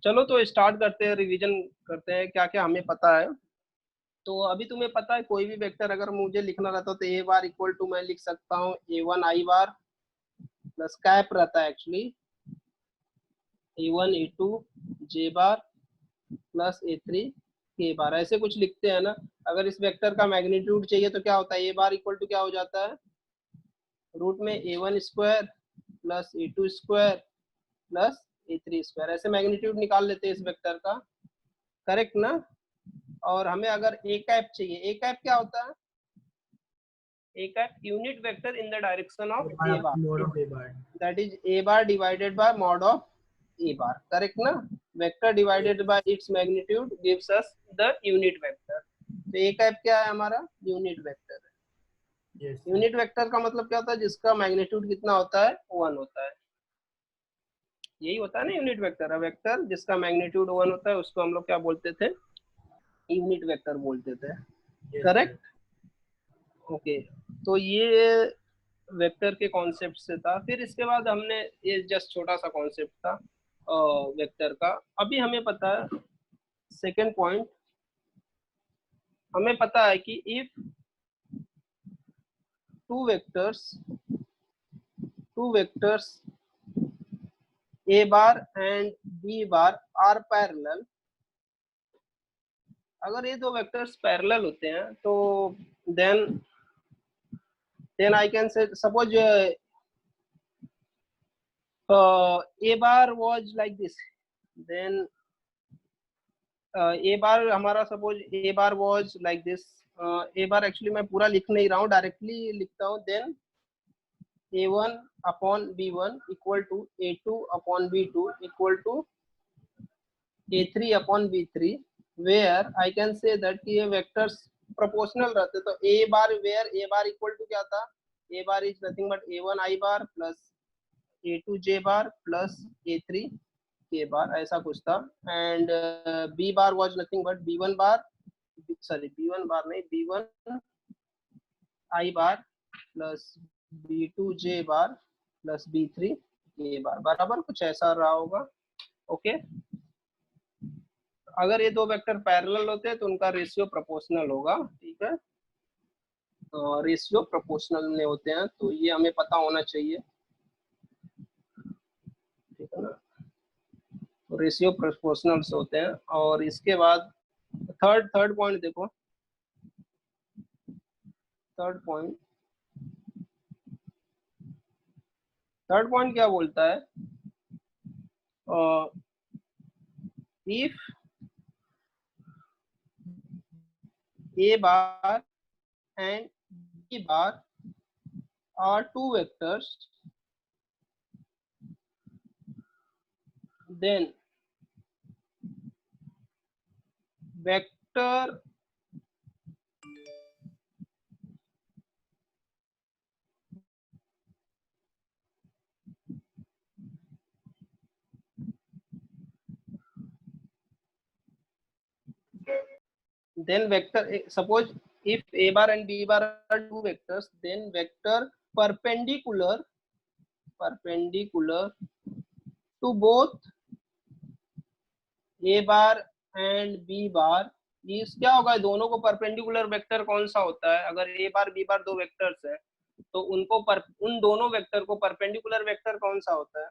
चलो तो स्टार्ट करते हैं, रिवीजन करते हैं क्या क्या हमें पता है। तो अभी तुम्हें पता है कोई भी वेक्टर अगर मुझे लिखना रहता तो ए बार इक्वल टू मैं लिख सकता हूँ A1 I bar plus cap रहता है actually A1 A2 J bar plus A3 K बार, ऐसे कुछ लिखते हैं ना। अगर इस वेक्टर का मैग्नीट्यूड चाहिए तो क्या होता है, ए बार इक्वल टू क्या हो जाता है, रूट में A1 square plus A2 square plus A3 square, ऐसे मैग्नीट्यूड निकाल लेते हैं इस वेक्टर का। करेक्ट ना। और हमें अगर ए कैप चाहिए, ए कैप क्या होता है, A cap unit vector in the direction of A mod bar, of A bar. That is A bar divided by mod of A bar. Correct ना। Vector divided by its magnitude gives us the unit vector. तो A cap क्या है हमारा, unit vector है। Yes sir. Unit vector का मतलब क्या होता है, जिसका मैग्नीट्यूड कितना होता है, 1 होता है। यही होता है ना यूनिट वेक्टर। वेक्टर जिसका मैग्नीट्यूड 1 होता है उसको हम लोग क्या बोलते थे, यूनिट वेक्टर बोलते थे। Yes sir. करेक्ट। ओके। तो ये वेक्टर के कॉन्सेप्ट से था। फिर इसके बाद हमने, ये जस्ट छोटा सा कॉन्सेप्ट था वेक्टर का। अभी हमें पता है सेकेंड पॉइंट, हमें पता है कि if two vectors A bar and B bar are parallel, अगर ये दो वेक्टर्स पैरेलल होते हैं तो then I can say suppose a bar was like this, then a bar हमारा suppose a bar was like this, a bar actually मैं पूरा लिख नहीं रहा हूँ, डायरेक्टली लिखता हूँ। Then a1 upon b1 equal to a2 upon b2 equal to a3 upon b3, where I can say that ये वेक्टर्स प्रोपोर्शनल रहते। तो a bar where a bar equal to क्या था, a bar is nothing but a1 I bar plus A2 J bar plus A3 K bar, ऐसा कुछ था। And B bar was nothing but B1 bar, sorry B1 bar नहीं, B1 I bar plus B2 J bar plus B3 K bar, बराबर कुछ ऐसा रहा होगा। Okay. अगर ये दो वेक्टर पैरेलल होते हैं तो उनका रेशियो प्रोपोर्शनल होगा। ठीक है, रेशियो प्रोपोर्शनल में होते हैं, तो ये हमें पता होना चाहिए। ठीक है ना, रेशियो प्रोपोर्शनल से होते हैं। और इसके बाद थर्ड पॉइंट देखो, थर्ड पॉइंट क्या बोलता है, if A bar and B bar are two vectors, then vector suppose if a bar and b bar are two vectors, then vector perpendicular to both a bar and b bar इस क्या होगा, दोनों को perpendicular vector कौन सा होता है, अगर a बार b बार दो वेक्टर्स है तो उन दोनों वेक्टर को परपेंडिकुलर वेक्टर कौन सा होता है,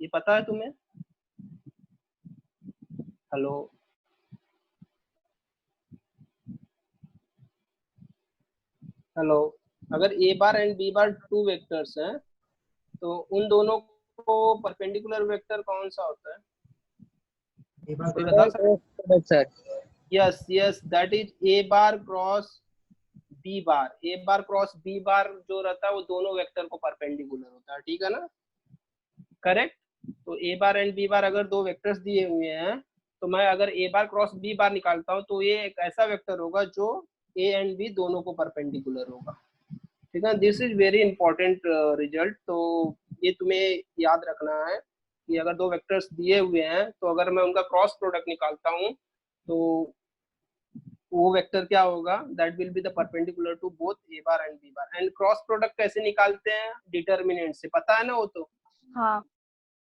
ये पता है तुम्हें। Hello, hello. अगर A bar and B bar two vectors हैं तो उन दोनों को परपेंडिकुलर वेक्टर कौन सा होता है, ए बार कोई बता सकता। Correct sir. Yes yes, that is A bar cross B bar. A bar cross B bar जो रहता है वो दोनों वेक्टर को परपेंडिकुलर होता है। ठीक है ना, करेक्ट। तो ए बार एंड बी बार अगर दो वेक्टर्स दिए हुए हैं तो मैं अगर ए बार क्रॉस बी बार निकालता हूँ तो ये एक ऐसा वेक्टर होगा जो ए एंड बी दोनों को परपेंडिकुलर होगा। ठीक है, this is very important result. तो ये तुम्हें याद रखना है कि अगर दो वेक्टर्स दिए हुए हैं तो अगर मैं उनका क्रॉस प्रोडक्ट निकालता हूँ तो वो वेक्टर क्या होगा, that will be the perpendicular to both A bar and B bar. And cross product कैसे निकालते हैं, डिटर्मिनेंट से, पता है ना वो तो। हाँ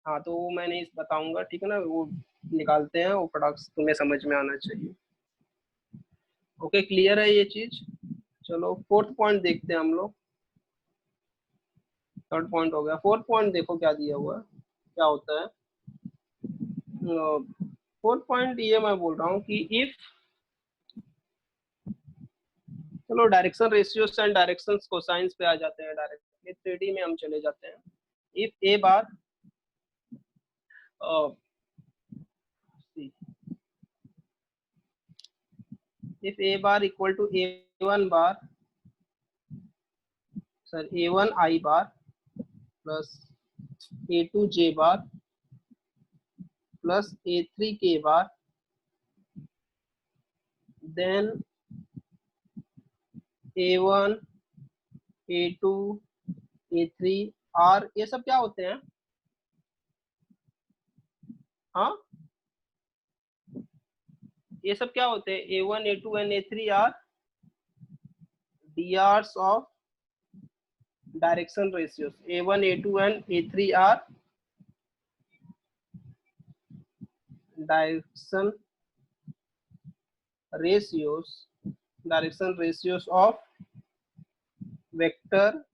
हाँ तो वो मैं नहीं बताऊंगा, ठीक है ना, वो निकालते हैं, वो प्रोडक्ट्स तुम्हें समझ में आना चाहिए। ओके, क्लियर है ये चीज। चलो फोर्थ पॉइंट देखते हैं हम लोग। थर्ड पॉइंट हो गया, फोर्थ पॉइंट देखो क्या दिया हुआ है, क्या होता है। फोर्थ पॉइंट ये मैं बोल रहा हूँ कि इफ, चलो direction ratios and direction cosines पे आ जाते हैं, डायरेक्टली 3D में हम चले जाते हैं। If A bar if a bar equal to a1 bar, sir, a1 I bar plus a2 j bar plus a3 k bar, then a1 a2 a3 r, ये सब क्या होते हैं? हाँ, ये सब क्या होते हैं? a1 a2 and a3 are drs of direction ratios. a1 a2 and a3 are direction ratios of vector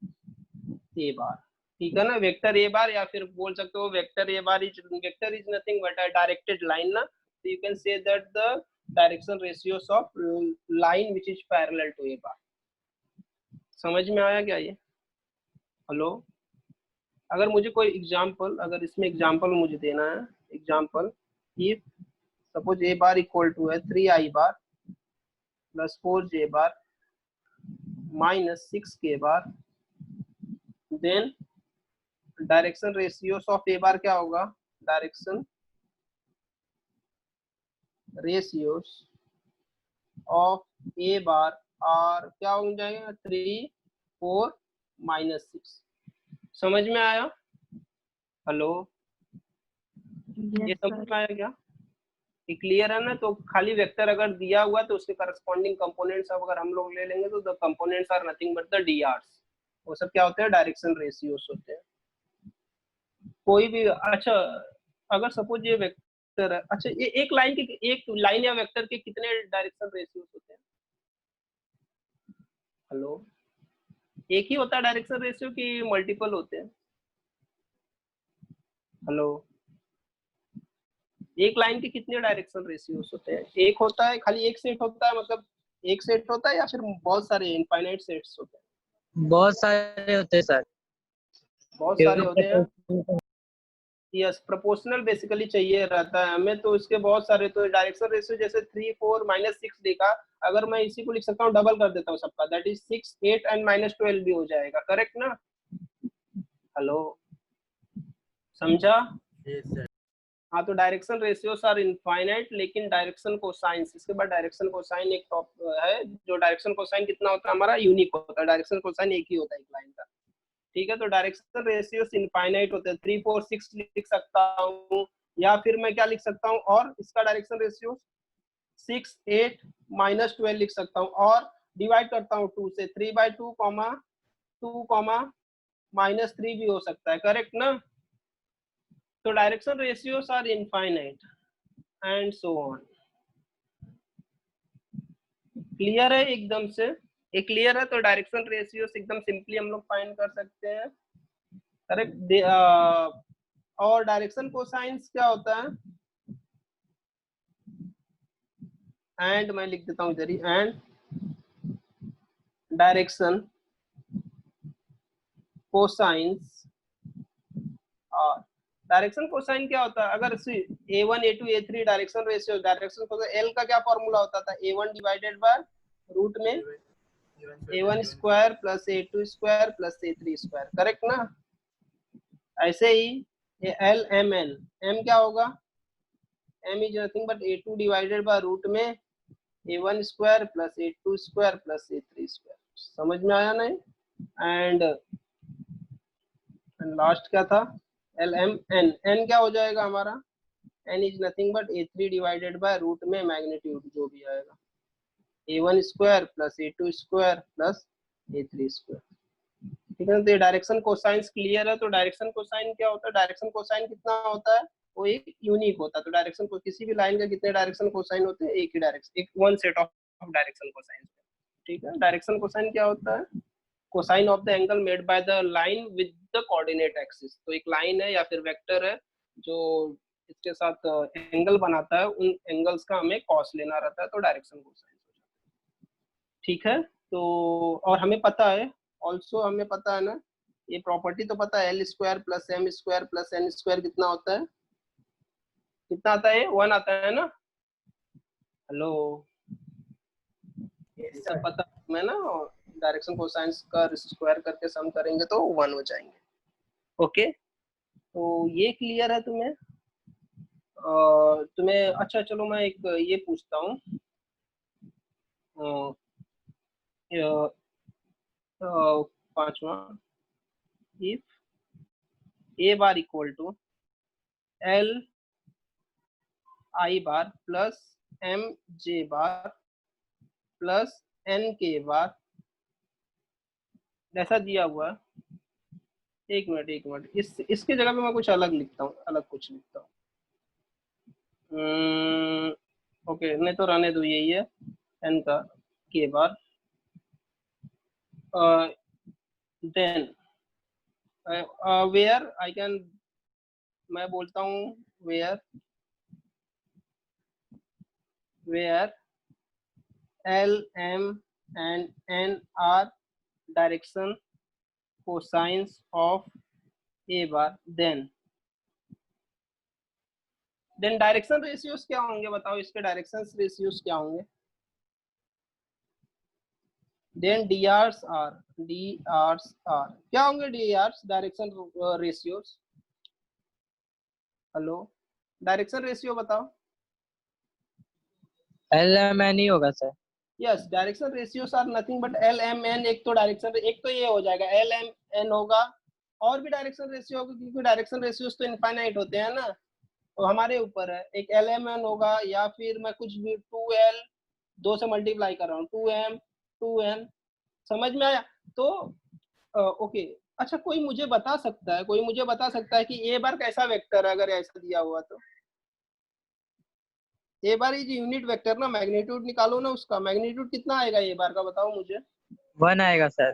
A bar, ठीक है ना। वेक्टर ए बार, या फिर बोल सकते हो vector A bar is, vector is nothing but a directed line ना, so you can say that the direction ratios of line which is parallel to a bar। समझ में आया क्या ये? हेलो, अगर मुझे कोई एग्जांपल, अगर इसमें एग्जांपल मुझे देना है, example if suppose A bar equal to है 3i bar plus 4j bar minus 6k bar, then direction ratios of A bar क्या होगा? Direction ratios of A bar are क्या हो जाएगा? 3 4 -6। समझ में आया? हेलो, ये यस समझ सर। में आया क्या? ये क्लियर है ना? तो खाली वेक्टर अगर दिया हुआ है तो उसके करस्पॉन्डिंग कंपोनेंट्स अब अगर हम लोग ले लेंगे तो the components are nothing but the D Rs. वो सब क्या होते हैं? डायरेक्शन रेशियोस होते हैं। कोई भी, अच्छा अगर सपोज ये वेक्टर है, अच्छा ये एक लाइन के, एक लाइन या वेक्टर के कितने डायरेक्शन रेशियोस होते हैं? हेलो, एक ही होता है डायरेक्शन रेशियो कि मल्टीपल होते हैं? हेलो, एक लाइन के कितने डायरेक्शन रेशियोस होते हैं? एक होता है, खाली एक सेट होता है, मतलब एक सेट होता है, या फिर बहुत सारे इनफाइनाइट सेट्स होते हैं? बहुत सारे होते हैं सर। बहुत सारे होते हैं। यस, प्रोपोर्शनल बेसिकली चाहिए रहता है हमें, तो इसके बहुत सारे, तो डायरेक्शन रेशियो जैसे 3 4 -6 देखा, अगर मैं इसी को लिख सकता हूँ, डबल कर देता हूँ सबका, दैट इज 6 8 एंड -12 भी हो जाएगा, करेक्ट ना? हेलो, समझा? Yes, sir. हाँ, तो डायरेक्शन रेशियोस आर इनफाइनाइट, लेकिन डायरेक्शन कोसाइंस, इसके बाद डायरेक्शन कोसाइन एक टॉप है, जो डायरेक्शन कोसाइन कितना होता है हमारा? यूनिक होता है, डायरेक्शन कोसाइन एक ही होता है एक लाइन का, ठीक है। तो डायरेक्शन रेशियोस इनफाइनाइट होते हैं, 3 4 6 लिख सकता हूँ, या फिर मैं क्या लिख सकता हूँ, और इसका डायरेक्शन रेशियो 6 8 -12 लिख सकता हूँ, और डिवाइड करता हूँ 2 से, 3/2 2 -3 भी हो सकता है, करेक्ट ना? तो direction ratios are infinite and so on. Clear है एकदम से? ये क्लियर है? तो डायरेक्शन रेशियोस एकदम सिंपली हम लोग फाइंड कर सकते हैं, करेक्ट। और डायरेक्शन कोसाइंस क्या होता है? एंड मैं लिख देता हूँ इधर ही, एंड डायरेक्शन कोसाइंस, और डायरेक्शन कोसाइन क्या होता है? अगर a1 a2 a3 direction ratio, direction cosine L का क्या फॉर्मूला होता था? a1 डिवाइडेड बाय रूट में a1 square plus a2 square plus a3 square, correct ना? ऐसे ही एल एम एन, एम क्या होगा? m is nothing but a2 divided by root में a1 square plus a2 square plus a3 square. समझ में आया नहीं? एंड लास्ट क्या था? एल एम एन, एन क्या हो जाएगा हमारा? N is nothing but a3 divided by root में मैग्नीट्यूड जो भी आएगा, a1 square plus a2 square plus a3 square. ठीक है। तो ये डायरेक्शन कोसाइंस क्लियर है। तो डायरेक्शन कोसाइन क्या होता है? डायरेक्शन कोसाइन कितना होता है? वो एक यूनिक होता है। तो डायरेक्शन को किसी भी लाइन का कितने डायरेक्शन कोसाइन होते हैं? एक ही डायरेक्शन, एक one set of direction cosine. ठीक है। डायरेक्शन कोसाइन क्या होता है? Cosine of the angle made by the line with the coordinate axis. तो एक लाइन है या फिर वेक्टर है जो इसके साथ एंगल बनाता है, उन एंगल्स का हमें कॉस लेना रहता है, तो डायरेक्शन कोसाइन। ठीक है। तो और हमें पता है, ऑल्सो हमें पता है ना, ये प्रॉपर्टी तो पता है, L square plus M square plus N square कितना होता है? कितना आता है? 1 आता है ना? हेलो, Yes, ये सब sir. पता है ना? डायरेक्शन कोसाइंस का स्क्वायर करके सम करेंगे तो 1 हो जाएंगे। ओके, तो ये क्लियर है तुम्हें? तुम्हें अच्छा, चलो मैं एक ये पूछता हूँ। पांचवा, if A bar equal to L I bar plus M J bar plus N K bar ऐसा दिया हुआ है। एक मिनट, एक मिनट, इसके जगह पे मैं कुछ अलग लिखता हूँ, अलग कुछ लिखता हूँ। ओके, नहीं तो रहने दो, यही है एन का K bar. Then where I can, मैं बोलता हूँ where L M and N are direction cosines of A bar, then direction ratios क्या होंगे? बताओ, इसके डायरेक्शन रेशियोज क्या होंगे? देन डीआरस आर क्या होंगे? DRs direction ratios. Hello, direction ratio बताओ। LMN ही होगा sir. Yes, direction ratios are nothing but L M N. एक तो डायरेक्शन, एक तो ये हो जाएगा एल एम एन होगा, और भी डायरेक्शन रेशियो होगा, क्योंकि डायरेक्शन रेशियोज तो इनफाइनाइट होते हैं ना, तो हमारे ऊपर है। एक एल एम एन होगा, या फिर मैं कुछ भी 2L 2 से मल्टीप्लाई कर रहा हूँ, 2M 2N। समझ में आया? तो ओके, अच्छा, कोई मुझे बता सकता है, कोई मुझे बता सकता है कि ए बार कैसा वेक्टर है अगर ऐसा दिया हुआ? तो ए बार इज यूनिट वेक्टर ना, मैग्नीट्यूड निकालो ना उसका। मैग्नीट्यूड कितना आएगा ए बार का, बताओ मुझे। 1 आएगा सर।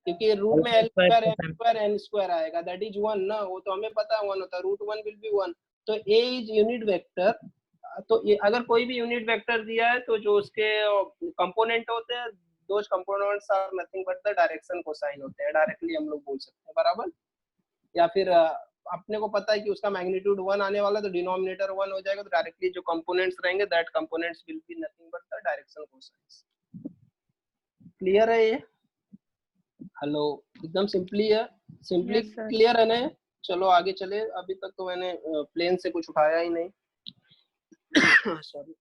क्योंकि रूट में L L² square M plus M। Square N square आएगा, दैट इज 1 ना, वो तो हमें पता है 1 होता है, रूट 1 विल बी 1। तो ए इज यूनिट वेक्टर। तो ये अगर कोई भी यूनिट वेक्टर दिया है तो जो उसके कंपोनेंट होते हैं, those components are nothing but the direction cosine होते हैं, डायरेक्टली हम लोग बोल सकते हैं, बराबर। या फिर अपने को पता है कि उसका मैग्नीट्यूड 1 आने वाला है, तो डिनोमिनेटर 1 हो जाएगा, तो डायरेक्टली जो कंपोनेंट्स रहेंगे that components will be nothing but the direction cosines. Clear है ये? हेलो, एकदम सिंपली है, सिंपली Yes, sir. क्लियर है ना? चलो आगे चले। अभी तक तो मैंने प्लेन से कुछ उठाया ही नहीं। सॉरी।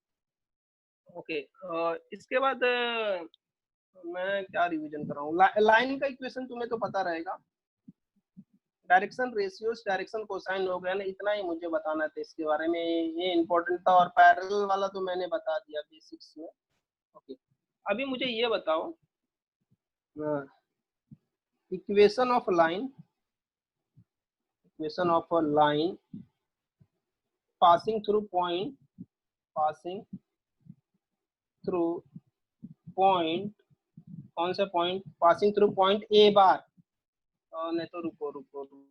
ओके, इसके बाद मैं क्या रिवीजन कर रहा हूँ? लाइन का इक्वेशन तुम्हें तो पता रहेगा। डायरेक्शन रेशियोज, डायरेक्शन कोसाइन हो गया ना, इतना ही मुझे बताना था इसके बारे में, ये इंपॉर्टेंट था। और पैरेलल वाला तो मैंने बता दिया बेसिक्स में। ओके, अभी मुझे ये बताओ, equation of line, equation of a line passing through point, passing through point, कौन सा point? Passing through point A bar. नहीं तो रुको रुको रुको,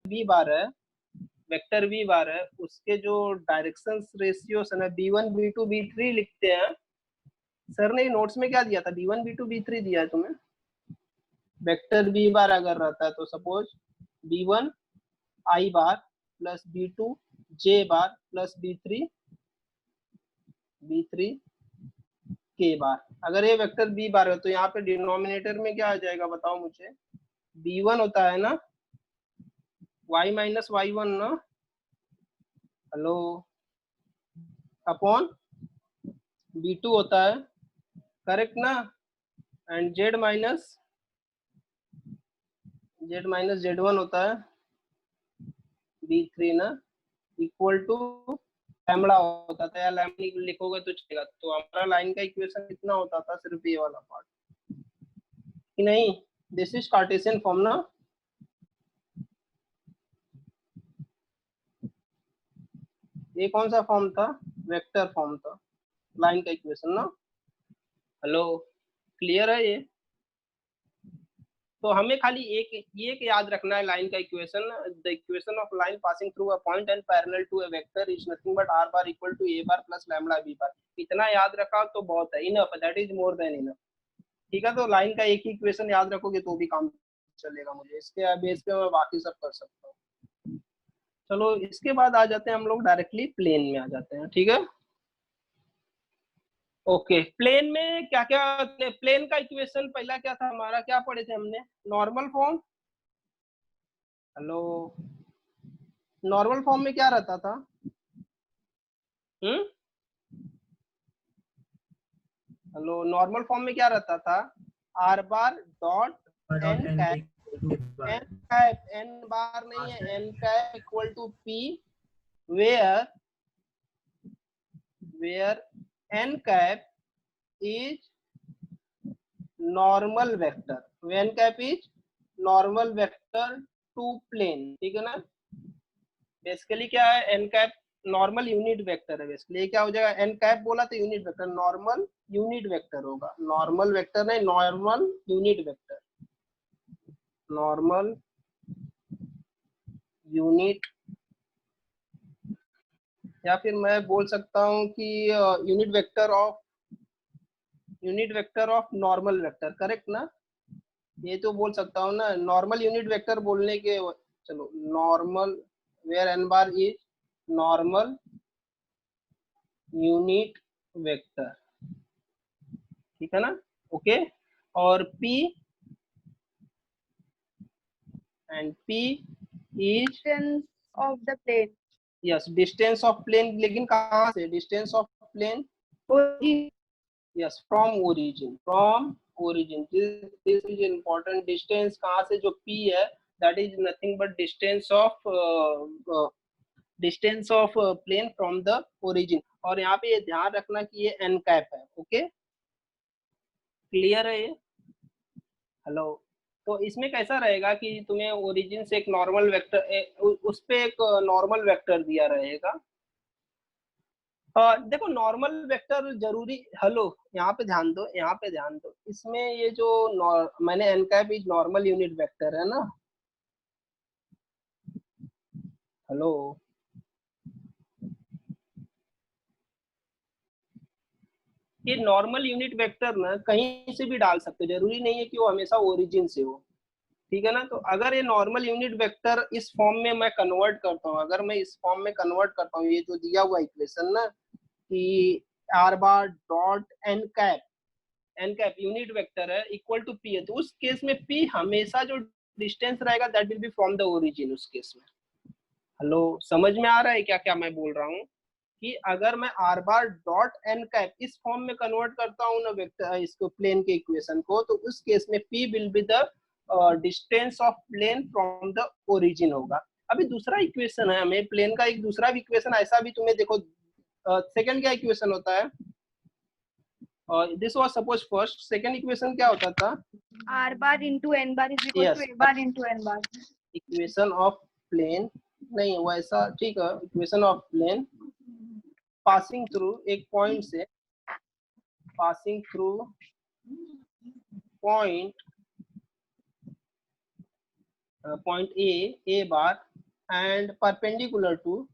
बी बार है, वेक्टर बी बार है, उसके जो डायरेक्शन रेशियो है ना, b1 b2 b3 लिखते हैं। सर ने नोट्स में क्या दिया था? b1 b2 b3 दिया है तुम्हें। वेक्टर बी बार अगर रहता है तो सपोज b1 आई बार प्लस b2 जे बार प्लस b3 b3 के बार। अगर ये वेक्टर बी बार है तो यहाँ पे डिनोमिनेटर में क्या आ जाएगा बताओ मुझे, b1 होता है ना, y माइनस y1 ना, हेलो, अपॉन b2 होता है, करेक्ट ना, एंड z माइनस z1 होता है b3 ना, इक्वल टू लैम्बडा होता था, या लैम्बडा लिखोगे तो चलेगा। तो हमारा लाइन का इक्वेशन कितना होता था, सिर्फ ये वाला पार्ट कि नहीं, दिस इज कार्टेशियन फॉर्म ना। ये कौन सा फॉर्म था, वेक्टर फॉर्म था लाइन का इक्वेशन ना। हेलो, क्लियर है ये। तो हमें खाली एक याद रखना है लाइन का equation, the equation of line passing through a point and parallel to a vector is nothing but R bar equal to A bar plus lambda B bar. इतना याद रखा तो बहुत है, enough, that is more than enough. ठीक है, तो line का एक ही इक्वेशन याद रखोगे तो भी काम चलेगा, मुझे इसके बेस पे मैं बाकी सब कर सकता हूँ। चलो इसके बाद आ जाते हैं हम लोग डायरेक्टली प्लेन में आ जाते हैं, ठीक है। ओके, प्लेन में क्या क्या, प्लेन का इक्वेशन पहला क्या था हमारा, क्या पढ़े थे हमने, normal form. Hello, normal form में क्या रहता था, हेलो, नॉर्मल फॉर्म में क्या रहता था, R bar dot dot N N cap, bar N cap, N bar नहीं है, N cap equal to P where N cap is normal vector, when cap is normal vector to plane, ठीक है ना। Basically क्या है, N cap normal unit vector है, basically क्या हो जाएगा, एन कैप बोला तो unit vector, normal unit vector होगा, नॉर्मल वेक्टर नहीं, normal unit vector, normal unit, या फिर मैं बोल सकता हूँ कि unit vector of normal vector, correct ना, ये तो बोल सकता हूँ ना, नॉर्मल यूनिट वेक्टर बोलने के, चलो normal where N bar is normal unit vector, ठीक है ना, ओके। और P and P is distance of the plane. Yes distance of plane, लेकिन कहाँ से, distance of plane, Origin. Yes from origin, this is important, distance कहाँ से, जो P है that is nothing but distance of plane from the origin. और यहाँ पे ये ध्यान रखना कि ये एन कैप है, ओके, क्लियर है ये। हेलो, तो इसमें कैसा रहेगा कि तुम्हें ओरिजिन से एक नॉर्मल वेक्टर, उस पे एक नॉर्मल वेक्टर दिया रहेगा। देखो नॉर्मल वेक्टर जरूरी, हेलो यहाँ पे ध्यान दो, यहाँ पे ध्यान दो, इसमें ये जो मैंने N cap is normal unit vector है ना, हेलो, ये नॉर्मल यूनिट वेक्टर ना कहीं से भी डाल सकते हो, जरूरी नहीं है कि वो हमेशा ओरिजिन से हो, ठीक है ना। तो अगर ये नॉर्मल यूनिट वेक्टर इस फॉर्म में मैं कन्वर्ट करता हूँ, अगर मैं इस फॉर्म में कन्वर्ट करता हूँ, ये जो दिया हुआ इक्वेशन ना कि R bar dot N cap unit vector है इक्वल टू पी है, तो उस केस में पी हमेशा जो डिस्टेंस रहेगा that will B from the origin उस केस में। हेलो, समझ में आ रहा है क्या क्या मैं बोल रहा हूँ, कि अगर मैं R bar dot N cap इस फॉर्म में कन्वर्ट करता हूँ ना वेक्टर, इसको प्लेन के इक्वेशन को, तो उस केस में P will be the distance of plane from the origin होगा। अभी दूसरा इक्वेशन है हमें प्लेन का, एक दूसरा भी इक्वेशन ऐसा भी तुम्हें देखो, सेकंड क्या इक्वेशन होता है, this was suppose first, second equation क्या होता था, R bar into N bar is equal Yes. to A bar into N bar. Equation of plane नहीं वैसा, ठीक है, equation of plane passing through एक पॉइंट से, passing through point A bar and perpendicular to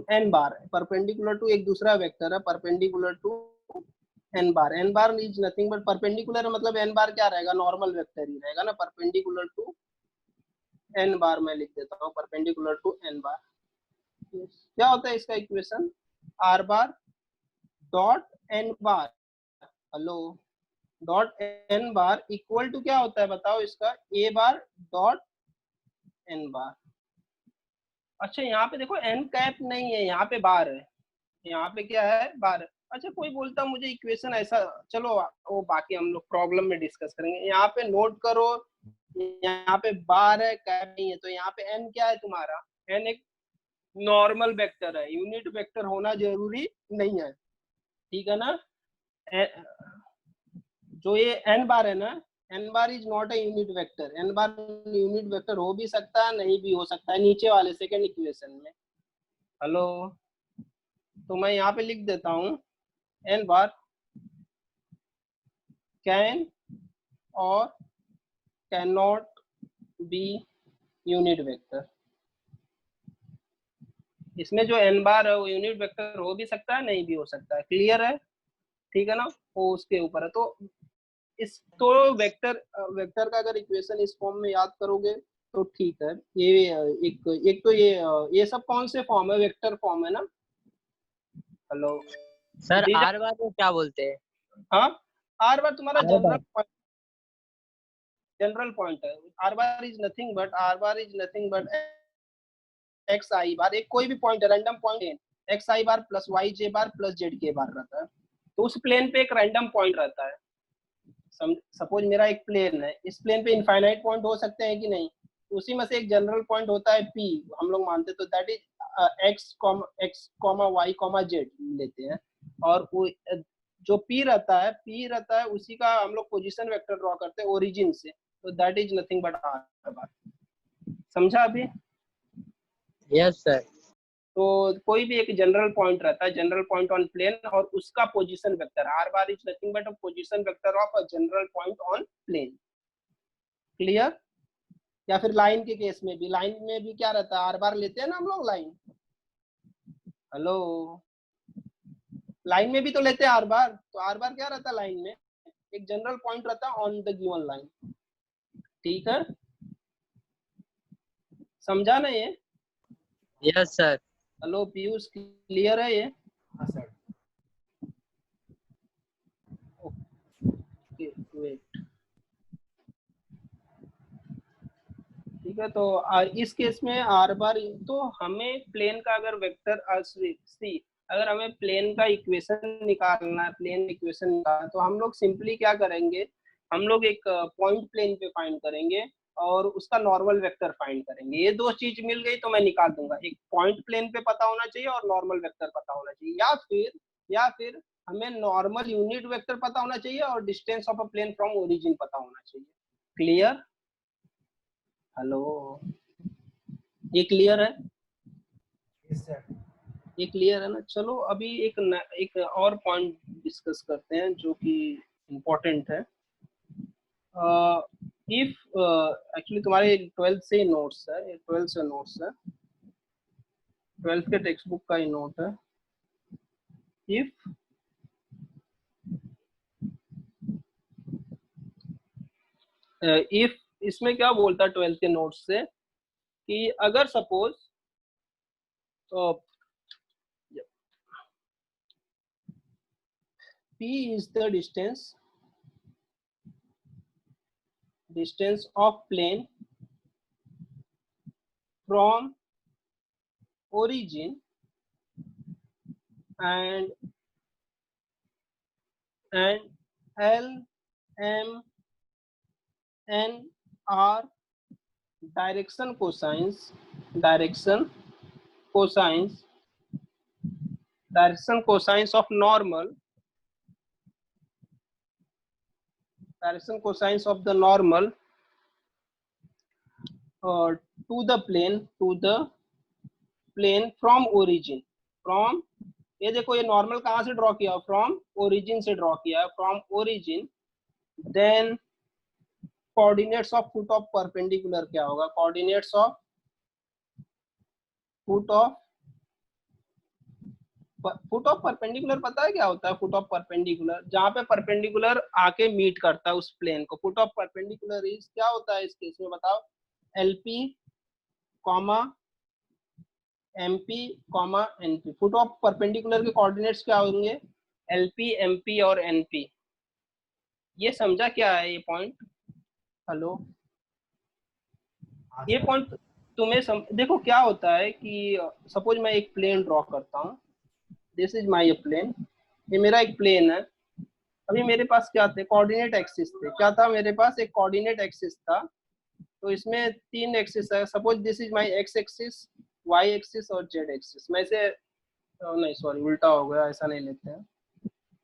N bar, perpendicular to एक दूसरा vector है, perpendicular to N bar is nothing but perpendicular, मतलब एन बार क्या रहेगा, नॉर्मल वेक्टर ही रहेगा ना, परपेंडिकुलर टू n बार मैं लिख देता हूँ, परपेंडिकुलर टू n बार। क्या होता है इसका equation, r bar dot n bar, hello, dot n bar equal to क्या होता है बताओ इसका, a bar dot n bar. अच्छा यहाँ पे देखो n कैप नहीं है, यहाँ पे बार है, यहाँ पे क्या है, बार है। अच्छा कोई बोलता मुझे इक्वेशन ऐसा, चलो वो बाकी हम लोग प्रॉब्लम में डिस्कस करेंगे। यहाँ पे नोट करो, यहाँ पे बार है, कैप नहीं है, तो यहाँ पे n क्या है तुम्हारा, n एक नॉर्मल वेक्टर है, यूनिट वेक्टर होना जरूरी नहीं है, ठीक है ना। जो ये n बार है ना, n bar is not a unit vector, n bar unit vector हो भी सकता है, नहीं भी हो सकता है, नीचे वाले सेकंड इक्वेशन में। हेलो, तो मैं यहाँ पे लिख देता हूँ n बार कैन और can not be unit vector. इसमें जो n बार है वो यूनिट वेक्टर हो भी सकता है, नहीं भी हो सकता है, क्लियर है, ठीक है ना, वो उसके ऊपर है। तो इस तो वेक्टर का अगर इक्वेशन इस फॉर्म में याद करोगे तो ठीक है। ये एक तो ये सब कौन से फॉर्म है, वेक्टर फॉर्म है ना। हेलो सर आर बार को क्या बोलते हैं? हाँ, आर बार तुम्हारा R bar। जनरल पॉइंट है। R bar is nothing but X I bar, एक कोई भी पॉइंट है, random point, X I bar plus Y J bar plus Z K bar रहता है। तो उस प्लेन पे एक रैंडम पॉइंट रहता है। सपोज मेरा एक प्लेन है, इस प्लेन पे इनफाइनाइट पॉइंट हो सकते हैं कि नहीं, उसी में से एक जनरल पॉइंट होता है पी, हम लोग मानते, तो that is X comma Y comma Z लेते हैं, और वो जो पी रहता है उसी का हम लोग पोजीशन वेक्टर ड्रॉ करते हैं ओरिजिन से, तो that is nothing but R बार। समझा अभी? Yes sir. तो कोई भी एक जनरल पॉइंट रहता है, जनरल पॉइंट ऑन प्लेन, और उसका position vector, R bar is nothing but a position vector of a general point on plane. Clear? या फिर लाइन के केस में भी, लाइन में भी क्या रहता है, आर बार लेते हैं ना हम लोग लाइन। हेलो, लाइन में भी तो लेते हैं आर बार, तो आर बार क्या रहता है लाइन में, एक जनरल पॉइंट रहता है ऑन द गिवन लाइन, ठीक है, समझा ना ये? Yes sir. Hello Piyush, clear है ये? हाँ सर। ओके वेट, ठीक है। तो इस केस में आर बार, तो हमें प्लेन का अगर वेक्टर सी, अगर हमें प्लेन का इक्वेशन निकालना है, प्लेन इक्वेशन निकालना, तो हम लोग सिंपली क्या करेंगे, हम लोग एक पॉइंट प्लेन पे फाइंड करेंगे और उसका नॉर्मल वेक्टर फाइंड करेंगे। ये दो चीज मिल गई तो मैं निकाल दूंगा, एक पॉइंट प्लेन पे पता होना चाहिए और नॉर्मल वेक्टर पता होना चाहिए, या फिर हमें नॉर्मल यूनिट वेक्टर पता होना चाहिए और distance of a plane from origin पता होना चाहिए। क्लियर? हेलो, ये क्लियर है? Yes sir. ये क्लियर है ना। चलो अभी एक और पॉइंट डिस्कस करते हैं जो कि इम्पोर्टेंट है। इफ एक्चुअली तुम्हारे 12th से नोट्स है, 12th से नोट्स है, 12th के टेक्स्ट बुक का ही नोट है। इफ इसमें क्या बोलता है 12th के नोट्स से, कि अगर suppose P is the distance of plane from origin and L, M, N are direction cosines of normal, direction cosines of the normal to the plane from origin, from, ये देखो ये normal कहाँ से draw किया, from origin से draw किया है, from origin. Then coordinates of foot of perpendicular क्या होगा, coordinates of foot of perpendicular पता है क्या होता है? फुट ऑफ परपेंडिकुलर जहाँ पे परपेंडिकुलर आके मीट करता है उस प्लेन को, फुट ऑफ परपेंडिकुलर इज क्या होता है इस केस में बताओ, LP comma MP comma NP। Foot of perpendicular के कोऑर्डिनेट्स क्या होंगे? LP MP और NP। ये समझा क्या है ये पॉइंट? हेलो, हाँ ये सर। पॉइंट तुम्हें देखो क्या होता है कि सपोज मैं एक प्लेन ड्रॉ करता हूँ, दिस इज माय प्लेन, ये मेरा एक प्लेन है। अभी मेरे पास क्या थे? कोऑर्डिनेट एक्सिस थे। क्या था मेरे पास? एक कोऑर्डिनेट एक्सिस था। तो इसमें 3 एक्सिस है। Suppose this is my X axis, Y axis और जेड एक्सिस। मैं इसे नहीं सॉरी उल्टा हो गया, ऐसा नहीं लेते हैं,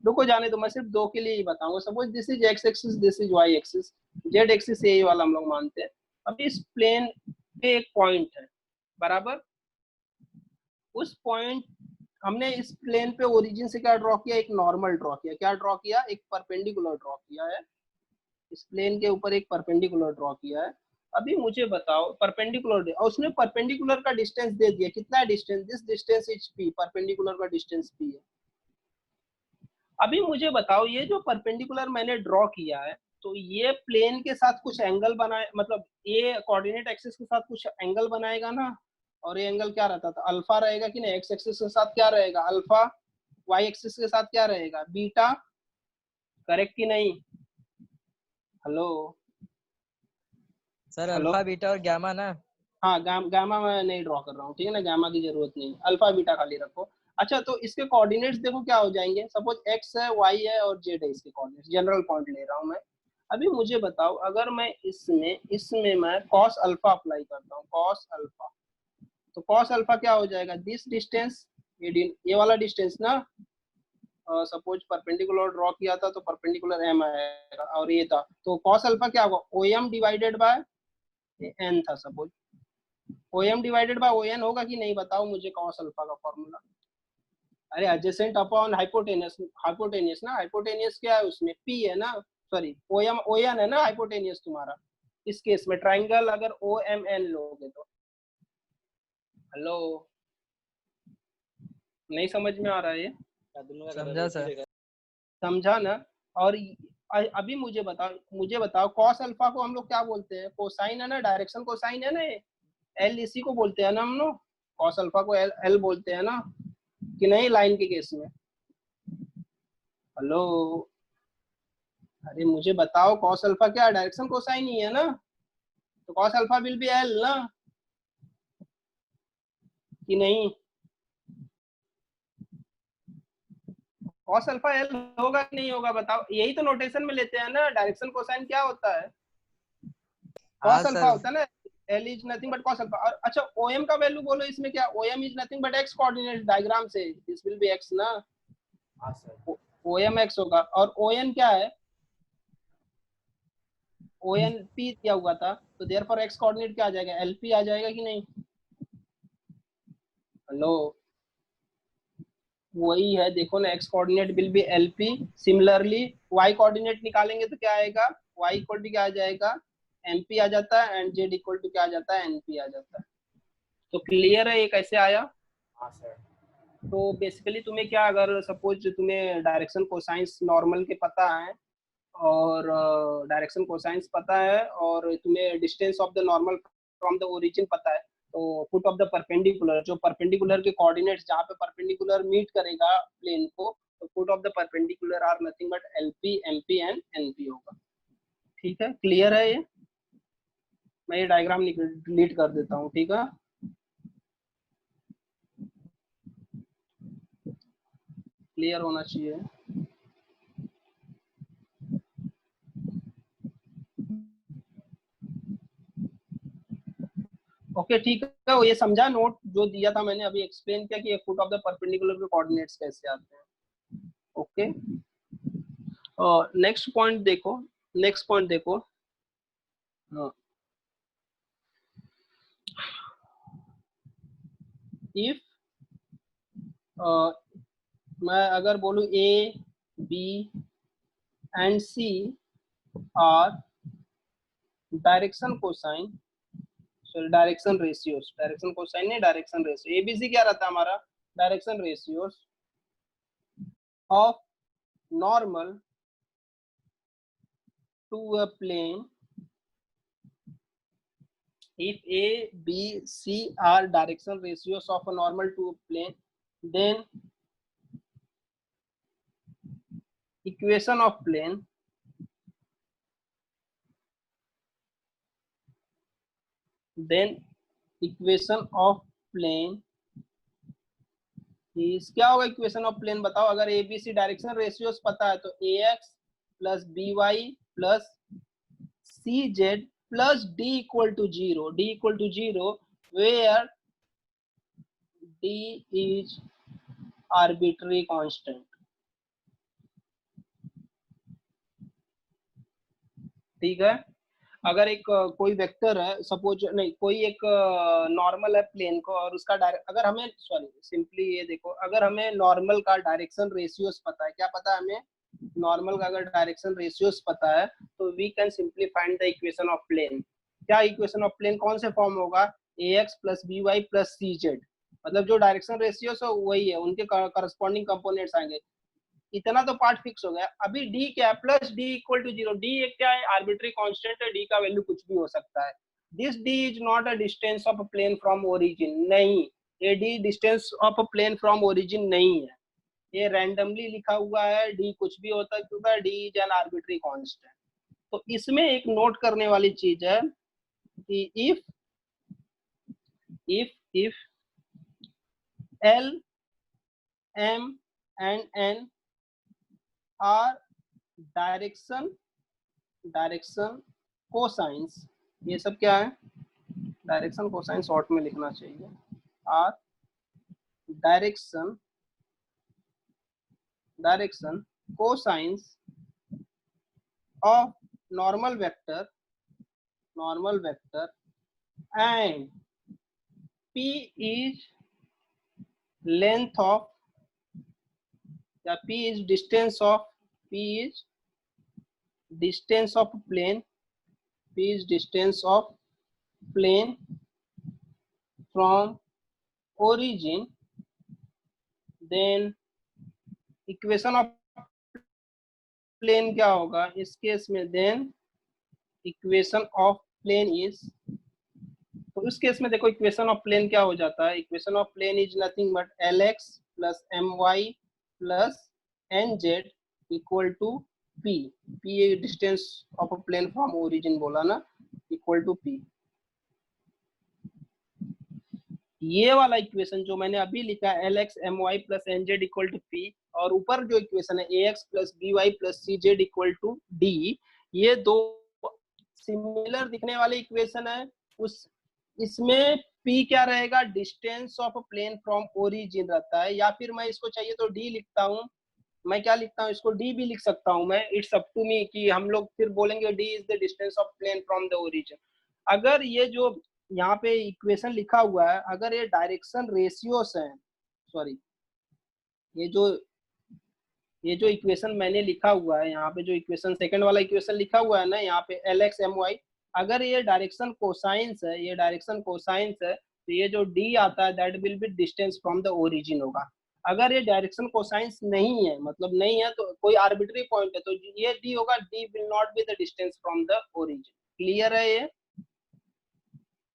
रुको जाने दो, मैं सिर्फ 2 के लिए ही बताऊंगा। Suppose this is X axis, this is Y axis, Z axis यही वाला हम लोग मानते हैं। अभी इस प्लेन पे एक पॉइंट है, बराबर। उस पॉइंट, हमने इस प्लेन पे ओरिजिन से क्या ड्रॉ किया? एक नॉर्मल ड्रॉ किया। क्या ड्रॉ किया? एक परपेंडिकुलर ड्रॉ किया है। इस प्लेन के ऊपर एक परपेंडिकुलर ड्रॉ किया है। अभी मुझे बताओ परपेंडिकुलर, और उसने परपेंडिकुलर का डिस्टेंस दे दिया। कितना है distance? This distance is p, perpendicular का डिस्टेंस p है। अभी मुझे बताओ ये जो परपेंडिकुलर मैंने ड्रॉ किया है, तो ये प्लेन के साथ कुछ एंगल बनाए, मतलब ये कोऑर्डिनेट एक्सिस के साथ कुछ एंगल बनाएगा ना। और ये एंगल क्या रहता था? अल्फा रहेगा कि नहीं? एक्स एक्सिस के साथ क्या रहेगा? अल्फा। वाई एक्सिस के साथ क्या रहेगा? बीटा। करेक्ट कि नहीं? Hello sir hello. Alpha beta और गामा ना। हाँ, गामा मैं नहीं ड्रॉ कर रहा हूँ, ठीक है ना, गामा की जरूरत नहीं, अल्फा बीटा खाली रखो। अच्छा, तो इसके कोऑर्डिनेट्स देखो क्या हो जाएंगे। सपोज एक्स है, वाई है और जेड है, इसके कोऑर्डिनेट्स जनरल पॉइंट ले रहा हूँ मैं। अभी मुझे बताओ, अगर मैं इसमें मैं कॉस अल्फा अप्लाई करता हूँ, कॉस अल्फा, तो कॉस अल्फा क्या हो जाएगा? दिस डिस्टेंस, ये वाला डिस्टेंस ना। सपोज परपेंडिकुलर ड्रॉ किया था तो परपेंडिकुलर एम आएगा, और ये था, तो कॉस अल्फा क्या होगा? O M divided by N था। Suppose O M divided by O N होगा कि नहीं? बताओ मुझे कॉस अल्फा का फॉर्मूला। अरे एडजेसेंट अपॉन हाइपोटेनियस, हाइपोटेनियस ना, हाइपोटेनियस क्या है उसमें? पी है ना, sorry O M O N है ना हाइपोटेनियस तुम्हारा। इस केस में ट्राइंगल अगर ओ एम एन लोगे तो। हेलो, नहीं समझ में आ रहा है ये? समझा सर। समझा ना? और अभी मुझे बताओ कॉस अल्फा को हम लोग क्या बोलते हैं? कोसाइन है ना, डायरेक्शन कोसाइन है ना, एल इसी को बोलते हैं ना हम लोग। कॉस अल्फा को एल एल बोलते हैं ना, कि नहीं लाइन के केस में? हेलो, अरे मुझे बताओ कॉस अल्फा क्या डायरेक्शन कोसाइन ही है ना, तो cos alpha will be L ना, कि नहीं? कॉस अल्फा एल होगा कि नहीं होगा? बताओ, यही तो नोटेशन में लेते हैं ना। डायरेक्शन कोसाइन क्या होता है? हाँ कॉस अल्फा सर। होता है ना, L is nothing but cos alpha. और अच्छा, ओ एम का वैल्यू बोलो इसमें क्या? O M is nothing but X coordinate, diagram से दिस विल बी एक्स ना, हाँ सर। ओ एम एक्स होगा। और ओ एन क्या है? ओ एन पी दिया हुआ था, तो देयरफॉर एक्स कोऑर्डिनेट क्या आ जाएगा? एल पी आ जाएगा कि नहीं? हेलो, वही है, देखो ना, X coordinate will be L P. Similarly Y coordinate निकालेंगे तो क्या आएगा? वाई इक्वल टू क्या आ जाएगा? एम पी आ जाता है, एंड जेड इक्वल टू क्या आ जाता है? एन पी आ जाता है। तो क्लियर है ये कैसे आया? हाँ सर। तो बेसिकली तुम्हें क्या, अगर सपोज तुम्हें डायरेक्शन कोसाइंस नॉर्मल के पता है, और डायरेक्शन कोसाइंस पता है, और तुम्हें distance of the normal from the origin पता है, तो फुट ऑफ द परपेंडिकुलर, जो परपेंडिकुलर के कोऑर्डिनेट्स जहाँ पे परपेंडिकुलर मीट करेगा प्लेन को, तो foot of the perpendicular are nothing but LP, MP and NP होगा। ठीक है, क्लियर है ये? मैं ये डायग्राम डिलीट कर देता हूँ, ठीक है? क्लियर होना चाहिए। ओके, ठीक है, वो ये समझा नोट जो दिया था मैंने अभी एक्सप्लेन किया कि फुट ऑफ द परपेंडिकुलर के कोऑर्डिनेट्स कैसे आते हैं। ओके, नेक्स्ट पॉइंट देखो, नेक्स्ट पॉइंट देखो। इफ मैं अगर बोलूं A B and C are direction cosine, sorry direction ratios, direction cosine नहीं, डायरेक्शन रेशियो, एबीसी क्या रहता है हमारा? Direction ratios of normal to a plane if A, B, C are direction ratios of a normal to a plane, then equation of plane is क्या होगा? Equation of plane बताओ। अगर A B C direction ratios पता है तो A X plus B Y plus C Z plus D equal to zero, D equal to zero where D is arbitrary constant. ठीक है, अगर एक कोई वेक्टर है, सपोज नहीं कोई एक नॉर्मल है प्लेन को, और उसका अगर हमें सिंपली ये देखो, अगर हमें नॉर्मल का डायरेक्शन रेशियोज पता है, क्या पता है हमें? नॉर्मल का अगर डायरेक्शन रेशियोज पता है तो we can simply find the equation of plane. क्या इक्वेशन ऑफ प्लेन कौन से फॉर्म होगा? A X plus B Y plus C Z, मतलब जो डायरेक्शन रेशियोज है वही है, उनके करस्पॉन्डिंग कंपोनेंट्स आएंगे। इतना तो पार्ट फिक्स हो गया। अभी डी क्या है? Plus D equal to zero. D एक क्या है? आर्बिट्री कांस्टेंट है, डी का वैल्यू कुछ भी हो सकता है। This D is not a distance of a plane from origin, नहीं, ये D distance of a plane from origin नहीं है, ये रैंडमली लिखा हुआ है। डी कुछ भी होता है क्योंकि D is an arbitrary constant. तो इसमें एक नोट करने वाली चीज है कि if L, M and N are direction cosines, ये सब क्या है? डायरेक्शन कोसाइंस शॉर्ट में लिखना चाहिए। Are direction cosines of normal vector and P is length of, या P is distance of plane from origin, then equation of plane क्या होगा इस केस में? Then equation of plane is, तो इस केस में देखो इक्वेशन ऑफ प्लेन क्या हो जाता है? Equation of plane is nothing but L X plus M Y plus N Z equal to P. P distance of a plane from origin बोला ना, इक्वल टू पी। ये वाला इक्वेशन जो मैंने अभी लिखा है L X M Y plus N Z equal to P, और ऊपर जो इक्वेशन है A X plus B Y plus C Z equal to D, ये दो सिमिलर दिखने वाले इक्वेशन है। उस इसमें P क्या रहेगा? Distance of plane from origin रहता है, या फिर मैं इसको चाहिए तो D लिखता हूँ। मैं क्या लिखता हूँ? इसको D भी लिख सकता हूँ मैं, इट्स अप टू मी, कि हम लोग फिर बोलेंगे D is the distance of plane from the origin. अगर ये जो यहाँ पे इक्वेशन लिखा हुआ है, अगर ये डायरेक्शन रेशियोस है, सॉरी ये जो इक्वेशन मैंने लिखा हुआ है यहाँ पे, जो इक्वेशन सेकंड वाला इक्वेशन लिखा हुआ है ना यहाँ पे एल एक्स एम वाई, अगर ये डायरेक्शन कोसाइंस है, तो ये जो डी आता है that will B distance from the origin होगा। अगर ये डायरेक्शन कोसाइंस नहीं है, मतलब नहीं है, तो कोई आर्बिट्री पॉइंट है, तो ये डी होगा, D will not be the distance from the origin. Clear है ये?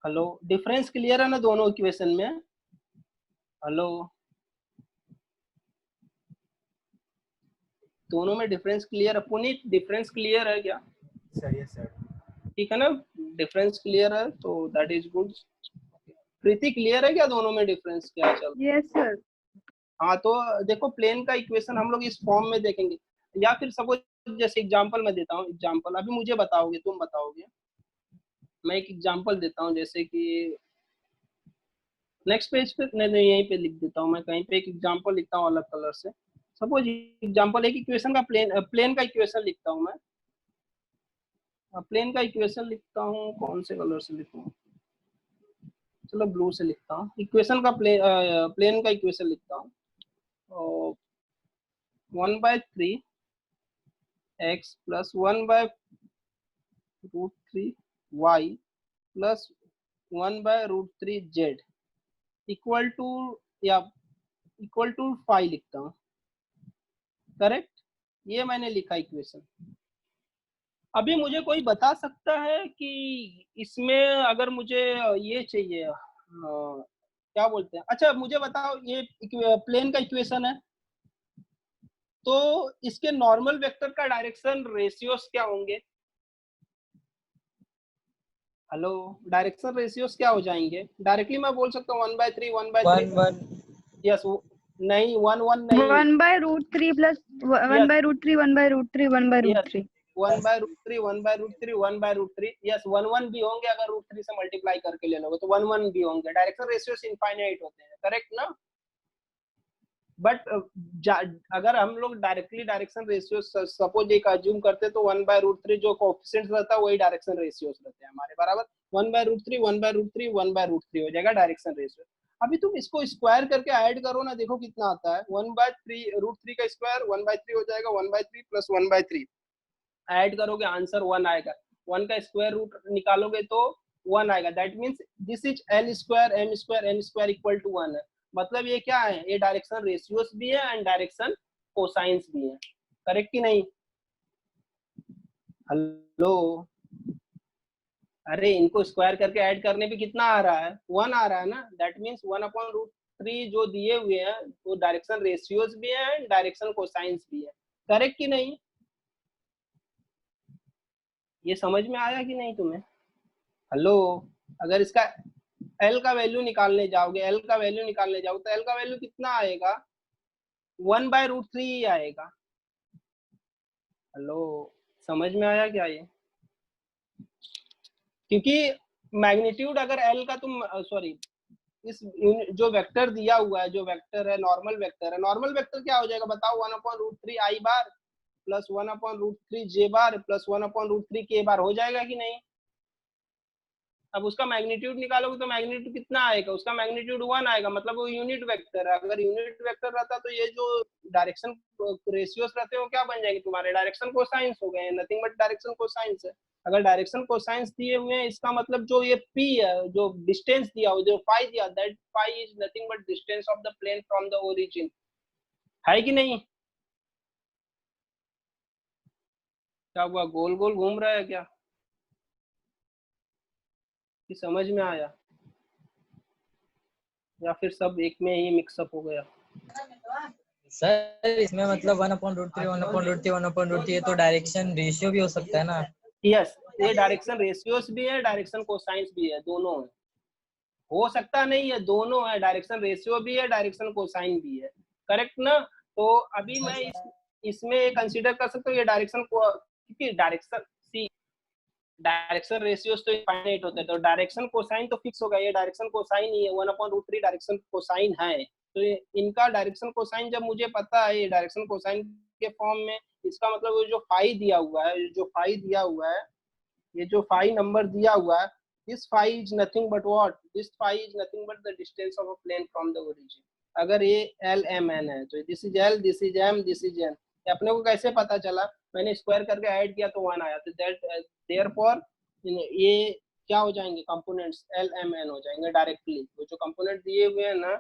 हेलो, डिफरेंस क्लियर है ना दोनों इक्वेशन में? हेलो, दोनों में डिफरेंस क्लियर है? पुनीत, डिफरेंस क्लियर है क्या? Sir yes sir. ठीक है ना, डिफरेंस क्लियर है तो that is good. Preeti clear है क्या दोनों में डिफरेंस क्या चल? Yes, sir. हाँ, तो देखो प्लेन का इक्वेशन हम लोग इस फॉर्म में देखेंगे, या फिर सपोज जैसे एग्जांपल मैं देता हूँ, एग्जांपल अभी मुझे बताओगे, तुम बताओगे, मैं एक एग्जांपल देता हूँ, जैसे कि नेक्स्ट पेज पे नहीं यहीं पे लिख देता हूँ मैं, कहीं पे एक एग्जांपल लिखता हूँ अलग कलर से। सपोज एग्जांपल एक इक्वेशन का प्लेन का इक्वेशन लिखता हूँ मैं, प्लेन का इक्वेशन लिखता हूँ, कौन से कलर से लिखूँ? चलो ब्लू से लिखता हूँ। इक्वेशन का प्लेन का इक्वेशन लिखता हूँ, 1/3 x plus 1/√3 y plus 1/√3 z equal to, या इक्वल टू 5 लिखता हूँ। करेक्ट, ये मैंने लिखा इक्वेशन। अभी मुझे कोई बता सकता है कि इसमें अगर मुझे ये चाहिए क्या बोलते हैं, अच्छा मुझे बताओ, ये प्लेन का इक्वेशन है, तो इसके नॉर्मल वेक्टर का डायरेक्शन रेशियोस क्या होंगे? हेलो, डायरेक्शन रेशियोस क्या हो जाएंगे? डायरेक्टली मैं बोल सकता हूँ 1/3 1/3। 1 1 यस, नहीं 1 1 नहीं। 1/√3 plus 1 yes by root 3, 1 by root 3, 1 by root yes 3. 1/√3 1/√3 1/√3। Yes 1 1 भी होंगे, अगर √3 से मल्टीप्लाई करके ले लोगे तो 1 1 भी होंगे। डायरेक्शन रेशियोस इनफाइनाइट होते हैं, करेक्ट ना? बट अगर हम लोग डायरेक्टली डायरेक्शन रेशियो सपोज एक अज्यूम करते तो 1/√3 जो कोएफिशिएंट रहता है वही डायरेक्शन रेशियोस रहते हैं हमारे, बराबर 1/√3 1/√3 1/√3 हो जाएगा डायरेक्शन रेशियो। अभी तुम इसको स्क्वायर करके ऐड करो ना, देखो कितना आता है। 1/3 का स्क्वायर 1/3 हो जाएगा, 1/3 प्लस 1/3 ऐड करोगे आंसर 1 आएगा। 1 का स्क्वायर रूट निकालोगे तो 1 आएगा। That means this is L square M square N square equal to 1 है। मतलब ये क्या है, ये डायरेक्शन रेशियोस भी है एंड डायरेक्शन कोसाइंस भी है, करेक्ट कि नहीं? हेलो, अरे इनको स्क्वायर करके ऐड करने पे कितना आ रहा है? 1 आ रहा है ना। दैट मीन्स 1/√3 जो दिए हुए हैं वो डायरेक्शन रेशियोस भी है एंड डायरेक्शन कोसाइंस भी है, करेक्ट कि नहीं? ये समझ में आया कि नहीं तुम्हें? हेलो, अगर इसका एल का वैल्यू निकालने जाओगे, एल का वैल्यू निकालने जाओगे तो एल का वैल्यू कितना आएगा? 1/√3 ही आएगा। हेलो, समझ में आया क्या ये? क्योंकि मैग्नीट्यूड अगर एल का तुम सॉरी इस जो वेक्टर दिया हुआ है, जो वेक्टर है नॉर्मल वेक्टर है, नॉर्मल वेक्टर क्या हो जाएगा बताओ? 1/√3 आई बार प्लस 1/√3 जे बार प्लस 1/√3 के बार हो जाएगा कि नहीं? अब उसका मैग्नीट्यूड निकालोगे तो मैग्नीट्यूड कितना आएगा? उसका मैग्नीट्यूड 1 आएगा, मतलब वो यूनिट वेक्टर है। अगर यूनिट वेक्टर रहता तो ये जो डायरेक्शन रेशियोस रहते हैं वो क्या बन जाएंगे तुम्हारे? डायरेक्शन कोसाइंस हो गए, नथिंग बट डायरेक्शन कोसाइंस है। अगर डायरेक्शन कोसाइंस दिए हुए हैं इसका मतलब जो ये p है, जो डिस्टेंस दिया हो, जो फाई दिया, that phi is nothing but distance of the plane from the origin, है कि नहीं? क्या हुआ, गोल गोल घूम रहा है क्या? कि समझ में आया या फिर सब एक में ही मिक्सअप हो गया? सर इसमें मतलब 1/√3 1/√3 1/√3 ये तो डायरेक्शन रेशियो भी हो सकता है ना? यस, ये डायरेक्शन रेशियोस भी है, डायरेक्शन कोसाइंस भी है, दोनों है। हो सकता नहीं है, दोनों है, डायरेक्शन रेशियो भी है, डायरेक्शन कोसाइन भी है, करेक्ट ना? तो अभी मैं इसमें ये कंसीडर कर सकता हूँ ये डायरेक्शन को, क्योंकि डायरेक्शन सी डायरेक्शन रेशियोस तो इनफाइनाइट होते हैं, तो डायरेक्शन कोसाइन तो फिक्स होगा, ये डायरेक्शन कोसाइन ही है, 1/√3 डायरेक्शन कोसाइन है। तो ये इनका डायरेक्शन कोसाइन जब मुझे पता है ये डायरेक्शन कोसाइन के फॉर्म में, इसका मतलब जो फाई दिया हुआ है, जो फाई दिया हुआ है, ये जो फाई नंबर दिया हुआ है, this phi is nothing but what? This phi is nothing but the distance of a plane from the origin. अगर ये एल एम एन है तो this is L, this is M, this is N. अपने को कैसे पता चला? मैंने स्क्वायर करके ऐड किया तो 1 आया, तो दैट देयरफॉर ये क्या हो जाएंगे कंपोनेंट्स? एल एम एन हो जाएंगे डायरेक्टली। वो जो कंपोनेंट दिए हुए हैं ना,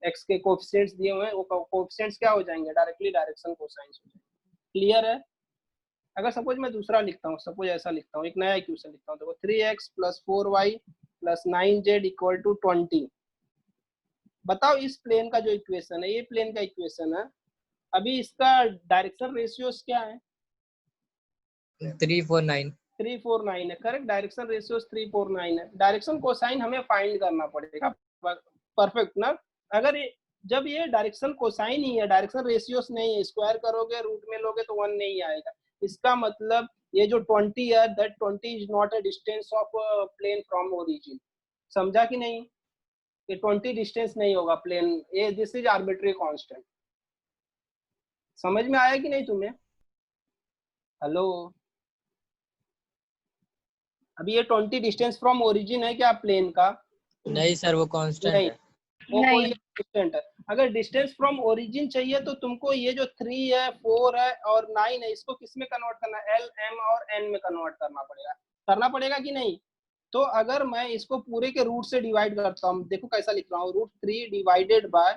एक्स के कोएफिशिएंट्स दिए हुए हैं, वो कोएफिशिएंट्स क्या हो जाएंगे? डायरेक्टली डायरेक्शन कोसाइंस हो जाएंगे। क्लियर है? अगर सपोज मैं दूसरा लिखता हूँ, सपोज ऐसा लिखता हूँ, एक नया इक्वेशन लिखता हूँ, देखो 3x plus 4y plus 9z equal to 20। बताओ इस प्लेन का जो इक्वेशन है, ये प्लेन का इक्वेशन है, अभी इसका डायरेक्शन रेशियोस क्या है? 349 349 है, करेक्ट। डायरेक्शन रेशियोस 349 है। डायरेक्शन कोसाइन हमें फाइंड करना पड़ेगा, परफेक्ट ना? अगर जब ये डायरेक्शन कोसाइन ही है, डायरेक्शन रेशियोस नहीं है, स्क्वायर करोगे रूट में लोगे तो 1 नहीं आएगा। इसका मतलब ये जो 20 है, that 20 is not a distance of plane from origin. समझा कि नहीं? ये 20 डिस्टेंस नहीं होगा प्लेन, ये दिस इज आर्बिट्री कांस्टेंट। समझ में आया कि नहीं तुम्हें? हेलो, अभी ये 20 डिस्टेंस फ्रॉम ओरिजिन है क्या प्लेन का? नहीं सर वो कांस्टेंट नहीं, है। वो कोई नहीं, डिस्टेंट है। अगर डिस्टेंस फ्रॉम ओरिजिन चाहिए तो तुमको ये जो 3 है 4 है और 9 है, इसको किस में कन्वर्ट करना है? एल एम और एन में कन्वर्ट करना पड़ेगा कि नहीं? तो अगर मैं इसको पूरे के रूट से डिवाइड करता हूँ, देखो कैसा लिख रहा हूँ, √3 divided by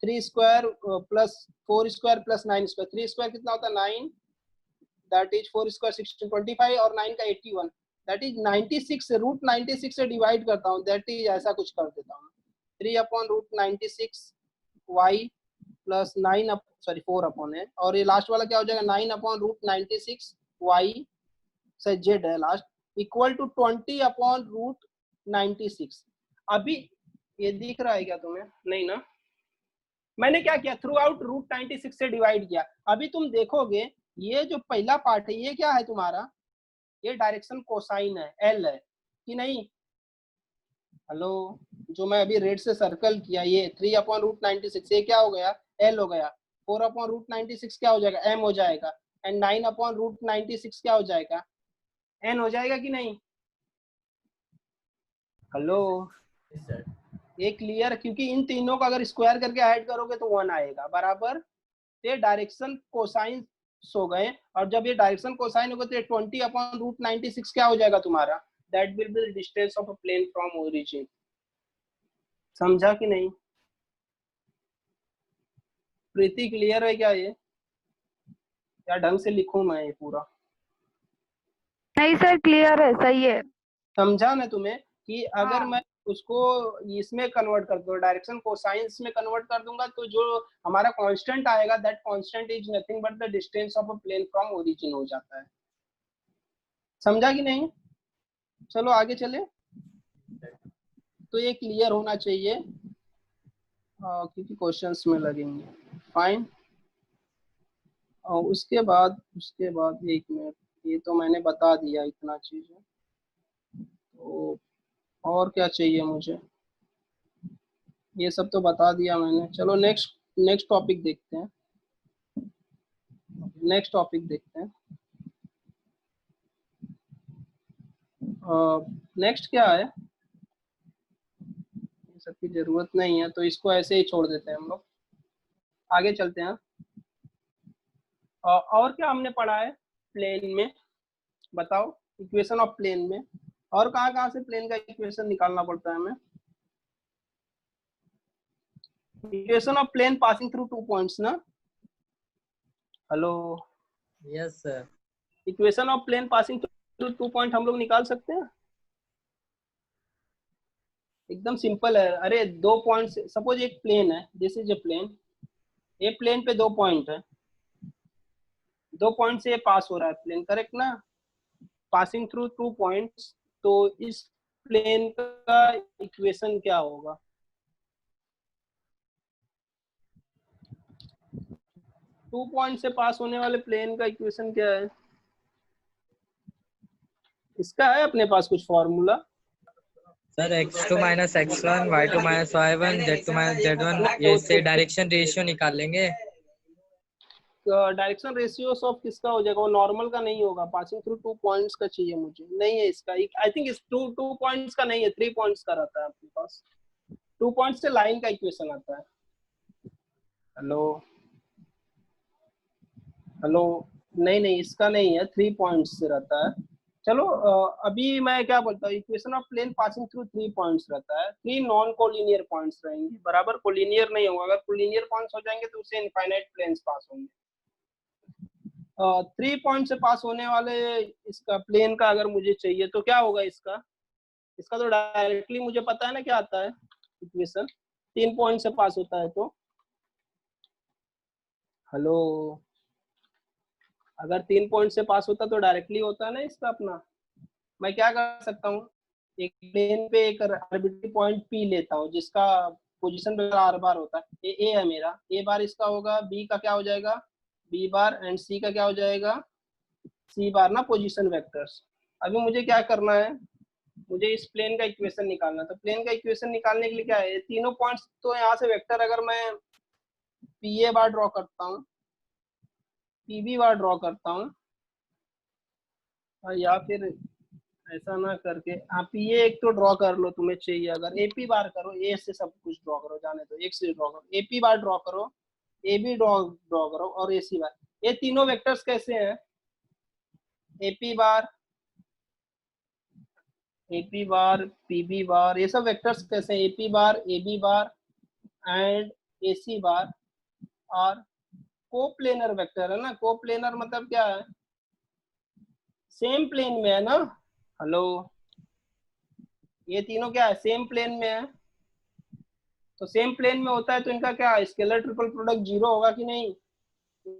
3 square plus 4 square plus 9 square. 3 square कितना होता है? 9 दैट इज 4 स्क्वायर 16 25 और 9 का 81 दैट इज 96 रूट 96 से डिवाइड करता हूँ दैट इज ऐसा कुछ कर देता हूँ 3 upon root 96 y plus 9 sorry 4 upon है और ये लास्ट वाला क्या हो जाएगा 9 अपॉन रूट 96 y से z है last equal to 20 upon root 96। अभी ये दिख रहा है क्या तुम्हें? नहीं ना। मैंने क्या किया थ्रू आउट रूट 96 से डिवाइड किया। अभी तुम देखोगे ये जो पहला पार्ट है ये क्या है तुम्हारा, ये डायरेक्शन कोसाइन है एल है कि नहीं। हेलो, जो मैं अभी रेड से सर्कल किया ये 3 अपॉन रूट 96 ये क्या हो गया एल हो गया, 4 अपॉन रूट 96 क्या हो जाएगा एम हो जाएगा एंड 9 अपॉन रूट 96 क्या हो जाएगा एन हो जाएगा कि नहीं। Hello, Yes, sir. ये क्लियर, क्योंकि इन तीनों का अगर स्क्वायर करके ऐड करोगे तो 1 आएगा बराबर। ये डायरेक्शन कोसाइन हो गए और जब ये डायरेक्शन कोसाइन होगा तो 20 अपॉन रूट 96 क्या हो जाएगा तुम्हारा, that will be the distance of a plane from origin. समझा कि नहीं? प्रीति क्लियर है क्या? ये क्या ढंग से लिखूं मैं ये पूरा? नहीं सर क्लियर है, सही है। समझा ना तुम्हें कि अगर हाँ। मैं उसको इसमें कन्वर्ट कर दूं डायरेक्शन कोसाइंस में कन्वर्ट कर दूंगा तो जो हमारा कांस्टेंट आएगा that constant is nothing but the distance of a plane from origin हो जाता है। समझा कि नहीं? चलो आगे चले। तो ये क्लियर होना चाहिए क्योंकि क्वेश्चंस में लगेंगे। फाइन। और उसके बाद एक मिनट, ये तो मैंने बता दिया इतना चीज है, तो और क्या चाहिए मुझे, ये सब तो बता दिया मैंने। चलो नेक्स्ट टॉपिक देखते हैं। नेक्स्ट क्या है, सबकी जरूरत नहीं है तो इसको ऐसे ही छोड़ देते हैं हम लोग। आगे चलते हैं। और क्या हमने पढ़ा है प्लेन में, बताओ। इक्वेशन ऑफ प्लेन में और कहाँ से प्लेन का इक्वेशन निकालना पड़ता है हमें? Equation of plane passing through 2 points ना। Hello, yes sir. Equation of plane passing through 2 point हम लोग निकाल सकते हैं। एकदम सिंपल है। अरे 2 पॉइंट, सपोज एक प्लेन है, दिस इज ए प्लेन, ये प्लेन पे 2 पॉइंट है, 2 पॉइंट से ये पास हो रहा है प्लेन, करेक्ट ना, पासिंग थ्रू 2 पॉइंट्स। तो इस प्लेन का इक्वेशन क्या होगा? टू पॉइंट से पास होने वाले प्लेन का इक्वेशन क्या है? इसका है अपने पास कुछ formula? Sir x2 minus x1 y2 minus y1 z2 minus z1 ये से डायरेक्शन रेशियो निकाल लेंगे। डायरेक्शन रेशियो ऑफ किसका हो जाएगा? वो नॉर्मल का नहीं होगा, पासिंग थ्रू 2 पॉइंट्स का चाहिए मुझे। नहीं है इसका, आई थिंक इस 2 पॉइंट्स का नहीं है, 3 पॉइंट्स का रहता है अपने पास। 2 पॉइंट्स से लाइन का इक्वेशन आता है। हेलो, नहीं इसका नहीं है, 3 पॉइंट्स से रहता है। चलो अभी मैं क्या बोलता हूँ, equation of plane passing through 3 points रहता है। 3 नॉन कोलिनियर पॉइंट्स रहेंगे बराबर, कोलिनियर नहीं होगा। अगर कोलिनियर पॉइंट्स हो जाएंगे तो उसे इनफाइनाइट प्लेन्स पास होंगे। 3 पॉइंट से पास होने वाले इसका प्लेन का अगर मुझे चाहिए तो क्या होगा इसका तो डायरेक्टली मुझे पता है ना क्या आता है इक्वेशन, 3 पॉइंट से पास होता है तो। हेलो, अगर 3 पॉइंट से पास होता तो डायरेक्टली होता है ना इसका अपना। मैं क्या कर सकता हूँ, एक प्लेन पे एक आर्बिट्री पॉइंट पी लेता हूँ जिसका पोजीशन पे आर बार होता है। ये ए है मेरा, ए बार इसका होगा, बी का क्या हो जाएगा बी बार एंड सी का क्या हो जाएगा सी बार ना, पोजीशन वेक्टर्स। अभी मुझे क्या करना है, मुझे इस प्लेन का इक्वेशन निकालना है। तो प्लेन का इक्वेशन निकालने के लिए क्या है, तीनों पॉइंट्स तो यहाँ से वेक्टर अगर मैं पी ए बार ड्रॉ करता हूँ, पी बी बार ड्रॉ करता हूँ, या फिर ऐसा ना करके आप ये एक तो ड्रॉ कर लो, तुम्हें चाहिए अगर एपी बार करो, ए से सब कुछ ड्रॉ करो, जाने दो, एक से ड्रॉ करो, एपी बार ड्रॉ करो, ए बी ड्रॉ करो और ए सी बार। ये तीनों वेक्टर्स कैसे हैं, एपी बार पीबी बार, ये सब वेक्टर्स कैसे हैं, AP bar A B bar and A C bar और कोप्लेनर वेक्टर है ना। कोप्लेनर मतलब क्या है, सेम प्लेन में है ना, हेलो, ये तीनों क्या है, सेम प्लेन में है, तो सेम प्लेन में होता है तो इनका क्या स्केलर ट्रिपल प्रोडक्ट जीरो होगा कि नहीं,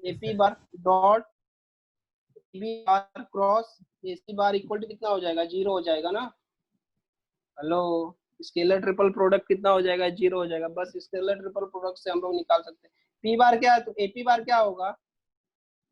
AP bar dot B bar cross AC bar equal to कितना हो जाएगा, जीरो हो जाएगा ना, हेलो, स्केलर ट्रिपल प्रोडक्ट कितना हो जाएगा, जीरो हो जाएगा, बस स्केलर ट्रिपल प्रोडक्ट से हम लोग निकाल सकते हैं। पी बार क्या है, तो एपी बार क्या होगा,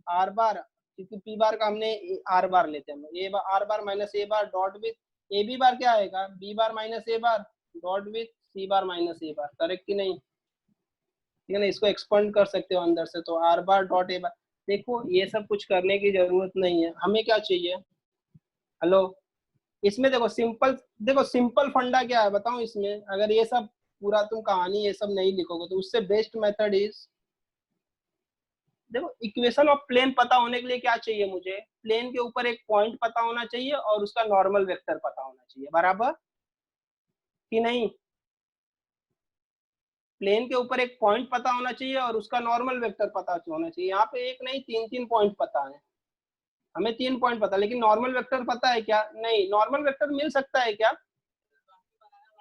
आर बार, क्योंकि पी बार का हमने आर बार लेते हैं, A bar R bar minus A bar dot with A B bar क्या आएगा, B bar minus A bar dot with C bar minus A bar, correct कि नहीं, ठीक है ना, इसको एक्सपेंड कर सकते हो अंदर से, तो आर बार डॉट ए बार। देखो ये सब कुछ करने की जरूरत नहीं है, हमें क्या चाहिए, हेलो, इसमें देखो सिंपल, देखो सिंपल फंडा क्या है बताऊं इसमें, अगर ये सब पूरा तुम कहानी ये सब नहीं लिखोगे तो उससे बेस्ट मेथड इज, देखो इक्वेशन ऑफ प्लेन पता होने के लिए क्या चाहिए मुझे, प्लेन के ऊपर एक पॉइंट पता होना चाहिए और उसका नॉर्मल वेक्टर पता होना चाहिए, बराबर कि नहीं, प्लेन के ऊपर एक पॉइंट पता होना चाहिए और उसका नॉर्मल वेक्टर पता होना चाहिए, यहाँ पे एक नहीं तीन तीन पॉइंट पता है, हमें 3 पॉइंट पता, लेकिन नॉर्मल वेक्टर पता है क्या, नहीं, नॉर्मल वेक्टर मिल सकता है क्या,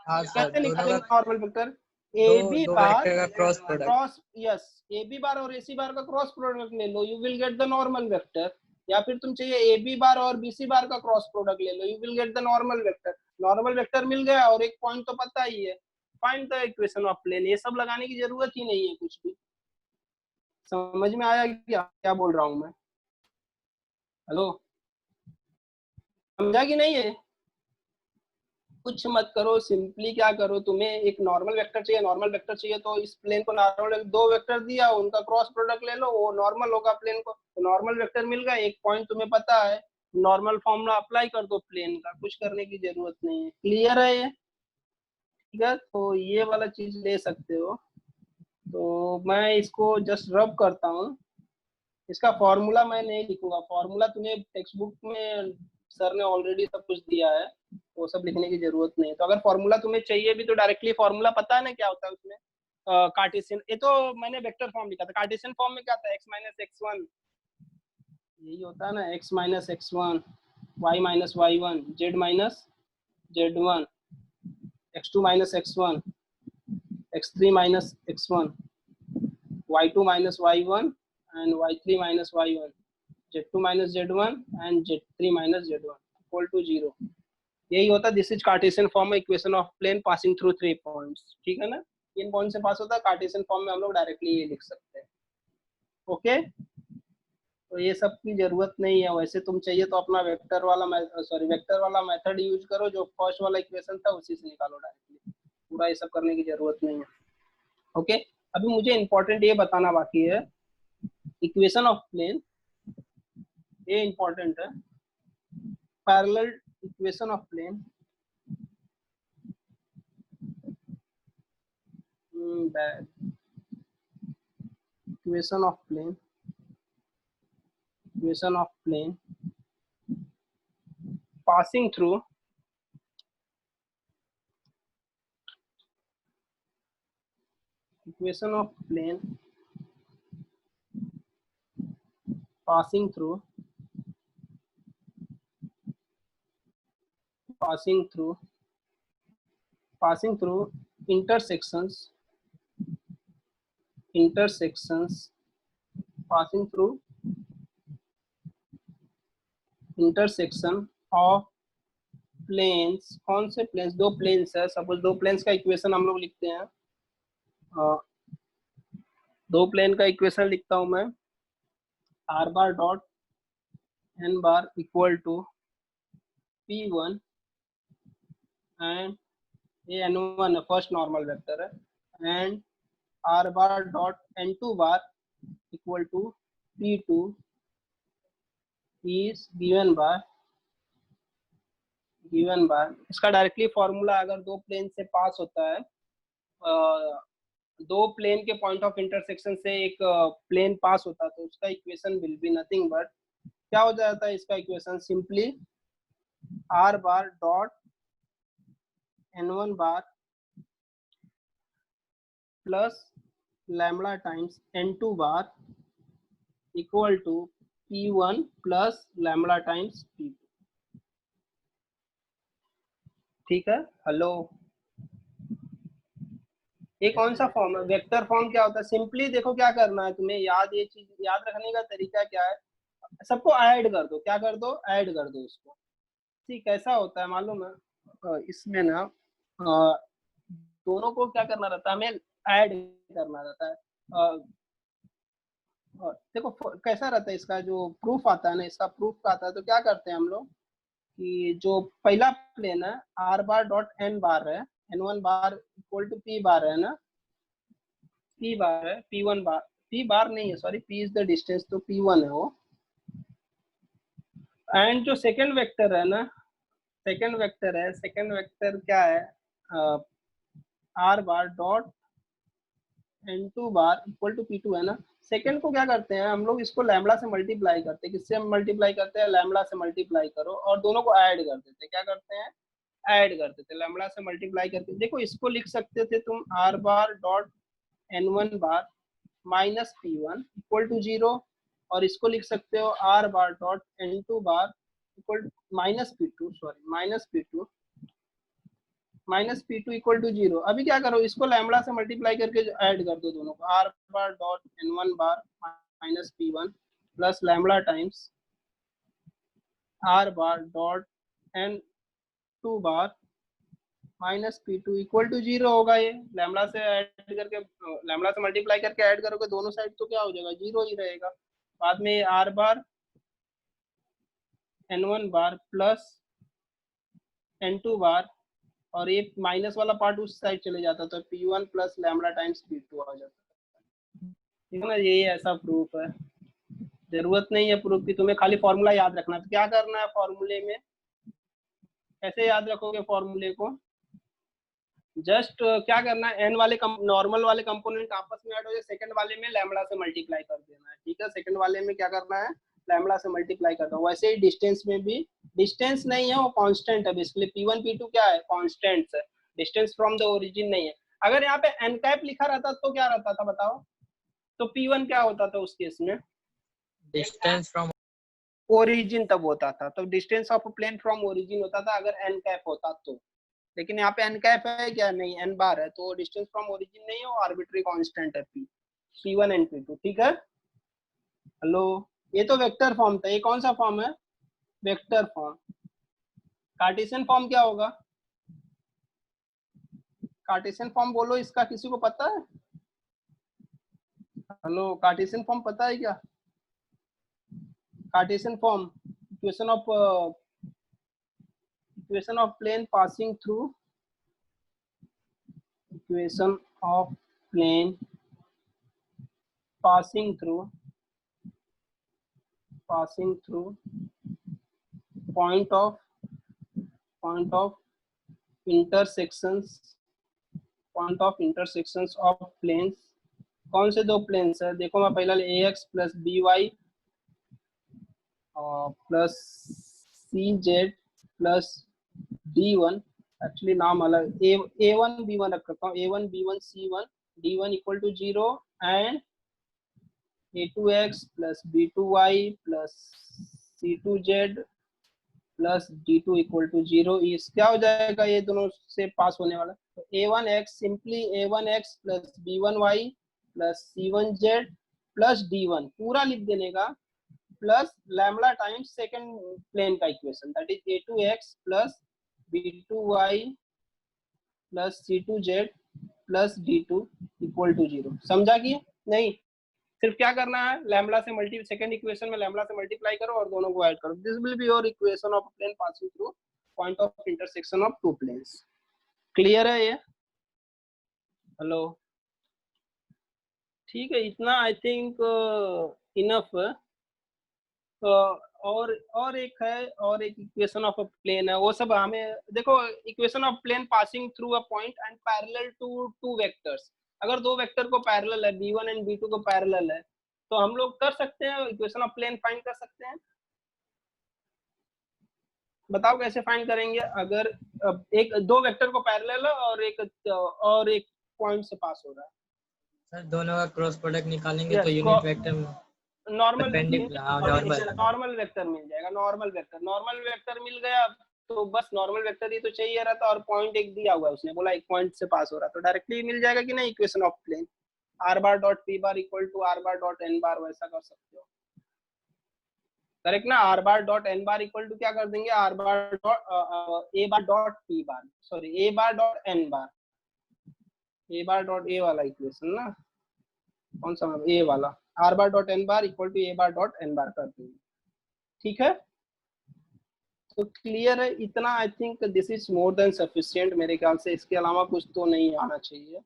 हाँ सर, कैसे दोनों निकालेंगे का नॉर्मल वेक्टर, ए बी दो बार वेक्टर का cross product. Cross, yes, A B bar और ए सी बार का क्रॉस प्रोडक्ट ले लो, you will get the normal vector, या फिर तुम चाहिए ए बी बार और बी सी बार का क्रॉस प्रोडक्ट ले लो, you will get the normal vector, normal vector मिल गया और एक पॉइंट तो पता ही है, find the equation of plane, ये सब लगाने की जरूरत ही नहीं है कुछ भी, समझ में आया क्या क्या बोल रहा हूँ मैं, हेलो, समझा कि नहीं है, कुछ मत करो, सिंपली क्या करो, तुम्हें एक नॉर्मल वेक्टर चाहिए, नॉर्मल वेक्टर चाहिए तो इस प्लेन को नॉर्मल, दो वेक्टर दिया उनका क्रॉस प्रोडक्ट ले लो, वो नॉर्मल होगा प्लेन को, तो नॉर्मल वेक्टर मिल गया, एक पॉइंट तुम्हें पता है, नॉर्मल फॉर्मूला अप्लाई कर दो प्लेन का, कुछ करने की जरूरत नहीं है, क्लियर है ये, ठीक है, तो ये वाला चीज ले सकते हो, तो मैं इसको जस्ट रब करता हूँ, इसका फॉर्मूला मैं नहीं लिखूंगा, फॉर्मूला तुम्हें टेक्स्ट बुक में सर ने ऑलरेडी सब कुछ दिया है, वो सब लिखने की जरूरत नहीं है, तो अगर फॉर्मूला तुम्हें चाहिए भी तो डायरेक्टली फॉर्मूला पता है ना क्या होता है उसमें, कार्टेशियन, ये तो मैंने वेक्टर फॉर्म लिखा था, कार्टेशियन फॉर्म में क्या था, x माइनस एक्स वन, यही होता है ना, x minus X one, Y minus Y one, Z minus Z one, X two minus X one, X three minus X one, Y two minus Y one and y3 minus y1, z2 minus z1 and z3 minus z1 equal to 0, यही होता है, this is Cartesian form equation of plane passing through 3 points, ठीक है ना, इन point से पास होता है, Cartesian form में हम लोग डायरेक्टली ये लिख सकते हैं, ओके, तो ये सब की जरूरत नहीं है, वैसे तुम चाहिए तो अपना वेक्टर वाला वेक्टर वाला मेथड यूज करो, जो फर्स्ट वाला इक्वेशन था उसी से निकालो डायरेक्टली, पूरा ये सब करने की जरूरत नहीं है, ओके, अभी मुझे इंपॉर्टेंट ये बताना बाकी है, इक्वेशन ऑफ प्लेन, ये इंपॉर्टेंट है, parallel equation of plane, equation of plane, equation of plane passing through equation of plane passing through intersections passing through intersection of planes, कौन से प्लेन्स, दो प्लेन्स है, सपोज दो प्लेन्स का equation हम लोग लिखते हैं, दो प्लेन का इक्वेशन लिखता हूं मैं, R bar dot N bar equal to P1 and ये N1 है, फर्स्ट नॉर्मल वेक्टर है, and R bar dot N2 bar equal to P2 is given by, इसका डायरेक्टली फॉर्मूला अगर दो प्लेन से पास होता है, दो प्लेन के पॉइंट ऑफ इंटरसेक्शन से एक प्लेन पास होता है, तो उसका equation will be nothing but, क्या हो जाता है इसका equation, simply R bar dot N1 bar plus lambda times N2 bar equal to P1 plus lambda times P2। ठीक है, हेलो। ये कौन सा फॉर्म है? वेक्टर फॉर्म क्या होता है? सिंपली देखो क्या करना है तुम्हें, ये चीज याद रखने का तरीका क्या है, सबको ऐड कर दो। क्या कर दो? ऐड कर दो उसको। ठीक, कैसा होता है मालूम है? इसमें ना दोनों को क्या करना रहता है, हमें ऐड करना रहता है। देखो कैसा रहता है इसका जो प्रूफ आता है ना, इसका प्रूफ का आता है तो क्या करते हैं हम लोग कि जो पहला प्लेन है r bar dot n bar है, n1 bar equal to p bar है ना, p बार है, p1 बार, p बार नहीं है sorry, p is the distance, तो p1 है वो। एंड जो सेकंड वेक्टर है ना, सेकंड वेक्टर क्या है, r bar dot n2 bar equal to p2 है ना। सेकंड को क्या करते हैं हम लोग, इसको लैम्बडा से मल्टीप्लाई करते हैं। किससे हम मल्टीप्लाई करते हैं? लैम्बडा से मल्टीप्लाई करो और दोनों को ऐड कर देते हैं। क्या करते हैं? ऐड कर देते हैं, लैम्बडा से मल्टीप्लाई करके। देखो इसको लिख सकते थे तुम r bar dot n1 bar minus p1 equal to 0, और इसको लिख सकते हो r bar dot n2 bar equal minus p2 equal to 0। अभी क्या करो, इसको लैम्बडा से मल्टीप्लाई करके ऐड कर दो दोनों को, r bar dot n1 bar minus p1 plus lambda times r bar dot n2 bar minus p2 equal to 0 होगा। ये लैम्बडा से ऐड करके, लैम्बडा से मल्टीप्लाई करके ऐड करोगे दोनों साइड तो क्या हो जाएगा? 0 ही रहेगा। बाद में r बार n1 बार प्लस n2 बार, और ये माइनस वाला पार्ट उस साइड चले जाता तो p1 plus lambda times p2 आ जाता। ठीक है ना, यही ऐसा प्रूफ है। जरूरत नहीं है प्रूफ की, तुम्हें खाली फॉर्मूला याद रखना। तो क्या करना है फॉर्मूले में, कैसे याद रखोगे फॉर्मूले को? जस्ट क्या करना है, एन वाले नॉर्मल वाले कंपोनेंट आपस में ऐड हो जाए, सेकंड वाले में लैम्बडा से मल्टीप्लाई कर देना है। ठीक है, सेकंड वाले में क्या करना है, लैम्बडा से मल्टीप्लाई करना है। वैसे ही डिस्टेंस में भी, डिस्टेंस नहीं है वो कांस्टेंट है बेसिकली, p1 p2 क्या है? कांस्टेंट्स है, डिस्टेंस फ्रॉम द ओरिजिन नहीं है। अगर यहाँ पे एन कैप लिखा रहता तो क्या रहता था बताओ? तो p1 क्या होता था उस केस में? डिस्टेंस फ्रॉम ओरिजिन तब होता था, तो distance of plane from origin होता था अगर एन कैप होता तो। लेकिन यहाँ पे एन कैप है क्या? नहीं, एन बार है, तो डिस्टेंस फ्रॉम ओरिजिन नहीं है, वो आर्बिट्री कांस्टेंट है p1 एंड p2। ठीक है, हेलो। ये तो वेक्टर फॉर्म था, ये कौन सा फॉर्म है? Vector form. कार्टेशियन फॉर्म क्या होगा? कार्टेशियन फॉर्म बोलो इसका, किसी को पता है? हेलो, कार्टेशियन फॉर्म पता है क्या? Cartesian form, equation of plane passing through, equation of plane passing through point of intersections of planes। कौन से दो प्लेन्स है? देखो मैं पहला ax plus by plus cz plus d1, actually नाम अलग, a1 b1 रख रखा हूँ, a1 b1 c1 d1 equal to 0 and a2x plus b2y plus c2z plus d2 equal to 0। इस क्या हो जाएगा, ये दोनों से पास होने वाला, तो a1x simply a1x plus b1y plus c1z plus d1 पूरा लिख देने का, plus lambda times second plane का equation, that is a2x plus b2y plus c2z plus d2 equal to 0। समझा कि नहीं? सिर्फ क्या करना है, लैम्बडा से सेकंड इक्वेशन में लैम्बडा से मल्टीप्लाई करो और दोनों को ऐड करो। This will be your equation of plane passing through point of intersection of two planes. Clear है ये? हेलो, ठीक है, इतना आई थिंक इनफ है। और एक है, और एक इक्वेशन ऑफ अ प्लेन है, वो सब हमें देखो, equation of plane passing through a point and parallel to two vectors. अगर दो वेक्टर को पैरेलल है, b1 एंड b2 को पैरेलल है, तो हम लोग कर सकते हैं इक्वेशन ऑफ प्लेन फाइंड कर सकते हैं। बताओ कैसे फाइंड करेंगे? अगर एक दो वेक्टर को पैरेलल है और एक पॉइंट से पास हो रहा है, सर दोनों का क्रॉस प्रोडक्ट निकालेंगे Yes, तो unit vector normal normal normal vector मिल जाएगा। नॉर्मल वेक्टर मिल गया तो बस नॉर्मल वेक्टर ही तो चाहिए रहा था, और पॉइंट एक दिया हुआ है, उसने बोला एक पॉइंट से पास हो रहा, तो डायरेक्टली मिल जाएगा कि नहीं equation of plane. r bar dot p bar equal to r bar dot n bar, वैसा कर सकते हो, करेक्ट ना। r bar dot n bar equal to क्या कर देंगे, r bar dot a bar dot p bar, sorry a bar dot n bar, a bar dot a वाला equation ना, कौन सा a वाला, r bar dot n bar equal to a bar dot n बार कर देंगे, ठीक है। तो क्लियर है इतना, I think this is more than sufficient मेरे ख्याल से, इसके अलावा कुछ तो नहीं आना चाहिए।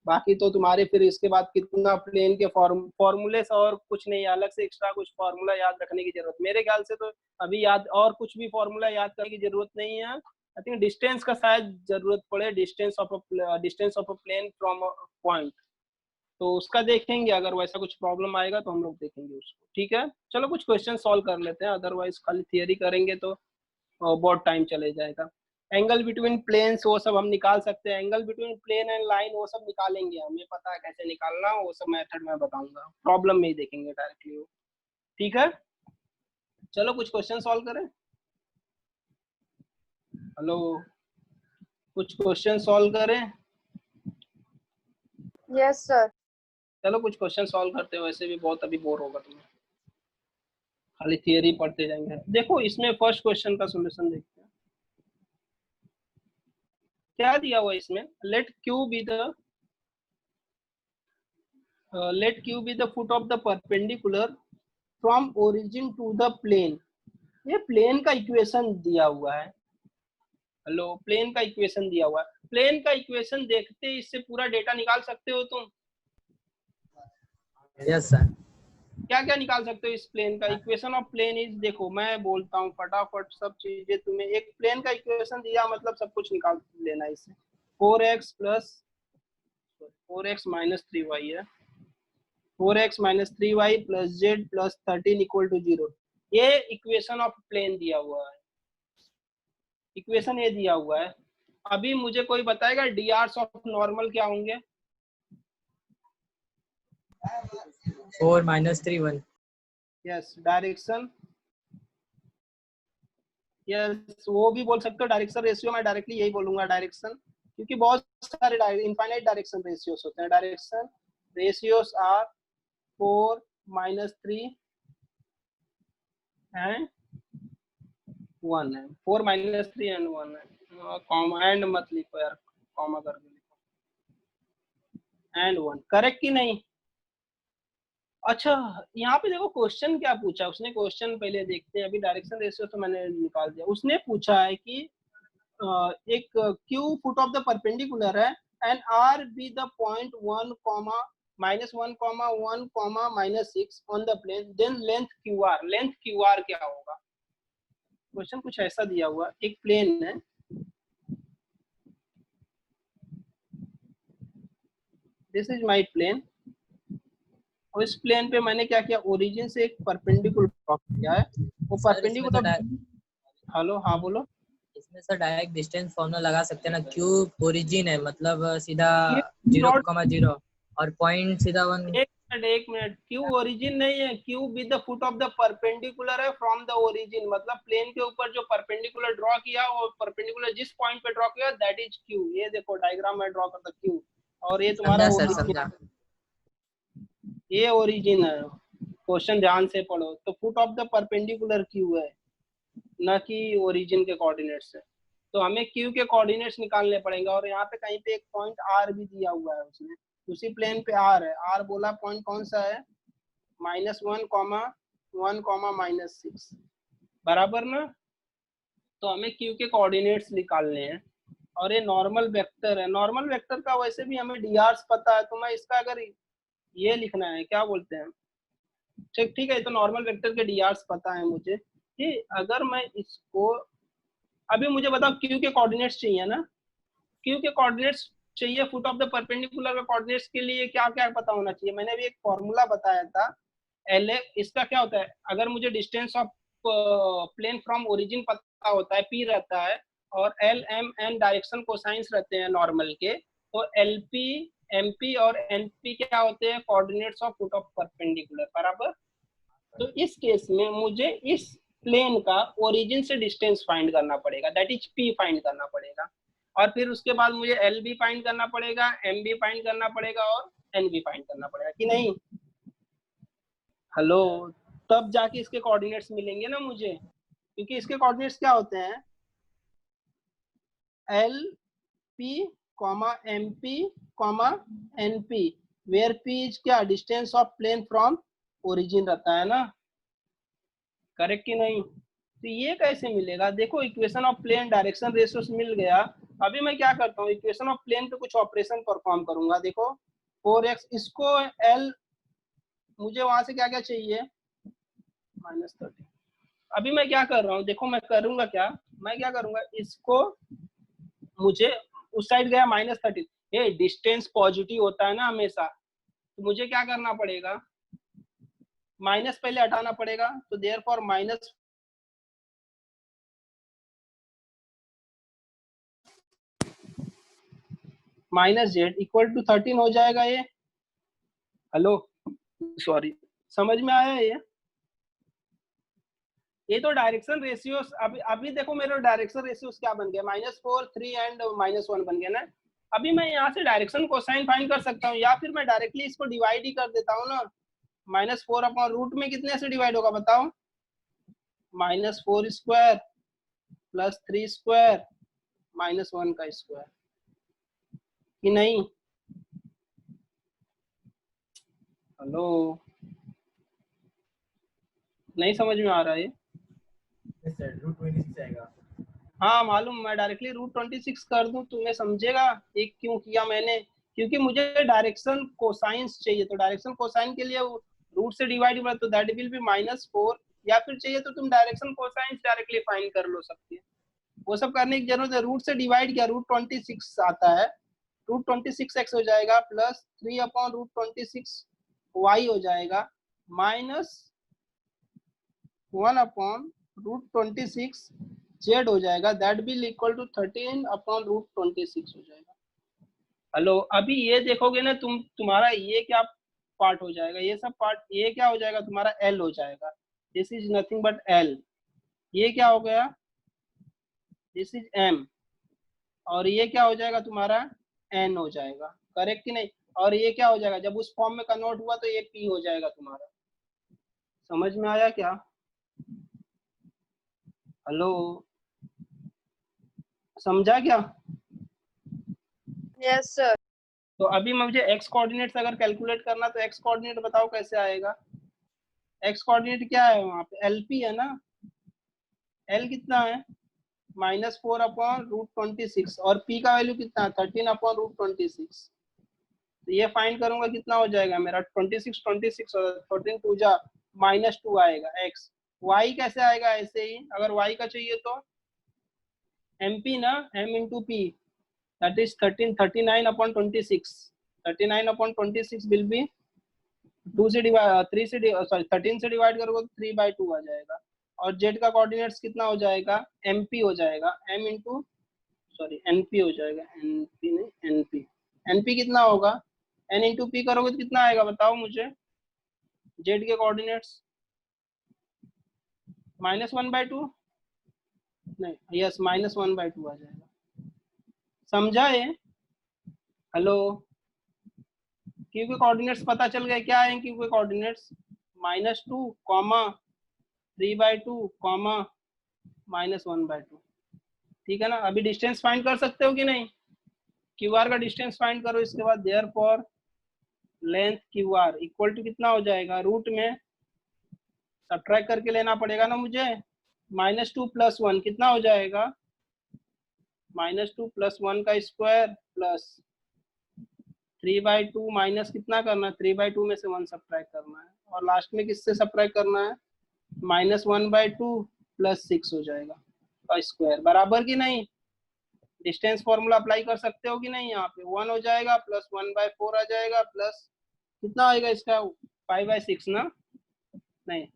बाकी तो तुम्हारे फिर इसके बाद कितना प्लेन के फॉर्मूले से और कुछ नहीं, अलग से एक्स्ट्रा कुछ फॉर्मूला याद रखने की जरूरत मेरे ख्याल से तो अभी याद, और कुछ भी फॉर्मूला याद करने की जरूरत नहीं है। आई थिंक डिस्टेंस का शायद जरूरत पड़े, distance of a plane from point, तो उसका देखेंगे, अगर वैसा कुछ प्रॉब्लम आएगा तो हम लोग देखेंगे उसको, ठीक है। चलो कुछ क्वेश्चन सॉल्व कर लेते हैं, अदरवाइज खाली थियरी करेंगे तो बहुत टाइम चले जाएगा। एंगल बिटवीन प्लेन्स वो सब हम निकाल सकते हैं, angle between plane and line वो सब निकालेंगे, हमें पता है कैसे निकालना, वो सब मेथड मैं बताऊंगा, प्रॉब्लम में ही देखेंगे डायरेक्टली वो, ठीक है। चलो कुछ क्वेश्चन सॉल्व करें। हेलो, कुछ क्वेश्चन सॉल्व करें। Yes sir. चलो कुछ क्वेश्चन सॉल्व करते हैं, वैसे भी बहुत अभी बोर होगा तुम्हें, खाली थियरी पढ़ते जाएंगे। देखो इसमें फर्स्ट क्वेश्चन का सॉल्यूशन देखते हैं, क्या दिया हुआ इसमें, let Q be the foot of the perpendicular from origin to the plane. ये प्लेन का इक्वेशन दिया हुआ है, हेलो प्लेन का इक्वेशन दिया हुआ है, प्लेन का इक्वेशन देखते ही इससे पूरा डेटा निकाल सकते हो तुम। Yes sir. क्या क्या निकाल सकते हो इस प्लेन का इक्वेशन ऑफ प्लेन इज, देखो मैं बोलता हूँ फटाफट सब चीजें तुम्हें, एक प्लेन का इक्वेशन दिया मतलब सब कुछ निकाल लेना इससे। 4x माइनस 3y है, 4x minus 3y plus Z plus 13 equal to 0, ये इक्वेशन ऑफ प्लेन दिया हुआ है, इक्वेशन ये दिया हुआ है। अभी मुझे कोई बताएगा drs ऑफ नॉर्मल क्या होंगे? 4 minus 3 1। यस डायरेक्शन, यस वो भी बोल सकते हो, डायरेक्शन रेशियो मैं डायरेक्टली यही बोलूंगा डायरेक्शन, क्योंकि बहुत सारे इनफाइनाइट डायरेक्शन रेशियोस होते हैं। Direction ratios are 4 minus 3 and 1 है, 4 माइनस 3 एंड 1 है, कॉमा एंड मत लिखो यार, कॉमा करके लिखो, एंड 1, करेक्ट कि नहीं? अच्छा यहाँ पे देखो क्वेश्चन क्या पूछा उसने, क्वेश्चन पहले देखते हैं, अभी डायरेक्शन रेशियो तो मैंने निकाल दिया। उसने पूछा है कि एक Q foot of the perpendicular है and R be the point 1 comma minus 1 comma 1 comma minus 6 on the plane, then length Q R, length Q R क्या होगा? क्वेश्चन कुछ ऐसा दिया हुआ, एक प्लेन है, दिस इज माई प्लेन, और इस प्लेन पे मैंने क्या किया, ओरिजिन से एक परपेंडिकुलर ड्रॉ किया है, वो परपेंडिकुलर। हेलो हाँ बोलो। इसमें सर डायरेक्ट डिस्टेंस फॉर्मूला लगा सकते हैं ना, क्यूब ओरिजिन है मतलब सीधा 0,0 और पॉइंट सीधा 1। एक मिनट, क्यू ओरिजिन नहीं है, Q with the foot of the perpendicular है फ्रॉम द ओरिजिन, मतलब प्लेन के ऊपर जो परपेंडिकुलर ड्रॉ किया, वो परपेंडिकुलर जिस पॉइंट पे ड्रॉ किया दैट इज क्यू। ये देखो डायग्राम में ड्रॉ करता क्यू, और ये तुम्हारा समझा। ये ओरिजिन है, क्वेश्चन ध्यान से पढ़ो, तो foot of the perpendicular Q है, न कि ओरिजिन के कोऑर्डिनेट्स है, तो हमें क्यू के कोऑर्डिनेट्स निकालने पड़ेंगे। और यहाँ पे कहीं पे एक पॉइंट आर भी दिया हुआ है उसने, उसी प्लेन पे आर है, आर बोला पॉइंट कौन सा है, -1 1 -6, बराबर ना। तो हमें क्यू के कोऑर्डिनेट्स निकालने हैं, और ये नॉर्मल वेक्टर है, नॉर्मल वेक्टर का वैसे भी हमें डीआर्स पता है, तो मैं इसका अगर ये लिखना है क्या बोलते हैं, ठीक है, तो नॉर्मल वेक्टर के डीआर्स पता है मुझे, कि अगर मैं इसको, अभी मुझे बताओ क्यू के कोऑर्डिनेट्स चाहिए ना, क्यू के कोऑर्डिनेट्स चाहिए, फुट ऑफ द परपेंडिकुलर के कोऑर्डिनेट्स के लिए क्या क्या पता होना चाहिए, मैंने अभी एक फॉर्मूला बताया था, एल इसका क्या होता है, अगर मुझे distance of plane from origin पता होता है, पी रहता है, और L M N direction cosines रहते हैं नॉर्मल के, तो एल पी MP और NP क्या होते हैं, coordinates of foot of perpendicular, बराबर। तो इस केस में मुझे इस प्लेन का ओरिजिन से डिस्टेंस फाइंड करना पड़ेगा, दैट इज P फाइंड करना पड़ेगा, और फिर उसके बाद मुझे L भी फाइंड करना पड़ेगा, M भी फाइंड करना पड़ेगा और N भी फाइंड करना पड़ेगा, कि नहीं? हेलो, तब जाके इसके कोऑर्डिनेट्स मिलेंगे ना मुझे, क्योंकि इसके कोऑर्डिनेट्स क्या होते हैं, LP, MP, NP, where P is क्या, distance of plane from origin रहता है ना, करेक्ट कि नहीं? तो ये कैसे मिलेगा, देखो equation of plane direction ratios मिल गया। अभी मैं क्या करता हूँ, इक्वेशन ऑफ प्लेन पे कुछ ऑपरेशन परफॉर्म करूंगा। देखो 4x, इसको L, मुझे वहां से क्या क्या चाहिए, -30। अभी मैं क्या कर रहा हूँ, देखो मैं करूंगा क्या, मैं क्या करूंगा, इसको मुझे उस साइड गया -30, ये डिस्टेंस पॉजिटिव होता है ना हमेशा, तो मुझे क्या करना पड़ेगा, माइनस पहले हटाना पड़ेगा, तो देयरफॉर -z इक्वल टू 13 हो जाएगा ये। हेलो, सॉरी, समझ में आया ये तो डायरेक्शन रेशियोस। अभी देखो मेरे डायरेक्शन रेशियोस क्या बन गया, -4, 3 एंड -1 बन गया ना। अभी मैं यहाँ से डायरेक्शन कोसाइन फाइंड कर सकता हूँ, या फिर मैं डायरेक्टली इसको डिवाइड ही कर देता हूँ ना। -4 अपॉन रूट में कितने से डिवाइड होगा बताओ, -4 स्क्वायर प्लस 3 स्क्वायर -1 का स्क्वायर, कि नहीं? हेलो, नहीं समझ में आ रहा है? यस सर, √26 आएगा। हाँ मालूम, मैं डायरेक्टली √26 कर दूं तुम्हें समझेगा एक क्यों किया मैंने, क्योंकि मुझे डायरेक्शन कोसाइंस चाहिए, तो डायरेक्शन कोसाइन के लिए रूट से डिवाइड हुआ तो दैट विल बी -4, या फिर चाहिए तो तुम डायरेक्शन कोसाइंस डायरेक्टली फाइंड कर लो सकती है, वो सब करने की जरूरत है। रूट से डिवाइड किया, √26 आता है, √26x हो जाएगा, प्लस 3 अपॉन √26y हो जाएगा, -1 अपॉन √26z हो जाएगा, that will equal to 13 upon √26 हो जाएगा। हेलो, अभी ये देखोगे ना तुम्हारा ये क्या पार्ट हो जाएगा, ये सब पार्ट, ये क्या हो जाएगा तुम्हारा L हो जाएगा, this is nothing but L। ये क्या हो गया, दिस इज M, और ये क्या हो जाएगा तुम्हारा N हो जाएगा, करेक्ट कि नहीं? और ये क्या हो जाएगा, जब उस फॉर्म में कन्वर्ट हुआ तो ये P हो जाएगा तुम्हारा। समझ में आया क्या? हेलो, समझा क्या? Yes sir. तो अभी मुझे एक्स कोऑर्डिनेट्स अगर कैलकुलेट करना, तो एक्स कोऑर्डिनेट बताओ कैसे आएगा। एक्स कोऑर्डिनेट क्या है वहां पे, LP है ना, L कितना है, -4 अपॉन √26, और P का वैल्यू कितना है, 13 अपॉन √26। तो ये फाइंड करूंगा कितना हो जाएगा मेरा, 26 और 14 2 जा -2 आएगा x। y कैसे आएगा, ऐसे ही अगर y का चाहिए तो MP ना, M into P, that is 39 upon 26, 39 upon 26 will be 2 से डिवाइड 3 से सॉरी 13 से डिवाइड करोगे तो 3/2 आ जाएगा, और z का कोऑर्डिनेट्स कितना हो जाएगा, MP हो जाएगा, M इंटू सॉरी NP हो जाएगा, NP नहीं NP, NP कितना होगा, N इंटू P करोगे तो कितना आएगा बताओ मुझे, z के कोऑर्डिनेट्स -1/2 नहीं, यस -1/2 आ जाएगा। समझा ये? हेलो, क्यू के कोऑर्डिनेट्स पता चल गए क्या है, क्यू के कोऑर्डिनेट्स -2, 3/2, -1/2, ठीक है ना? अभी डिस्टेंस फाइंड कर सकते हो कि नहीं, QR का डिस्टेंस फाइंड करो, इसके बाद therefore length QR equal to कितना हो जाएगा, रूट में सब्ट्रैक्ट करके लेना पड़ेगा ना मुझे, -2 + 1 कितना हो जाएगा, -2 + 1 का स्क्वायर प्लस 3/2 माइनस कितना करना है, 3/2 में से 1 सब्ट्रैक्ट करना है, और लास्ट में किससे सब्ट्रैक्ट करना है, -1/2 + 6 हो जाएगा का स्क्वायर, बराबर कि नहीं? डिस्टेंस फॉर्मूला अप्लाई कर सकते हो कि नहीं, यहाँ पे 1 हो जाएगा प्लस 1/4 आ जाएगा, प्लस कितना आएगा इसका 5/6 ना, नहीं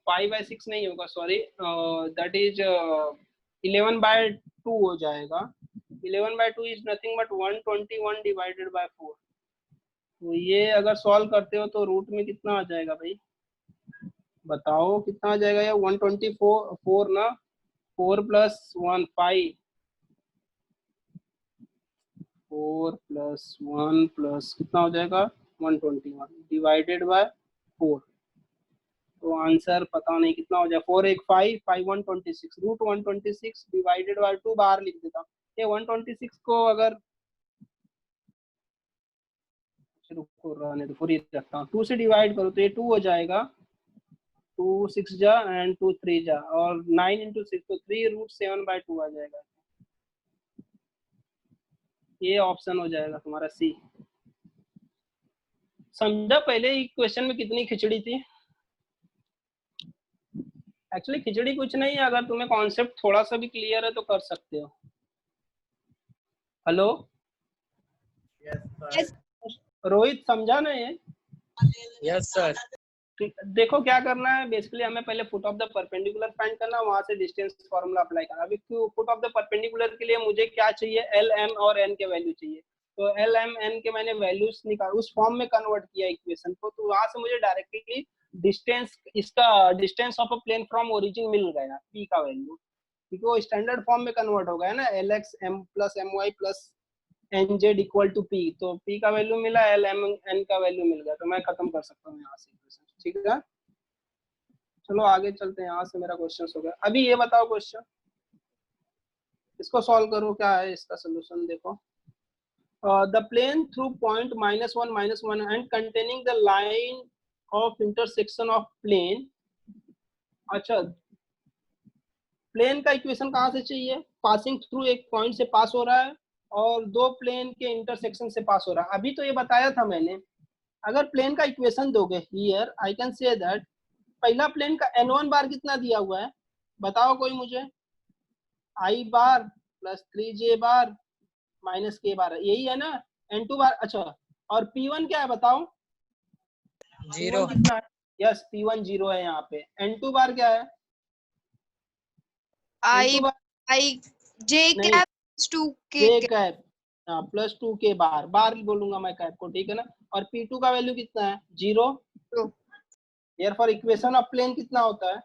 5/6 नहीं होगा, सॉरी दैट इज 11/2 हो जाएगा, 11/2 is nothing but 121 divided by 4। तो ये अगर सॉल्व करते हो तो रूट में कितना आ जाएगा भाई, बताओ कितना आ जाएगा। या 124 ना, 4 + 1 5, 4 + 1 प्लस कितना हो जाएगा 121 डिवाइडेड बाय 4। तो आंसर पता नहीं कितना हो जाए, 4 1 5 5 126 रूट 126 डिवाइडेड बाय 2 बाहर लिख देता हूँ। ये 126 को अगर रुको रहने दो, पूरी रखता हूँ, 2 से डिवाइड करो तो ये 2 हो जाएगा, 2 6 जा एंड 2 3 जा, और 9 × 6 तो 3√7/2 आ जाएगा। ये ऑप्शन हो जाएगा तुम्हारा सी। समझा पहले ही क्वेश्चन में कितनी खिचड़ी थी। एक्चुअली खिचड़ी कुछ नहीं है, अगर तुम्हें कॉन्सेप्ट थोड़ा सा भी क्लियर है तो कर सकते हो। Hello Yes, sir. रोहित, समझा ना ये? Yes sir. देखो क्या करना है, बेसिकली हमें पहले foot of the perpendicular find करना, वहां से डिस्टेंस फार्मूला अप्लाई करना। अभी फुट ऑफ द परपेंडिकुलर के लिए मुझे क्या चाहिए, एल एम और एन के वैल्यू चाहिए। तो एल एम एन के मैंने वैल्यूज निकाल उस फॉर्म में कन्वर्ट किया इक्वेशन को, तो वहां से मुझे डायरेक्टली डिस्टेंस, इसका distance of a plane from origin मिल गया, पी का वैल्यू, क्योंकि वो स्टैंडर्ड फॉर्म में कन्वर्ट हो गया ना, L X M plus M Y plus N Z equal to P. तो पी का वैल्यू मिला, एल एम एन का वैल्यू मिल गया, तो मैं खत्म कर सकता हूँ यहाँ से इक्वेशन। ठीक है, चलो आगे चलते हैं। यहाँ से मेरा क्वेश्चन हो गया। अभी ये बताओ क्वेश्चन, इसको सॉल्व करो, क्या है इसका सोल्यूशन देखो। The plane through point -1 -1 and containing the line of intersection of plane. अच्छा, प्लेन का इक्वेशन कहाँ से चाहिए, पासिंग थ्रू एक पॉइंट से पास हो रहा है और दो प्लेन के इंटरसेक्शन से पास हो रहा है। अभी तो ये बताया था मैंने, अगर प्लेन का इक्वेशन दोगे, here I can say that पहला प्लेन का n1 बार कितना दिया हुआ है, बताओ कोई मुझे, i bar plus 3j bar minus k बार, यही है ना, n2 बार। अच्छा, और p1 क्या है बताओ, 0 P1 कितना है, यस P1 0 है यहाँ पे। n2 बार क्या है, n2 बार j नहीं, cap +2 k j cap। Cap, हाँ प्लस 2k बार, बार बोलूंगा मैं कैप को, ठीक है ना। और p2 का वैल्यू कितना है 0। देयरफॉर इक्वेशन ऑफ प्लेन कितना होता है,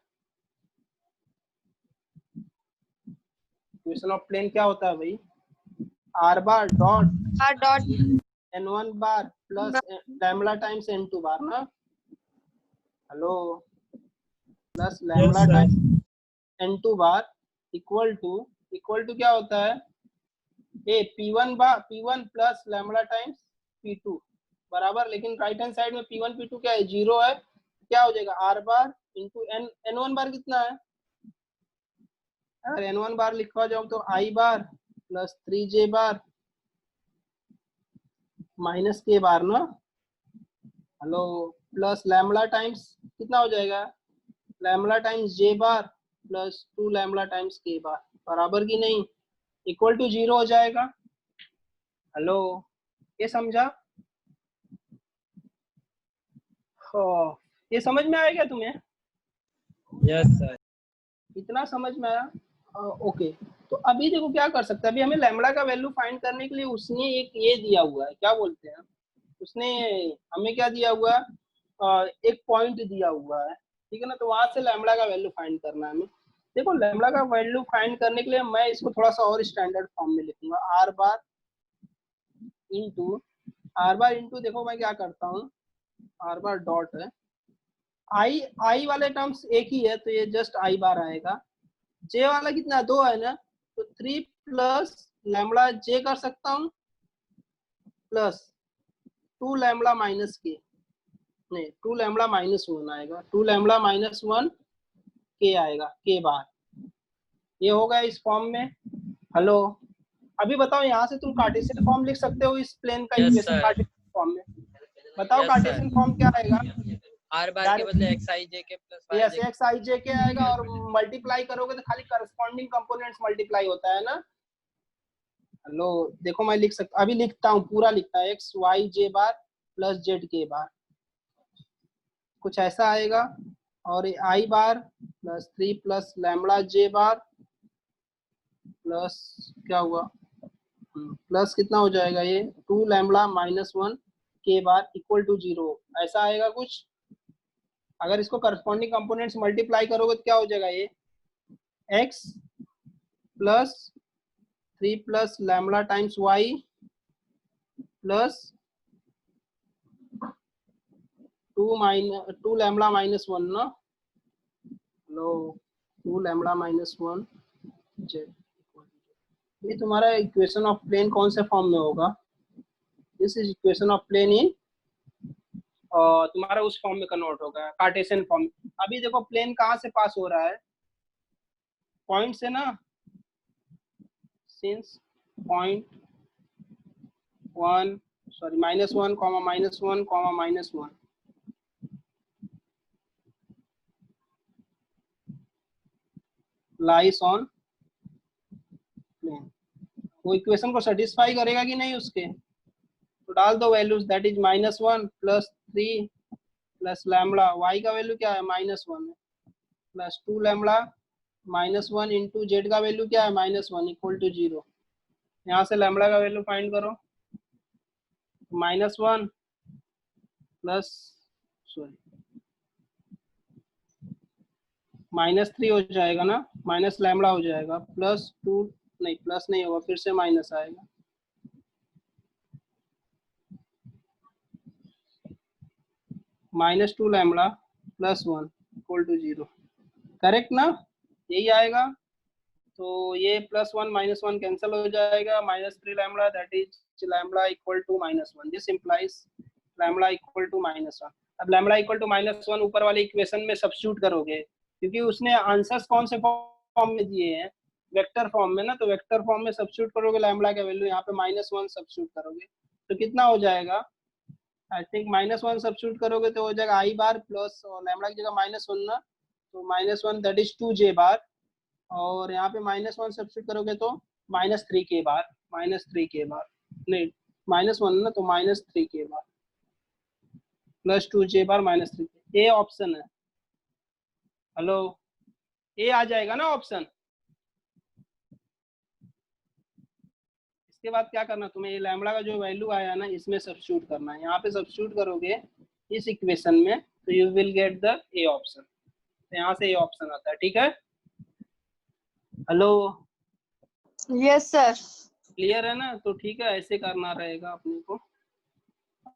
इक्वेशन ऑफ प्लेन क्या होता है भाई, r bar dot dot n1 bar plus lambda times n2 bar ना, hello, plus lambda times n2 bar equal to क्या होता है, ए p1 plus lambda times p2 बराबर, लेकिन राइट हैंड साइड में p1 p2 क्या है 0 है, क्या हो जाएगा r बार इंटू n1 बार कितना है, अगर n1 बार लिखवा जाओ तो i bar plus 3j bar minus k बार ना, हेलो, प्लस लैम्बडा टाइम्स कितना हो जाएगा, lambda times j bar plus 2 lambda times k bar, बराबर की नहीं, इक्वल टू 0 हो जाएगा। हेलो, ये समझा, ये समझ में आएगा तुम्हें, यस सर। इतना समझ में आया, ओके। तो अभी देखो क्या कर सकते हैं, अभी हमें लैम्बडा का वैल्यू फाइंड करने के लिए उसने एक ये दिया हुआ है, क्या बोलते हैं, उसने हमें क्या दिया हुआ है, एक पॉइंट दिया हुआ है, ठीक है ना। तो वहां से लैम्बडा का वैल्यू फाइंड करना है हमें। देखो लैम्बडा का वैल्यू फाइंड करने के लिए मैं इसको थोड़ा सा और स्टैंडर्ड फॉर्म में लिखूंगा, आर बार इंटू देखो मैं क्या करता हूँ, आर बार डॉट है, आई वाले टर्म्स एक ही है तो ये जस्ट आई बार आएगा, जे वाला कितना 2 है ना, तो 3 प्लस लैम्बडा जे कर सकता हूँ प्लस 2 लैम्बडा माइनस के, नहीं 2 लैम्बडा -1 आएगा, 2 लैम्बडा -1 के आएगा, के बार, ये होगा इस फॉर्म में। हेलो, अभी बताओ यहाँ से तुम कार्टेशियन फॉर्म लिख सकते हो इस प्लेन का Yes, equation sir. Cartesian form में, बताओ Yes, कार्टेशियन sir. फॉर्म क्या आएगा, r बार के बदले xij के प्लस यस yj। एक्स आई जे के आएगा, और मल्टीप्लाई करोगे तो खाली करस्पॉन्डिंग कंपोनेंट्स मल्टीप्लाई होता है ना। हेलो, देखो मैं लिख सकता, अभी लिखता हूँ, पूरा लिखता है, x Y J bar plus Z K बार, कुछ ऐसा आएगा, और आई बार प्लस 3 प्लस लैम्बडा जे बार प्लस क्या हुआ प्लस कितना हो जाएगा ये 2 लैम्बडा माइनस 1 के बार इक्वल टू 0, ऐसा आएगा कुछ। अगर इसको करस्पॉन्डिंग कंपोनेंट्स मल्टीप्लाई करोगे तो क्या हो जाएगा ये x plus 3 plus lambda times y plus 2 lambda minus 1 ना, लो 2 लैम्बडा माइनस 1 z। ये तुम्हारा इक्वेशन ऑफ प्लेन कौन से फॉर्म में होगा? This is equation of plane in तुम्हारा उस फॉर्म में कन्वर्ट होगा, कार्टेशियन फॉर्म। अभी देखो प्लेन कहाँ से पास हो रहा है? पॉइंट से ना, since point -1 -1 lies on plane. वो इक्वेशन को सेटिस्फाई करेगा कि नहीं उसके? तो डाल दो values, that is -1 plus 3 plus lambda, y का वैल्यू क्या है -1 है, प्लस 2 लैम्बडा -1 इंटू जेड का वैल्यू क्या है -1 इक्वल टू 0। यहाँ से लैम्बडा का वैल्यू फाइंड करो, -1 प्लस -3 हो जाएगा ना, माइनस लैम्बडा हो जाएगा, प्लस 2 नहीं, प्लस नहीं होगा, फिर से माइनस आएगा, -2 lambda plus 1 equal to 0। Correct ना? यही आएगा। तो ये +1 -1 कैंसिल हो जाएगा, -3 lambda that is lambda equal to -1। This implies lambda equal to -1। अब लैम्बडा इक्वल टू -1 ऊपर वाले इक्वेशन में सब्स्टिट्यूट करोगे, क्योंकि उसने आंसर्स कौन से फॉर्म में दिए हैं? वेक्टर फॉर्म में ना, तो वेक्टर फॉर्म में सब्स्टिट्यूट करोगे लैम्बडा का वैल्यू, यहाँ पे -1 सब्स्टिट्यूट करोगे तो कितना हो जाएगा? आई थिंक -1 सब्स्टिट्यूट करोगे तो हो जाएगा i बार प्लस, और लैम्बडा की जगह -1 ना, तो -1 दैट इज 2j बार, और यहाँ पे -1 सब्स्टिट्यूट करोगे तो -3 के बार, नहीं -1 ना, तो -3 के bar plus 2j bar -3। A option है। हेलो, ए आ जाएगा ना ऑप्शन। इसके बाद क्या करना तुम्हें, ये लैम्बडा का जो वैल्यू आया ना, इसमें सब्स्टिट्यूट करना है। यहाँ पे सब्स्टिट्यूट करोगे इस इक्वेशन में, तो you will get the A option. तो यहाँ से ए ऑप्शन आता है, ठीक है? Hello, yes sir. क्लियर है ना? तो ठीक है, ऐसे करना रहेगा अपने को।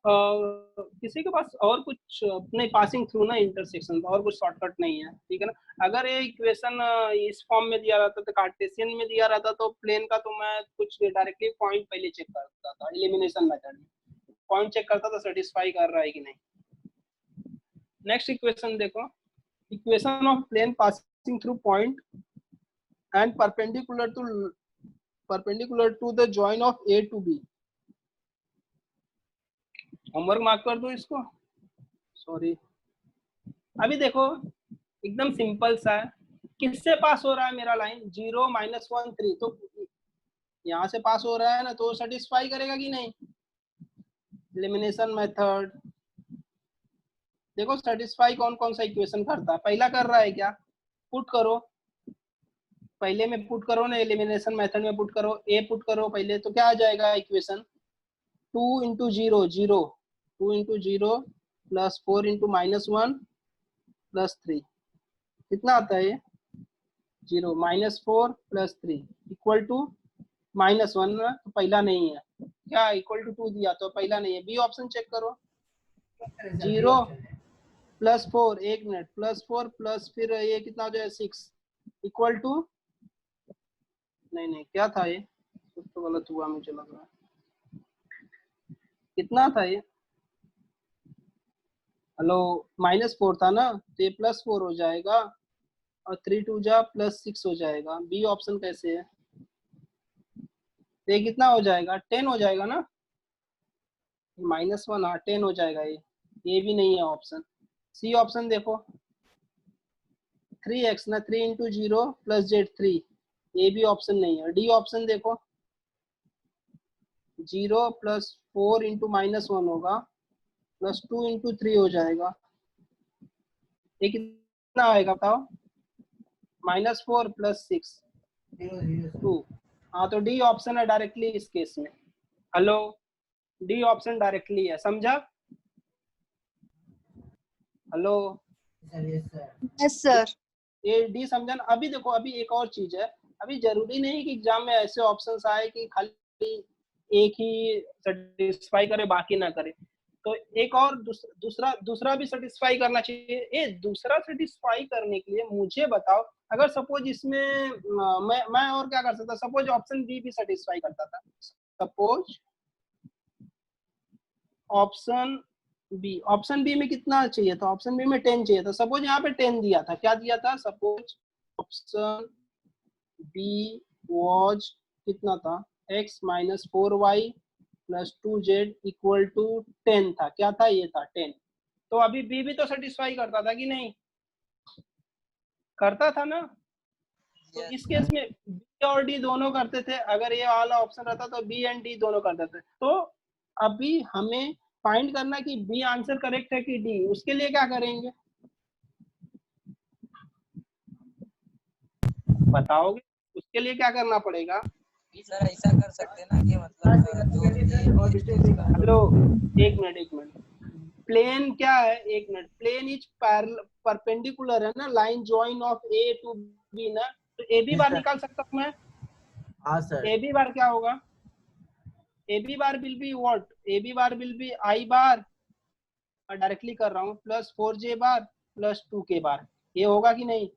किसी के पास और कुछ नहीं, पासिंग थ्रू ना इंटरसेक्शन, और कुछ शॉर्टकट नहीं है, ठीक है ना? अगर ये इक्वेशन इस फॉर्म में दिया रहता, तो कार्टेशियन में दिया रहता, तो प्लेन का तो मैं कुछ डायरेक्टली पॉइंट पहले चेक करता था एलिमिनेशन मेथड में, पॉइंट चेक करता था सेटिस्फाई कर रहा है कि नहीं। नेक्स्ट इक्वेशन देखो, equation of plane passing through point and perpendicular to the join of A to B। Homework mark कर दो इसको, सॉरी। अभी देखो एकदम सिंपल सा है, किससे पास हो रहा है मेरा लाइन? 0 -1 3, तो यहाँ से पास हो रहा है ना, तो सेटिस्फाई करेगा कि नहीं? एलिमिनेशन मेथड देखो, सेटिस्फाई कौन कौन सा इक्वेशन करता है? पहला कर रहा है क्या? पुट करो, पहले में पुट करो ना, एलिमिनेशन मेथड में पुट करो, ए पुट करो पहले, तो क्या आ जाएगा equation? 2 into 0 0, 2 into 0 plus 4 into -1 plus 3, कितना आता है ये? 0 -4 प्लस 3 इक्वल टू -1 ना, तो पहला नहीं है क्या? इक्वल टू 2 दिया तो पहला नहीं है। बी ऑप्शन चेक करो, 0 प्लस 4, 1 मिनट, प्लस 4 प्लस फिर ये कितना हो जाएगा 6 इक्वल टू, नहीं क्या था ये? कुछ तो गलत हुआ मुझे लग रहा है। कितना था ये? हेलो, -4 था ना, तो ये +4 हो जाएगा, और 3 2 जा +6 हो जाएगा। बी ऑप्शन कैसे है? ये कितना हो जाएगा? 10 हो जाएगा ना, -1, हाँ 10 हो जाएगा ये भी नहीं है ऑप्शन। सी ऑप्शन देखो, 3x ना, 3 इंटू 0 प्लस जेड 3, ये भी ऑप्शन नहीं है। डी ऑप्शन देखो, 0 प्लस 4 इंटू -1 होगा, प्लस 2 इंटू 3 हो जाएगा, ये कितना आएगा बताओ? -4 प्लस 6 2, हाँ तो डी ऑप्शन है डायरेक्टली इस केस में। हेलो, डी ऑप्शन डायरेक्टली है, समझा? Hello, yes sir. Yes sir. ये डी समझा ना? अभी देखो, अभी एक और चीज है, अभी जरूरी नहीं कि एग्जाम में ऐसे ऑप्शंस आए कि खाली एक ही सेटिस्फाई करे बाकी ना करे। तो एक और दूसरा भी सेटिस्फाई करना चाहिए। ये दूसरा सेटिस्फाई करने के लिए मुझे बताओ, अगर सपोज इसमें मैं और क्या कर सकता? सपोज ऑप्शन बी भी सेटिस्फाई करता था, सपोज ऑप्शन बी में कितना चाहिए था? ऑप्शन बी में 10 चाहिए था। सपोज यहाँ पे 10 दिया था, क्या दिया था? सपोज ऑप्शन बी वॉज कितना था? x minus 4y plus 2z equal to 10 था। क्या था? ये था 10। तो अभी बी भी तो सेटिस्फाई करता था कि नहीं? करता था ना? तो इस केस में बी और डी दोनों करते थे। अगर ये वाला ऑप्शन रहता तो बी एंड डी दोनों करते थे। तो अभी हमें फाइंड करना कि बी आंसर करेक्ट है कि डी। उसके लिए क्या करेंगे बताओगे? उसके लिए क्या करना पड़ेगा? सर ऐसा कर सकते हैं ना कि मतलब जो और डिस्टेंस निकालो। हेलो, एक मिनट। प्लेन क्या है? एक मिनट। प्लेन इज परपेंडिकुलर है ना, line join of A to B ना। तो ए बी बार निकाल सकता हूँ मैं। हाँ सर। ए बी बार क्या होगा? A B bar will be what? A B bar will be I bar, मैं डायरेक्टली कर रहा हूँ, प्लस 4j बार प्लस 2k बार। ये होगा कि नहीं?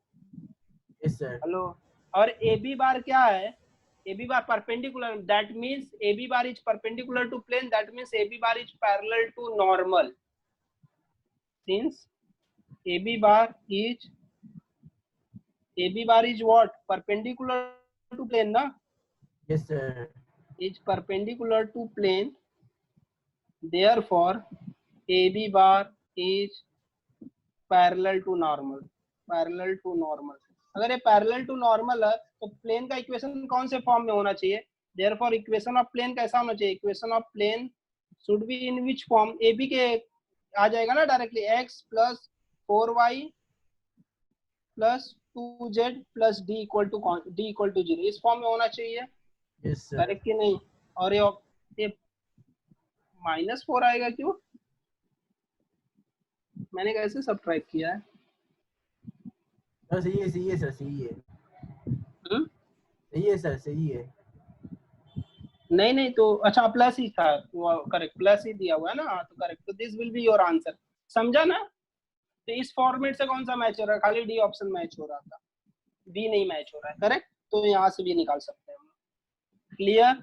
Yes sir. हेलो, और ए बी बार क्या है? A B bar perpendicular, that means A B bar is perpendicular to plane, that means A B bar is parallel to normal. Since AB bar is what? Perpendicular to plane na? Yes sir. Is perpendicular to plane, therefore AB bar is parallel to normal। Parallel to normal. अगर ये parallel to normal है तो plane का equation कौन से form में होना चाहिए? देयरफॉर इक्वेशन ऑफ प्लेन कैसा होना चाहिए? Equation of plane should be in which form? A B के आ जाएगा ना directly, x plus 4y plus 2z plus d equal to 0, इस फॉर्म में होना चाहिए। Yes sir. करेक्ट कि नहीं? और ये -4 आएगा क्यों? मैंने कैसे सब्ट्रैक्ट किया है? सही है सर, सही है। सही है सर, सही है। नहीं तो अच्छा प्लस ही था, करेक्ट, प्लस ही दिया हुआ है ना। हाँ तो करेक्ट, तो this will be your answer. समझा ना? तो इस फॉर्मेट से कौन सा मैच हो रहा है? खाली डी ऑप्शन मैच हो रहा था, बी नहीं मैच हो रहा है। करेक्ट, तो यहाँ से भी निकाल सकते हैं हम। क्लियर?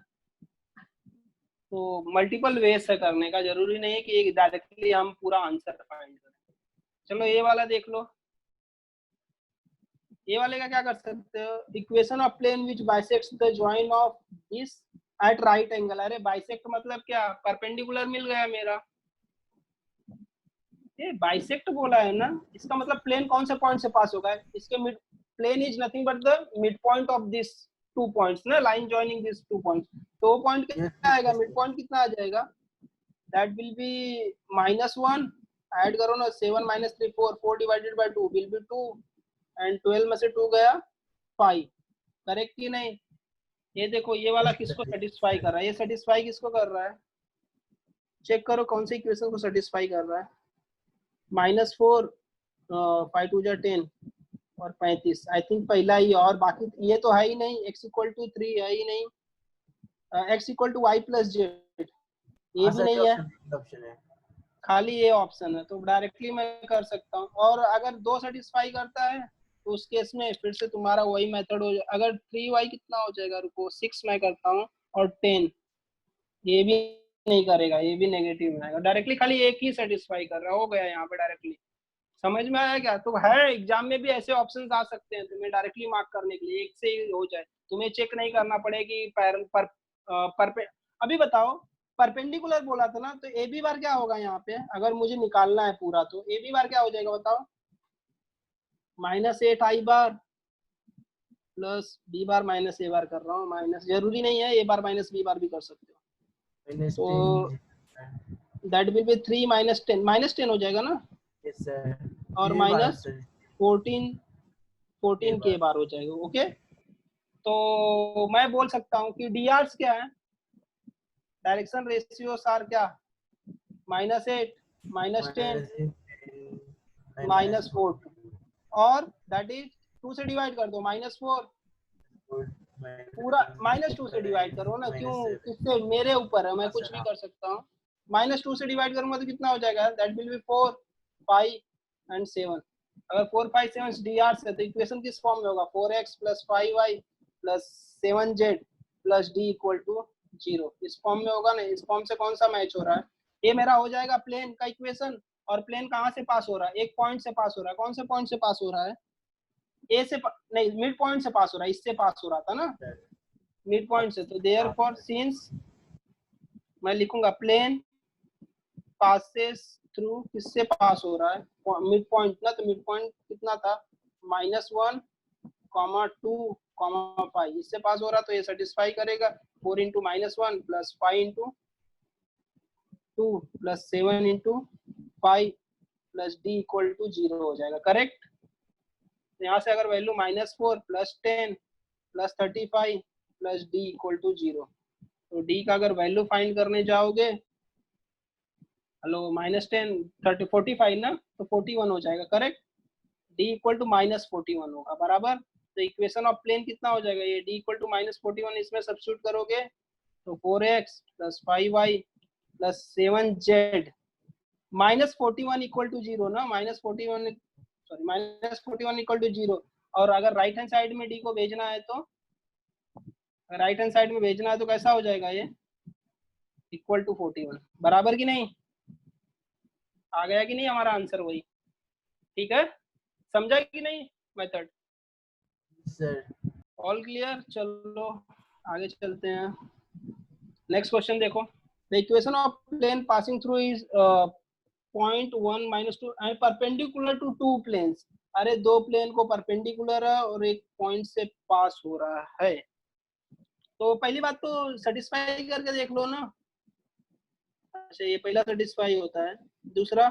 तो मल्टीपल वेज से करने का, जरूरी नहीं है कि डायरेक्टली हम पूरा आंसर फाइंड करें। चलो ये वाला देख लो। ये वाले का क्या कर सकते हो? Equation of plane which bisects the join of this at right angle. अरे बाइसेक्ट मतलब क्या? परपेंडिकुलर मिल गया मेरा। ये बाइसेक्ट बोला है ना, इसका मतलब प्लेन कौन से पॉइंट से पास होगा? इसके mid plane is nothing but the mid point of this 2 points ना, लाइन जॉइनिंग दिस 2 पॉइंट्स। तो वो पॉइंट कितना आएगा? मिड पॉइंट कितना आ जाएगा? That will B -1। ऐड करो ना, 7 - 3 4 divided by 2 will be 2 and 12 में से 2 गया 5। करेक्ट कि नहीं? ये देखो, ये वाला किसको सेटिस्फाई कर रहा है? ये सेटिस्फाई किसको कर रहा है? चेक करो कौन से इक्वेशन को सेटिस्फाई कर रहा है। -4 5 2 10 और 35। आई थिंक पहला ही, और बाकी ये तो है ही नहीं। x = 3 है ही नहीं। x = y + z ये भी नहीं है, ऑप्शन है, खाली ये ऑप्शन है। तो डायरेक्टली मैं कर सकता हूँ। और अगर 2 सेटिस्फाई करता है तो उस केस में फिर से तुम्हारा वही मेथड हो जाएगा। अगर 3y कितना हो जाएगा? रुको, 6 मैं करता हूँ और 10, ये भी नहीं करेगा, ये भी नेगेटिव में आएगा। डायरेक्टली खाली एक ही सेटिस्फाई कर रहा हो गया यहाँ पे डायरेक्टली। समझ में आया क्या? तो है, एग्जाम में भी ऐसे ऑप्शंस आ सकते हैं तुम्हें डायरेक्टली मार्क करने के लिए, एक से ही हो जाए, तुम्हें चेक नहीं करना पड़े कि अभी बताओ, परपेंडिकुलर बोला था ना, तो ए बी बार क्या होगा यहाँ पे? अगर मुझे निकालना है पूरा तो ए बी बार क्या हो जाएगा बताओ? -8 आई bar plus B bar minus A बार कर रहा हूँ, माइनस जरूरी नहीं है, ए बार माइनस बी बार भी कर सकते हो। तो दैट विल बी 3 - 10 -10 हो जाएगा ना। Yes sir. और -14 के बार हो जाएगा। ओके, तो मैं बोल सकता हूँ कि डी आर्स क्या है, डायरेक्शन रेशियोस आर क्या, -8, -10, -4 और दैट इज 2 से डिवाइड कर दो, -4 पूरा -2 से डिवाइड करो ना, क्यों किससे, मेरे ऊपर है, मैं कुछ भी कर सकता हूँ। -2 से डिवाइड करूंगा तो कितना हो जाएगा, दैट विल बी 4, 5 एंड 7। अगर 4, 5, 7 डी आर से तो इक्वेशन किस फॉर्म में होगा, 4x + 5y + 7z + d = 0, इस फॉर्म में होगा ना। इस फॉर्म से कौन सा मैच हो रहा है, ये मेरा हो जाएगा प्लेन का इक्वेशन। और प्लेन कहाँ से पास हो रहा है, एक पॉइंट से पास हो रहा है, कौन से पॉइंट से पास हो रहा है, ए से नहीं, मिड पॉइंट से पास हो रहा है, इससे पास हो रहा था ना मिड पॉइंट से। तो देयरफॉर सिंस मैं लिखूंगा प्लेन पासेस थ्रू, किससे पास हो रहा है, मिड पॉइंट ना, तो मिड पॉइंट कितना था, -1, 2, 5, इससे पास हो रहा, तो ये सेटिस्फाई करेगा। 4 × -1 + 5 × 2 + 7 × 5 + d = 0 हो जाएगा, करेक्ट। यहाँ से अगर वैल्यू -4 + 10 + 35 + d = 0, तो d का अगर वैल्यू फाइंड करने जाओगे, हेलो, -10 30 45 ना, तो 41 हो जाएगा, करेक्ट। d = -41 होगा, बराबर। तो इक्वेशन ऑफ प्लेन कितना हो जाएगा, ये d = -41, इसमें सब्स्टिट्यूट करोगे तो 4x + 5y + 7z -41 = 0 ना, -41 = 0। और अगर राइट हैंड साइड में d को भेजना है, तो राइट हैंड साइड में भेजना है तो कैसा हो जाएगा, ये = 41, बराबर कि नहीं, आ गया कि नहीं हमारा आंसर वही, ठीक है, समझा कि नहीं मेथड, सर। All clear. चलो आगे चलते हैं, नेक्स्ट क्वेश्चन देखो। The equation of plane passing through is 0.1 - 2 and perpendicular to 2 planes. अरे दो प्लेन को परपेंडिकुलर है और एक पॉइंट से पास हो रहा है, तो पहली बात तो सेटिस्फाई करके देख लो ना। अच्छा, ये पहला सेटिस्फाई होता है, दूसरा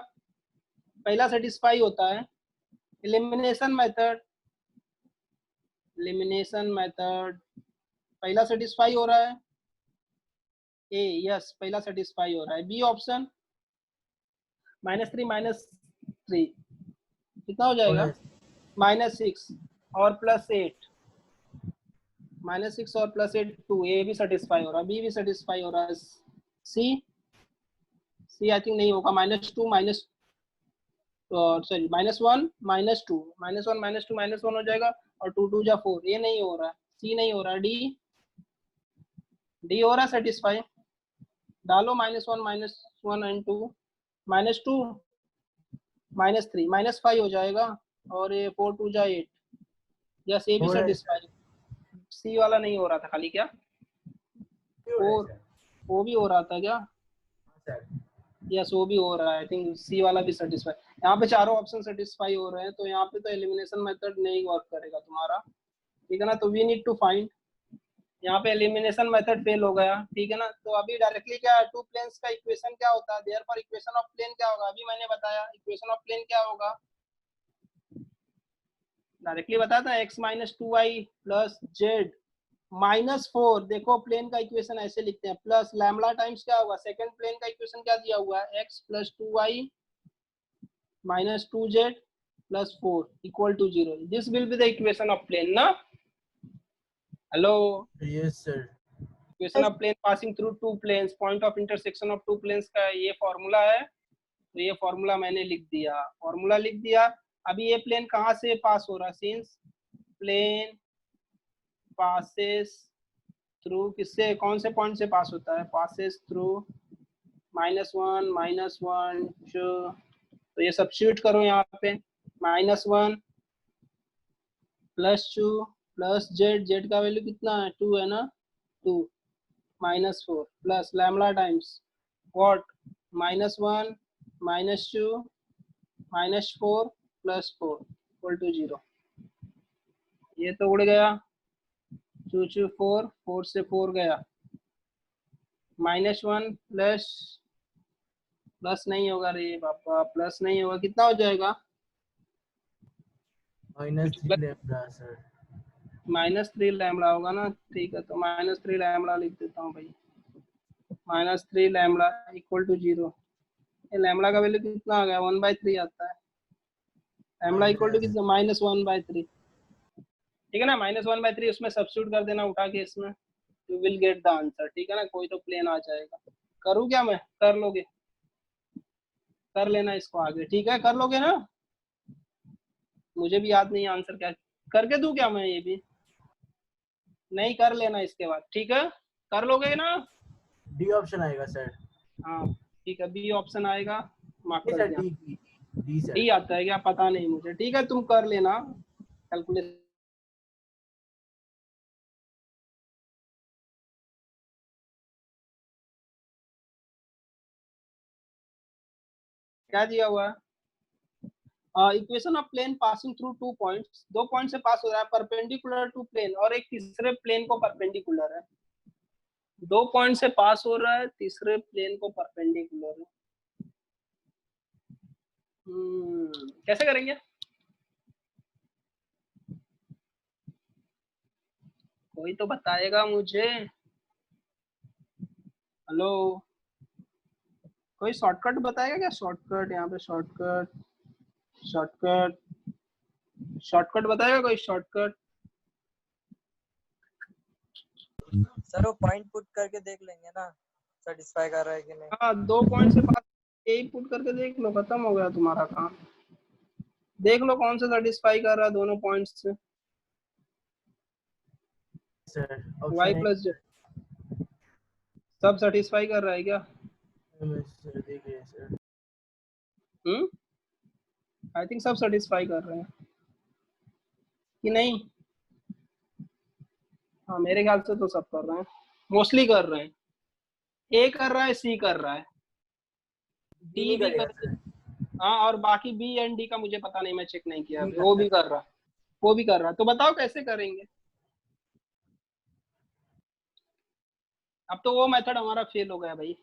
पहला सेटिस्फाई होता है एलिमिनेशन मेथड, पहला सेटिस्फाई हो रहा है, ए यस पहला सेटिस्फाई हो रहा है, बी ऑप्शन -3 कितना हो जाएगा, -6 और +8, -6 और +8 2, ए भी सेटिस्फाई हो रहा है, बी भी सेटिस्फाई हो रहा है, सी आई थिंक नहीं होगा, -2 सॉरी -1 -2 -1 हो जाएगा, और 2 2 जा 4, ये नहीं हो रहा है, सी नहीं हो रहा, डी हो रहा है सेटिस्फाई, डालो -1 एंड 2 -2 -3 -5 हो जाएगा, और ये 4 2 जा 8, यस ये भी सेटिस्फाई, सी वाला नहीं हो रहा था खाली, क्या 4 वो भी हो रहा था क्या, यस वो भी हो रहा है, आई थिंक सी वाला भी सेटिस्फाई, यहाँ पे चारों ऑप्शन सेटिस्फाई हो रहे हैं, तो यहाँ पे तो एलिमिनेशन मेथड नहीं वर्क करेगा तुम्हारा, ठीक है ना। तो वी नीड टू फाइंड, यहाँ पे एलिमिनेशन मेथड फेल हो गया, ठीक है ना। तो अभी डायरेक्टली क्या है, टू प्लेन्स का इक्वेशन क्या होता है, देयरफॉर इक्वेशन ऑफ प्लेन क्या होगा, अभी मैंने बताया इक्वेशन ऑफ प्लेन क्या होगा, डायरेक्टली बताया था, x - 2y + z -4, देखो प्लेन का इक्वेशन ऐसे लिखते हैं, प्लस लैम्बडा टाइम्स क्या होगा, सेकंड प्लेन का इक्वेशन क्या दिया हुआ है, x + 2y - 2z + 4 = 0, this will be the equation of plane ना, hello, yes sir. Equation of plane passing through 2 planes, point of intersection of 2 planes का ये फॉर्मूला है, तो ये फॉर्मूला मैंने लिख दिया, अभी ये प्लेन कहाँ से पास हो रहा है, सिंस प्लेन पासेस थ्रू, किससे, कौन से पॉइंट से पास होता है, पासेस थ्रू -1 -1 2, तो ये सब्स्टिट्यूट करो यहाँ पे, -1 +2 प्लस z का वैल्यू कितना है, 2 है ना, 2 -4 प्लस लैम्बडा टाइम्स व्हाट, -1 -2 -4 + 4 = 0, ये तो उड़ गया, 2 2 4 4 से 4 गया, -1 प्लस नहीं होगा रे बापा, प्लस नहीं होगा, कितना हो जाएगा, -3 लैम्बडा सर, -3 लैम्बडा होगा ना, ठीक है, तो -3 लैम्बडा लिख देता हूँ भाई। -3 लैम्बडा इक्वल टू 0। ये लैम्बडा का वैल्यू कितना आ गया, 1/3 आता है। लैम्बडा इक्वल टू कितना, -1/3, ठीक है ना। -1/3 उसमें सब्स्टिट्यूट कर देना उठा के इसमें, you will get the answer, ठीक है ना। कोई तो प्लेन आ जाएगा। करूँ क्या मैं, कर लोगे, कर लेना इसको आगे, ठीक है, कर लोगे ना। मुझे भी याद नहीं है आंसर क्या, करके दूं क्या मैं, ये भी नहीं, कर लेना इसके बाद, ठीक है, कर लोगे ना। डी ऑप्शन आएगा सर। हाँ ठीक है, बी ऑप्शन आएगा, मार्क नहीं कर सर, दिया। D sir. डी आता है क्या, पता नहीं मुझे, ठीक है, तुम कर लेना कैलकुलेशन। क्या दिया हुआ है, equation of plane passing through 2 points, 2 point से पास हो रहा है परपेंडिकुलर टू प्लेन, और एक तीसरे प्लेन को परपेंडिकुलर है। 2 पॉइंट से पास हो रहा है, तीसरे प्लेन को परपेंडिकुलर है। कैसे करेंगे, कोई तो बताएगा मुझे। हेलो, कोई शॉर्टकट बताएगा क्या, शॉर्टकट, यहाँ पे शॉर्टकट, शॉर्टकट, शॉर्टकट बताएगा कोई, शॉर्टकट। सर वो पॉइंट पुट करके देख लेंगे ना, सेटिस्फाई कर रहा है कि नहीं। हाँ 2 पॉइंट से पास, यही पुट करके देख लो, खत्म हो गया तुम्हारा काम। देख लो कौन सा सेटिस्फाई कर रहा है दोनों पॉइंट्स से। Sir y option plus Z सब सेटिस्फाई कर रहा है क्या, सर देखिए सर। आई थिंक सब सेटिस्फाई कर रहे हैं कि नहीं। हाँ मेरे ख्याल से तो सब कर रहे हैं, मोस्टली कर रहे हैं। ए कर रहा है, सी कर रहा है, डी भी कर रहा है, हाँ, और बाकी बी एंड डी का मुझे पता नहीं, मैं चेक नहीं किया, वो भी कर रहा है, वो भी कर रहा है। तो बताओ कैसे करेंगे। अब तो वो मेथड हमारा फेल हो गया भाई।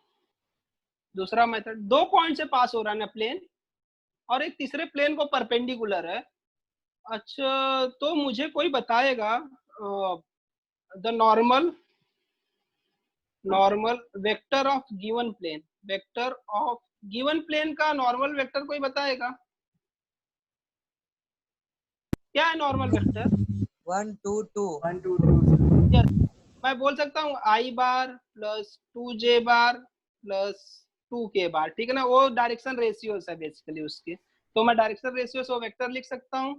दूसरा मेथड, 2 पॉइंट से पास हो रहा है ना प्लेन, और एक तीसरे प्लेन को परपेंडिकुलर है। अच्छा, तो मुझे कोई बताएगा the normal vector of given plane, vector of given plane का नॉर्मल वेक्टर कोई बताएगा, क्या है नॉर्मल वेक्टर। 1 2 2 1 2 2 मैं बोल सकता हूँ आई बार प्लस 2j बार प्लस 2k बार, ठीक है ना। वो डायरेक्शन रेशियोस है बेसिकली उसके, तो मैं डायरेक्शन रेशियोस वो वेक्टर लिख सकता हूँ,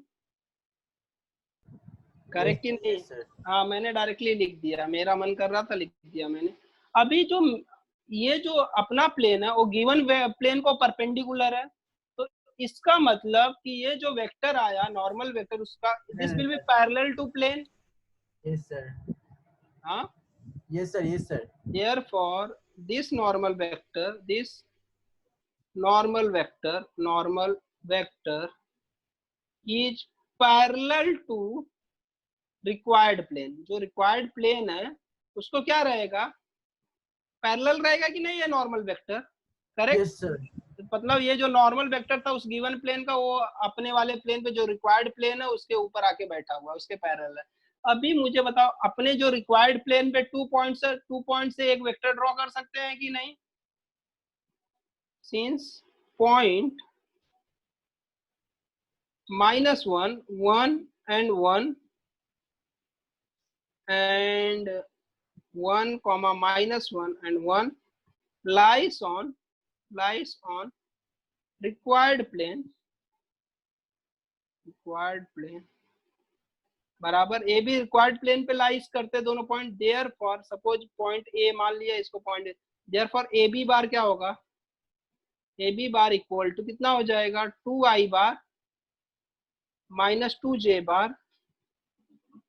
करेक्ट ही नहीं। हाँ मैंने डायरेक्टली लिख दिया, मेरा मन कर रहा था लिख दिया मैंने। अभी जो ये जो अपना प्लेन है वो गिवन प्लेन को परपेंडिकुलर है, तो इसका मतलब कि ये जो वेक्टर आया नॉर्मल वेक्टर, उसका this will be parallel to plane. Yes sir. हाँ yes sir, yes sir. therefore this normal vector is parallel to required plane। जो required plane है उसको क्या रहेगा, पैरेलल रहेगा कि नहीं, ये normal vector, correct. Yes sir. मतलब ये जो नॉर्मल वेक्टर था उस गिवन प्लेन का, वो अपने वाले प्लेन पे जो रिक्वायर्ड प्लेन है उसके ऊपर आके बैठा हुआ है, उसके पैरेलल है। अभी मुझे बताओ, अपने जो रिक्वायर्ड प्लेन पे 2 पॉइंट से एक वेक्टर ड्रॉ कर सकते हैं कि नहीं। Since point -1 1 and 1 and 1 comma -1 and 1 lies on required plane बराबर ए भी रिक्वायर्ड प्लेन पे लाइज करते दोनों point. Therefore suppose point A मान लिया इसको point, therefore A B bar क्या होगा, A B bar equal to कितना हो जाएगा, 2i बार -2j बार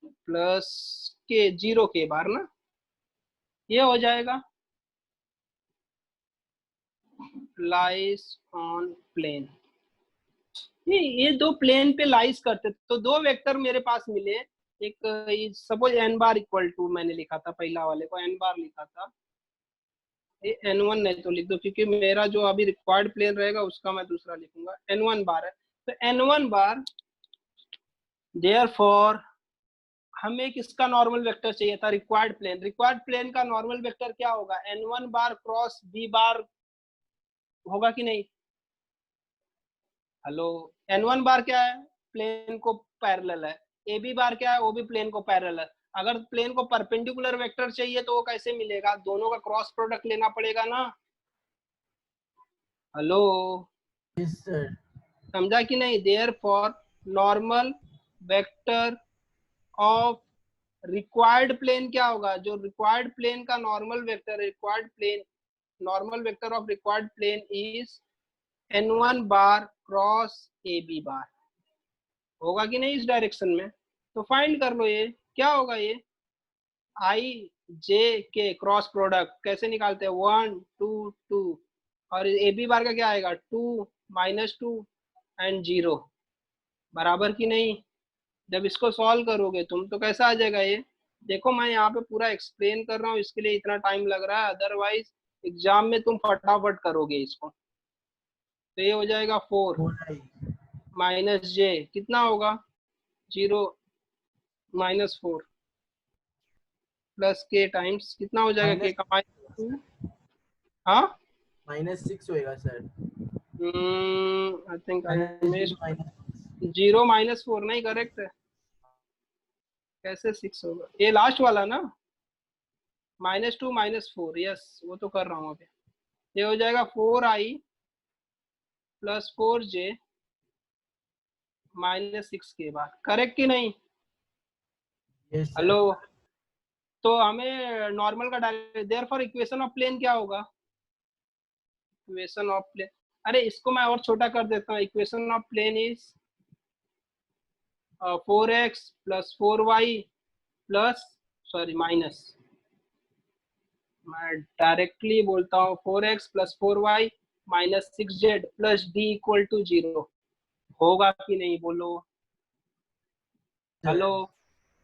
प्लस के 0k बार ना, ये हो जाएगा लाइज ऑन प्लेन। ये दो प्लेन पे लाइज करते, तो दो वेक्टर मेरे पास मिले। एक suppose n bar equal to मैंने लिखा था, पहला वाले को n बार लिखा था, ये n1 नहीं तो लिख दो, क्योंकि मेरा जो अभी रिक्वायर्ड प्लेन रहेगा उसका मैं दूसरा लिखूंगा, n1 बार है। तो n1 बार देयरफॉर हमें किसका नॉर्मल वेक्टर चाहिए था, रिक्वायर्ड प्लेन। रिक्वायर्ड प्लेन का नॉर्मल वेक्टर क्या होगा, n1 बार क्रॉस b बार होगा कि नहीं। हेलो, n1 बार क्या है, प्लेन को पैरेलल है, ab बार क्या है, वो भी प्लेन को पैरेलल है। अगर प्लेन को परपेंडिकुलर वेक्टर चाहिए तो वो कैसे मिलेगा, दोनों का क्रॉस प्रोडक्ट लेना पड़ेगा ना। हेलो, yes sir, समझा कि नहीं। Therefore normal vector of required plane क्या होगा, जो रिक्वायर्ड प्लेन का normal vector, required plane normal vector of required plane is n1 bar cross ab bar. होगा कि नहीं इस डायरेक्शन में, तो फाइंड कर लो ये क्या होगा। ये i j के क्रॉस प्रोडक्ट कैसे निकालते हैं, 1 2 2, और ab बार का क्या आएगा, 2 -2 एंड 0, बराबर कि नहीं। जब इसको सॉल्व करोगे तुम तो कैसा आ जाएगा ये, देखो मैं यहाँ पे पूरा एक्सप्लेन कर रहा हूँ, इसके लिए इतना टाइम लग रहा है, अदरवाइज एग्जाम में तुम फटाफट करोगे इसको। तो ये हो जाएगा 4 4i माइनस j, कितना होगा 0 -4 प्लस k टाइम्स कितना हो जाएगा, k का -2, हाँ -6 होएगा सर, आई थिंक -0 0 -4 नहीं करेक्ट है, कैसे 6 होगा, ये लास्ट वाला ना, -2 -4, यस वो तो कर रहा हूँ अभी। ये हो जाएगा 4i प्लस 4j -6 के बाद, करेक्ट कि नहीं। yes sir, हेलो, तो हमें नॉर्मल का direct, therefore equation of plane क्या होगा, इक्वेशन ऑफ प्लेन, अरे इसको मैं और छोटा कर देता हूँ, equation of plane is 4x plus 4y plus, sorry minus, मैं डायरेक्टली बोलता हूँ 4x plus 4y minus 6z plus d equal to 0। होगा कि नहीं बोलो। हेलो,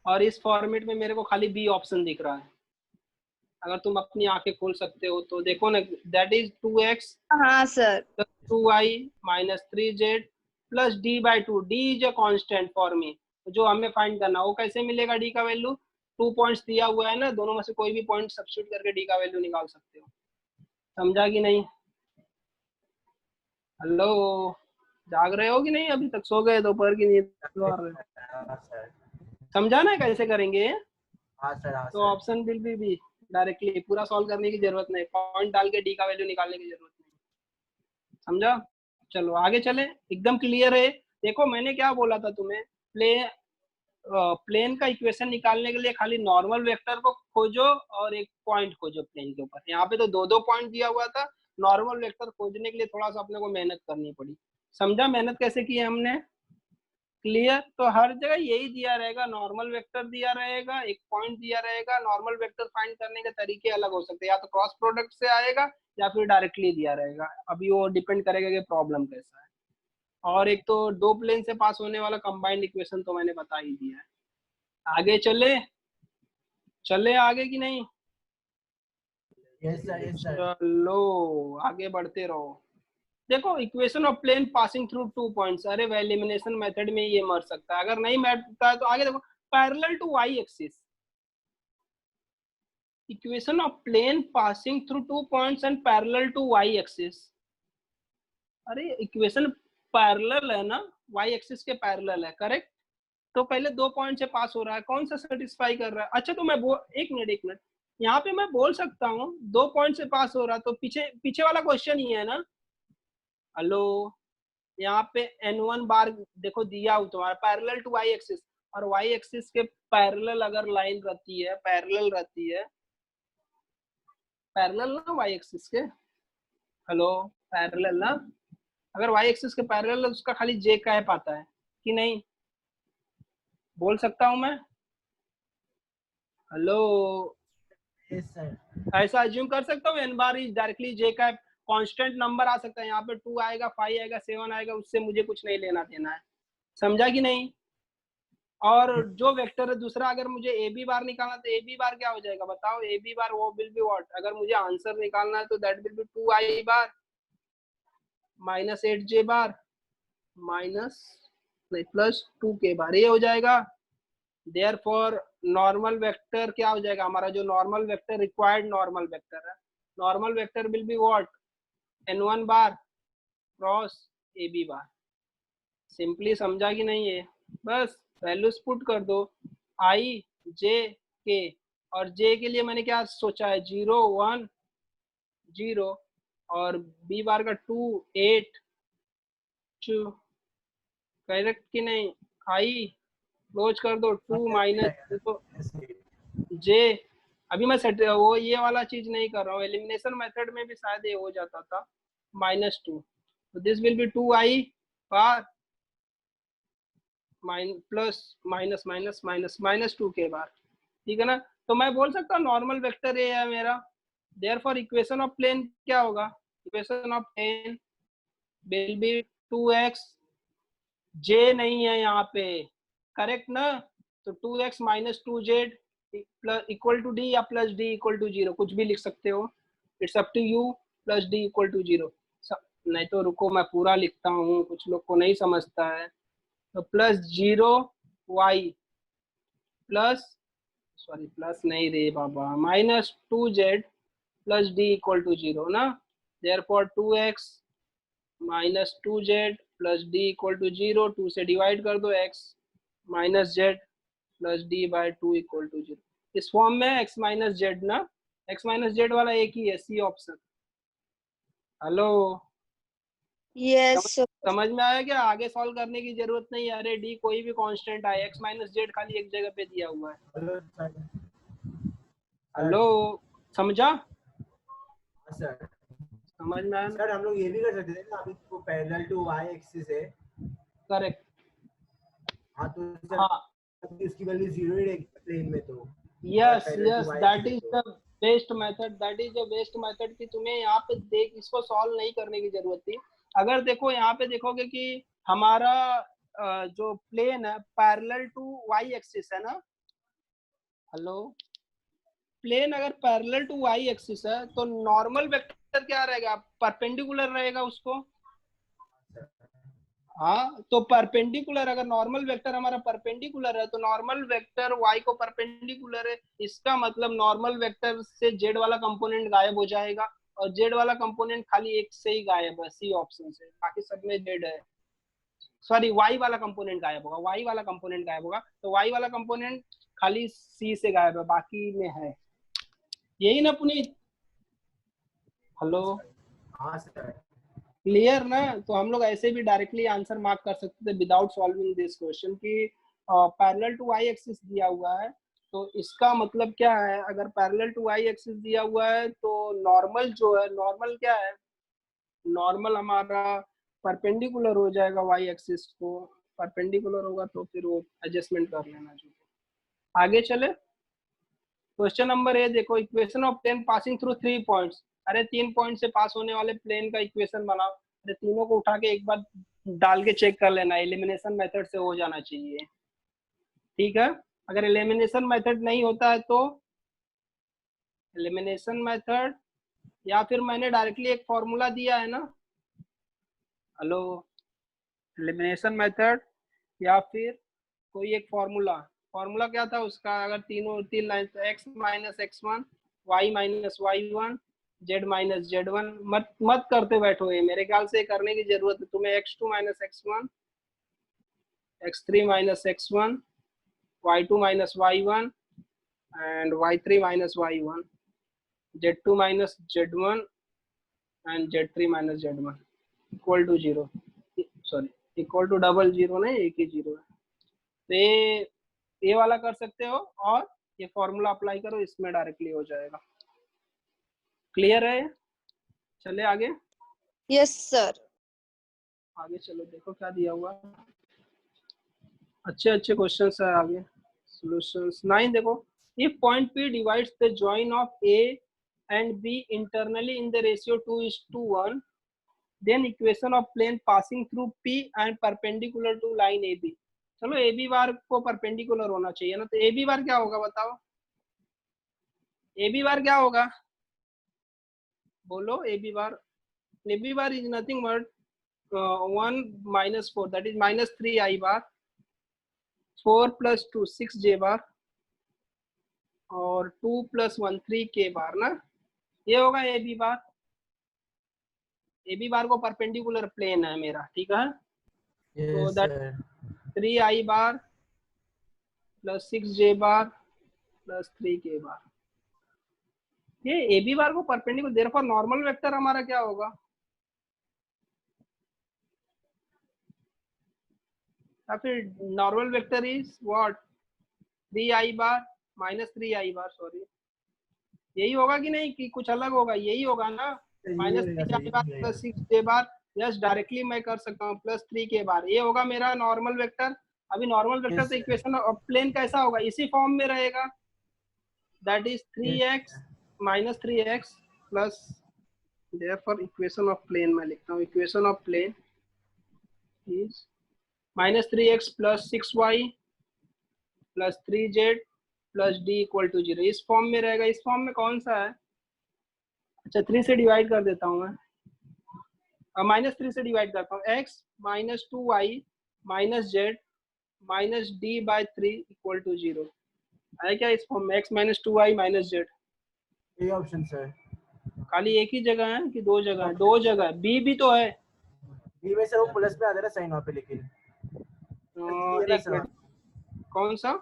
और इस फॉर्मेट में मेरे को खाली बी ऑप्शन दिख रहा है, अगर तुम अपनी आंखें खोल सकते हो तो देखो ना, दैट इज 2x हाँ sir. Plus 2y minus 3z plus d by 2, d is a constant for me, जो हमें फाइंड करना, वो कैसे मिलेगा, d का वैल्यू 2 पॉइंट्स दिया हुआ है ना, दोनों में से कोई भी पॉइंट सब्स्टिट्यूट करके d का वैल्यू निकाल सकते हो। समझा कि नहीं। हेलो, जाग रहे हो कि नहीं, अभी तक सो गए, दोपहर की नींद आ रहे हो। हाँ सर, समझा ना कैसे करेंगे, हाँ सर, हाँ तो सर, ऑप्शन विल भी डायरेक्टली पूरा सॉल्व करने की जरूरत नहीं, पॉइंट डाल के डी का वैल्यू निकालने की जरूरत नहीं। समझा, चलो आगे चले, एकदम क्लियर है। देखो मैंने क्या बोला था तुम्हें, प्लेन का इक्वेशन निकालने के लिए खाली नॉर्मल वेक्टर को खोजो और एक पॉइंट खोजो प्लेन के ऊपर। यहाँ पे तो दो दो पॉइंट दिया हुआ था, नॉर्मल वेक्टर खोजने के लिए थोड़ा सा अपने को मेहनत करनी पड़ी। समझा मेहनत कैसे की है हमने, क्लियर। तो हर जगह यही दिया रहेगा, नॉर्मल वेक्टर दिया रहेगा, एक पॉइंट दिया रहेगा। नॉर्मल वेक्टर फाइंड करने के तरीके अलग हो सकते हैं, या तो क्रॉस प्रोडक्ट से आएगा या फिर डायरेक्टली दिया रहेगा, अभी वो डिपेंड करेगा कि प्रॉब्लम कैसा है। और एक तो दो प्लेन से पास होने वाला कंबाइंड इक्वेशन तो मैंने बता ही दिया है। आगे चले, चले आगे कि नहीं, yes sir, yes sir, चलो आगे बढ़ते रहो। देखो equation of plane passing through 2 points, अरे वो एलिमिनेशन मेथड में ये मर सकता है, अगर नहीं मरता है तो आगे देखो, parallel to Y axis, equation of plane passing through 2 points and parallel to Y axis. अरे इक्वेशन पैरेलल है ना, वाई एक्सिस के पैरेलल है, करेक्ट। तो पहले 2 पॉइंट से पास हो रहा है, कौन सा सेटिस्फाई कर रहा है। अच्छा तो मैं एक मिनट यहाँ पे मैं बोल सकता हूँ 2 पॉइंट से पास हो रहा है, तो पीछे पीछे वाला क्वेश्चन ही है ना। हेलो, यहाँ पे n1 बार देखो दिया हो तुम्हारा पैरेलल टू वाई एक्सिस, और वाई एक्सिस के पैरेलल अगर लाइन रहती है, पैरेलल रहती है, पैरेलल ना वाई एक्सिस के, हेलो पैरेलल ना, अगर वाई एक्सिस के पैरेलल उसका खाली जे कह पाता है कि नहीं, बोल सकता हूं मैं। हेलो, yes sir, ऐसा अज्यूम कर सकता हूँ एन बार इज डायरेक्टली जे का कांस्टेंट नंबर आ सकता है, यहाँ पे 2 आएगा, 5 आएगा, 7 आएगा, उससे मुझे कुछ नहीं लेना देना है। समझा कि नहीं। और जो वेक्टर है दूसरा, अगर मुझे ए बी बार निकालना तो ए बी बार क्या हो जाएगा बताओ, ए बी बार वो विल बी व्हाट, अगर मुझे आंसर निकालना है तो that will B 2i bar minus 8j bar minus नहीं प्लस 2k बार, ये हो जाएगा। देयरफॉर नॉर्मल वेक्टर क्या हो जाएगा हमारा, जो normal vector required normal vector है, normal vector will be what, n1 bar cross ab bar. Simply समझा कि नहीं है? बस वैल्यूज पुट कर दो, i j k, और j के लिए मैंने क्या सोचा है, 0 1 0, और b बार का 2 8 2, करेक्ट कि नहीं? i क्लोज कर दो 2 माइनस j। अभी मैं सेट वो ये वाला चीज नहीं कर रहा हूँ, एलिमिनेशन मेथड में भी शायद ये हो जाता था, -2, तो this will B 2i bar plus minus minus minus -2 के बार, ठीक है ना? तो मैं बोल सकता हूँ नॉर्मल वेक्टर ये है मेरा, देयरफॉर इक्वेशन ऑफ प्लेन क्या होगा, equation of plane will be 2x, j नहीं है यहाँ पे, करेक्ट ना? तो 2x minus 2z equal to D या प्लस डी इक्वल टू 0, कुछ भी लिख सकते हो, it's up to you, plus D equal to 0। नहीं तो रुको मैं पूरा लिखता हूँ, कुछ लोग को नहीं समझता है। तो plus 0y plus, sorry plus नहीं रे बाबा, -2z plus D equal to 0 ना, therefore 2x minus 2z plus D equal to 0, 2 से डिवाइड कर दो, x minus Z plus D by 2 equal to 0। इस फॉर्म में x माइनस जेड ना, x माइनस जेड वाला एक ही है, C option. Hello, Yes, sir. समझ में आया क्या? आगे सॉल्व करने की जरूरत नहीं है, अरे डी कोई भी कांस्टेंट आए, x माइनस जेड खाली एक जगह पे दिया हुआ है। Hello sir. हेलो, समझा? सर समझ में आया? सर हम लोग ये भी कर सकते थे ना, अभी तो पैरेलल टू y एक्सिस है। करेक्ट, हाँ तो सर हाँ, इसकी वैल्यू 0 ही रहेगी प्लेन में, तो yes parallel to yes, y that axis is है the best method, that is the best method कि तुम्हें यहाँ पे देख, इसको सॉल्व नहीं करने की जरूरत थी। अगर देखो यहाँ पे देखोगे कि हमारा जो प्लेन है पैरेलल टू वाई एक्सिस है ना, हेलो, प्लेन अगर पैरेलल टू वाई एक्सिस है तो नॉर्मल वेक्टर क्या रहेगा, परपेंडिकुलर रहेगा उसको। हाँ, तो परपेंडिकुलर, अगर नॉर्मल वेक्टर हमारा परपेंडिकुलर है तो नॉर्मल वेक्टर y को परपेंडिकुलर है, इसका मतलब नॉर्मल वेक्टर से z वाला कंपोनेंट गायब हो जाएगा, और z वाला कंपोनेंट खाली एक से ही गायब है, सी ऑप्शन से, बाकी सब में z है। सॉरी, y वाला कंपोनेंट गायब होगा, y वाला कंपोनेंट गायब होगा, तो y वाला कंपोनेंट खाली c से गायब है, बाकी में है। यही ना पुनीत? हेलो, हाँ सर। क्लियर ना? तो हम लोग ऐसे भी डायरेक्टली आंसर मार्क कर सकते थे विदाउट सॉल्विंग दिस क्वेश्चन कि पैरेलल टू वाई एक्सिस दिया हुआ है, तो इसका मतलब क्या है, अगर पैरेलल टू वाई एक्सिस दिया हुआ है तो नॉर्मल जो है, नॉर्मल क्या है, नॉर्मल हमारा परपेंडिकुलर हो जाएगा वाई एक्सिस को, परपेंडिकुलर होगा तो फिर वो एडजस्टमेंट कर लेना। जो आगे चले, क्वेश्चन नंबर ए देखो, equation of plane passing through 3 points. अरे 3 पॉइंट से पास होने वाले प्लेन का इक्वेशन बनाओ। अरे तीनों को उठा के एक बार डाल के चेक कर लेना, एलिमिनेशन मेथड से हो जाना चाहिए, ठीक है? अगर एलिमिनेशन मेथड नहीं होता है तो एलिमिनेशन मेथड, या फिर मैंने डायरेक्टली एक फॉर्मूला दिया है ना, हेलो, एलिमिनेशन मेथड या फिर कोई एक फॉर्मूला, फॉर्मूला क्या था उसका, अगर तीन line, X minus x1, Y minus y1, Z minus z1, मत करते बैठो, ये मेरे ख्याल से करने की जरूरत है तुम्हें, x2 minus x1, x3 minus x1, y2 minus y1 and y3 minus y1, z2 minus z1 and z3 minus z1 equal to 0, sorry equal to double zero नहीं, एक ही जीरो है। तो ये वाला कर सकते हो, और ये फॉर्मूला अप्लाई करो, इसमें डायरेक्टली हो जाएगा। क्लियर है? चले आगे, Yes, sir. आगे चलो, देखो क्या दिया हुआ, अच्छे अच्छे क्वेश्चन है आगे। सॉल्यूशंस 9 देखो, if point P divides the join of A and B internally in the ratio 2:1, then equation of plane passing through P and perpendicular to line AB। चलो AB बार को परपेंडिकुलर होना चाहिए ना, तो AB बार क्या होगा बताओ, AB बार क्या होगा, बोलो। AB bar is nothing but 1 - 4, that is -3i bar 4 + 2 6 J बार और 2 + 1 3 K बार ना, ये होगा A B bar. A B बार को परपेंडिकुलर प्लेन है मेरा, ठीक है। तो Yes, that sir. 3I bar + 6 J bar + 3 K बार। ये ए बी बार को परपेंडिकुलर, देयरफॉर नॉर्मल वेक्टर हमारा क्या होगा, या फिर normal vector is what 3I bar -3I bar, sorry, यही होगा कि नहीं कि कुछ अलग होगा, यही होगा ना, -3I बार + 6 J बार। यस, डायरेक्टली मैं कर सकता हूँ +3 K बार, ये होगा मेरा नॉर्मल वेक्टर। अभी नॉर्मल वेक्टर Yes, तो sir. इक्वेशन ऑफ प्लेन कैसा होगा, इसी फॉर्म में रहेगा, that is 3x - 3x plus, therefore equation of plane मैं लिखता हूँ, equation of plane is -3x + 6y + 3z + d = 0। इस फॉर्म में रहेगा। इस फॉर्म में कौन सा है, अच्छा 3 से डिवाइड कर देता हूँ मैं, -3 से डिवाइड करता हूँ, x - 2y - z - d/3 = 0 है क्या इस फॉर्म में, x - 2y - z। ये ऑप्शन सर। खाली एक ही जगह है कि दो जगह है, दो जगह है, बी भी तो है। बी में सर वो प्लस में आ जाएगा साइन वहाँ पे, लेकिन एक मिनट, कौन सा,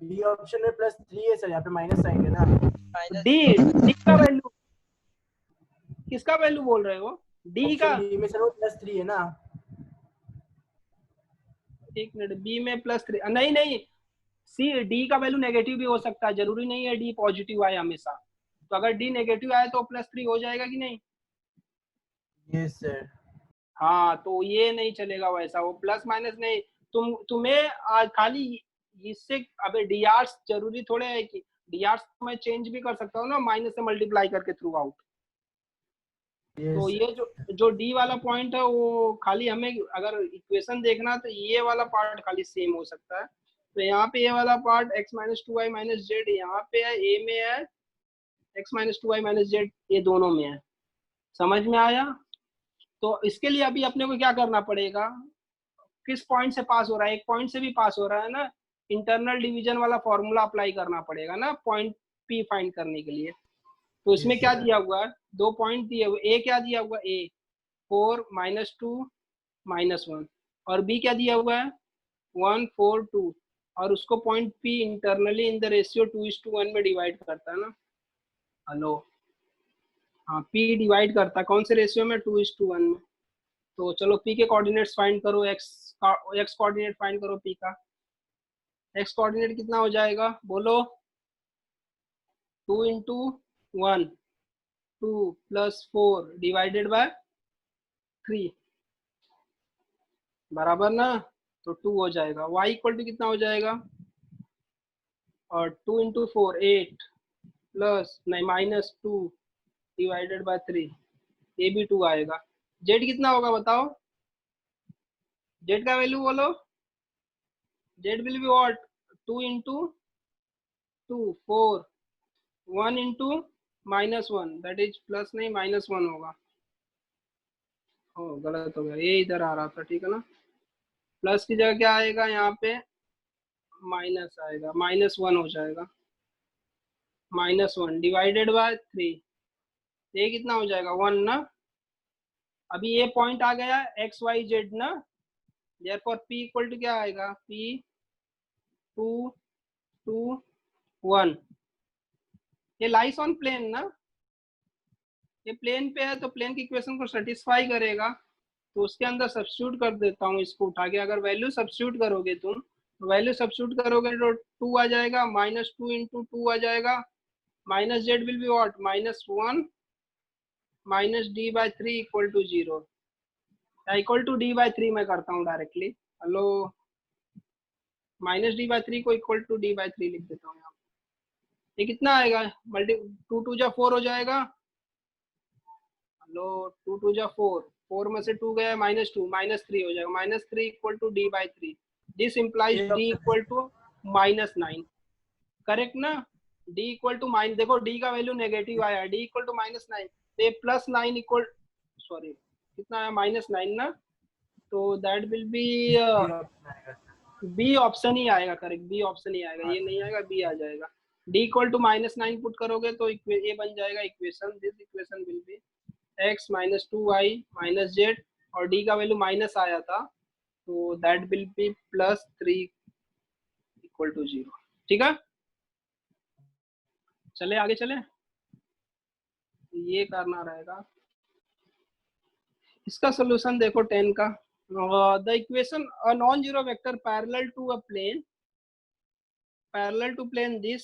बी ऑप्शन में +3 है सर, यहाँ पे माइनस साइन है ना। डी का वैल्यू, किसका वैल्यू बोल रहे हो, डी का, बी में सर वो +3 है ना। एक मिनट, बी में +3, नहीं नहीं, सी डी का वैल्यू नेगेटिव भी हो सकता है, जरूरी नहीं है डी पॉजिटिव आए हमेशा। तो अगर डी नेगेटिव आए तो +3 हो जाएगा कि नहीं। Yes sir. हाँ, तो ये नहीं चलेगा वैसा, वो प्लस माइनस नहीं, तुम्हें खाली इससे, अबे डी आर जरूरी थोड़े है कि डी आर मैं चेंज भी कर सकता हूँ ना, माइनस से मल्टीप्लाई करके थ्रू आउट। तो ये जो डी वाला पॉइंट है वो खाली हमें अगर इक्वेशन देखना तो ये वाला पार्ट खाली सेम हो सकता है। तो यहाँ पे ये वाला पार्ट x - 2y - z यहाँ पे है, ए में है x - 2y - z, ये दोनों में है। समझ में आया। तो इसके लिए अभी अपने को क्या करना पड़ेगा, किस पॉइंट से पास हो रहा है, एक पॉइंट से भी पास हो रहा है ना, इंटरनल डिवीजन वाला फॉर्मूला अप्लाई करना पड़ेगा ना पॉइंट पी फाइंड करने के लिए। तो इसमें क्या दिया हुआ है, दो पॉइंट दिए हुए, ए क्या दिया हुआ, ए 4 - 2 - 1, और बी क्या दिया हुआ है 1 4 2, और उसको point P internally in the ratio 2:1 में डिवाइड करता है ना। हेलो, हाँ पी डिवाइड करता है कौन से रेशियो में, 2:1 में। तो चलो पी के कोऑर्डिनेट्स फाइंड करो, एक्स कोऑर्डिनेट फाइंड करो पी का। एक्स कोऑर्डिनेट कितना हो जाएगा बोलो, 2 × 1 2 + 4 डिवाइडेड बाय 3 बराबर ना, तो 2 हो जाएगा। y इक्वल टू कितना हो जाएगा, और 2 × 4 8 प्लस नहीं -2 डिवाइडेड बाय 3, ये भी 2 आएगा। z कितना होगा बताओ, z का वैल्यू बोलो, z will be what 2 × 2 4 1 × -1 that is plus नहीं -1 होगा। ओ गलत हो गया, ये इधर आ रहा था, ठीक है ना। प्लस की जगह क्या आएगा यहाँ पे, माइनस आएगा, -1 हो जाएगा, -1 डिवाइडेड बाय 3, ये कितना हो जाएगा 1 ना। अभी ये पॉइंट आ गया एक्स वाई जेड ना, देयरफॉर p इक्वल टू क्या आएगा, p 2 2 1, ये लाइस ऑन प्लेन ना, ये प्लेन पे है तो प्लेन की इक्वेशन को सेटिस्फाई करेगा। तो उसके अंदर सब्स्टिट्यूट कर देता हूँ इसको उठा के, अगर वैल्यू सब्स्टिट्यूट करोगे तुम, तो वैल्यू सब्स्टिट्यूट करोगे तो 2 आ जाएगा, -2 × 2 आ जाएगा, -z will be what -1 -d/3 = 0, equal to d/3 मैं करता हूँ डायरेक्टली। हेलो, -d/3 को इक्वल टू d/3 लिख देता हूँ यहाँ, ये कितना आएगा, मल्टी 2 2 जा 4 हो जाएगा। हेलो, 2 2 जा 4, 4 में से 2 गया -2 -3 हो जाएगा, -3 = d/3, this implies d = -9, correct ना। d = देखो d का वैल्यू नेगेटिव आया, d = -9, तो ये +9 इक्वल, सॉरी कितना आया -9 ना, तो that will be B option ही आएगा, करेक्ट, बी ऑप्शन ही आएगा, ये नहीं आएगा, बी आ जाएगा। d इक्वल टू -9 पुट करोगे तो ये बन जाएगा equation, this equation will be x minus 2y minus Z, और d का वैल्यू माइनस आया था तो that will be +3 equal to 0। ठीक है, चले आगे चले, ये करना रहेगा। इसका सोल्यूशन देखो 10 का, the equation a non zero vector parallel to a plane, parallel to plane this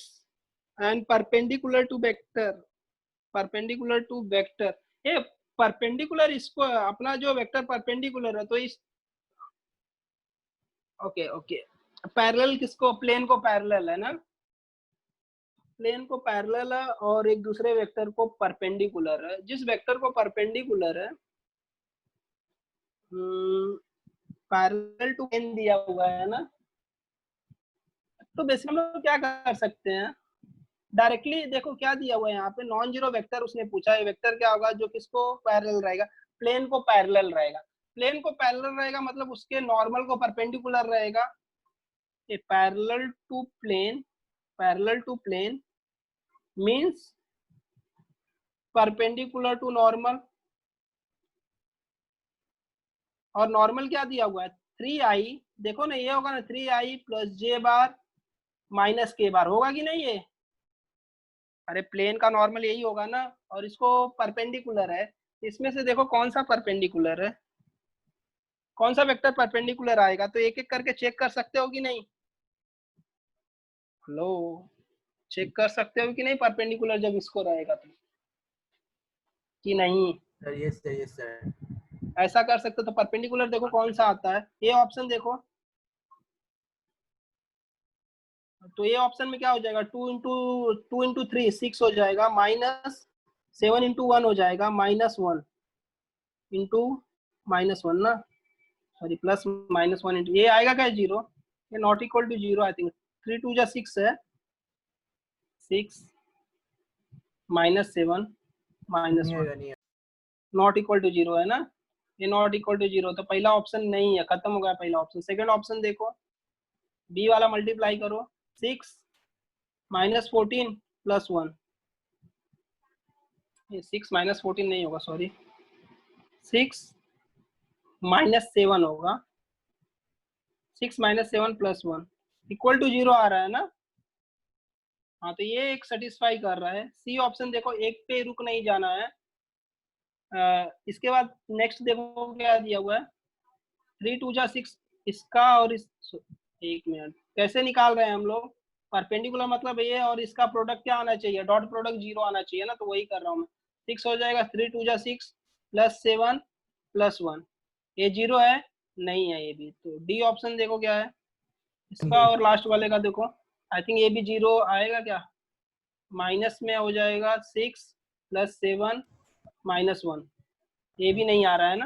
and perpendicular to vector, perpendicular to vector, ये परपेंडिकुलर, इसको अपना जो वेक्टर परपेंडिकुलर है तो इस, ओके ओके, पैरेलल किसको, प्लेन को पैरेलल है ना, प्लेन को पैरेलल है और एक दूसरे वेक्टर को परपेंडिकुलर है। जिस वेक्टर को परपेंडिकुलर है पैरेलल टू प्लेन दिया हुआ है ना, तो बेसिकली हम लोग क्या कर सकते हैं, डायरेक्टली देखो क्या दिया हुआ है यहाँ पे, नॉन जीरो वेक्टर उसने पूछा है, वेक्टर क्या होगा जो किसको पैरेलल रहेगा, प्लेन को पैरेलल रहेगा, प्लेन को पैरेलल रहेगा मतलब उसके नॉर्मल को परपेंडिकुलर रहेगा। A parallel to plane, parallel to plane means perpendicular to normal, और नॉर्मल क्या दिया हुआ है 3i, देखो ना ये होगा ना 3i प्लस जे बार माइनस के बार, होगा कि नहीं ये, अरे प्लेन का नॉर्मल यही होगा ना, और इसको परपेंडिकुलर है, इसमें से देखो कौन सा परपेंडिकुलर है, कौन सा वेक्टर परपेंडिकुलर आएगा, तो एक एक करके चेक कर सकते हो कि नहीं, हेलो, चेक कर सकते हो कि नहीं परपेंडिकुलर जब इसको रहेगा तो, कि नहीं, sir yes sir, yes sir. ऐसा कर सकते हो, तो परपेंडिकुलर देखो कौन सा आता है, ये ऑप्शन देखो, तो ये ऑप्शन में क्या हो जाएगा, 2 इंटू 3 6 हो जाएगा, माइनस 7 इंटू 1 हो जाएगा, -1 इंटू -1 ना, सॉरी प्लस -1 इंटू, ये आएगा क्या 0, ये not equal to 0 I think, 3 2 जा 6 है, 6 -7 -1 नॉट इक्वल टू 0 है ना, ये नॉट इक्वल टू 0, तो पहला ऑप्शन नहीं है, खत्म हो गया पहला ऑप्शन। सेकंड ऑप्शन देखो, बी वाला मल्टीप्लाई करो, 6 -14 प्लस 1, ये 6 -14 नहीं होगा, सॉरी 6 -7 होगा, 6 -7 प्लस 1 इक्वल टू 0 आ रहा है ना, हाँ तो ये एक सेटिस्फाई कर रहा है। सी ऑप्शन देखो, एक पे रुक नहीं जाना है। इसके बाद नेक्स्ट देखो क्या दिया हुआ है, 3 2 जा 6, इसका और इस, एक मिनट, कैसे निकाल रहे हैं हम लोग, परपेंडिकुलर मतलब ये और इसका प्रोडक्ट क्या आना चाहिए, डॉट प्रोडक्ट 0 आना चाहिए ना, तो वही कर रहा हूँ मैं। 6 हो जाएगा, 3 2 जा 6 प्लस 7 प्लस 1, ये 0 है, नहीं है ये भी, तो डी ऑप्शन देखो क्या है इसका, और लास्ट वाले का देखो, आई थिंक ये भी 0 आएगा क्या, माइनस में हो जाएगा 6 प्लस 7 -1, ये भी नहीं आ रहा है ना,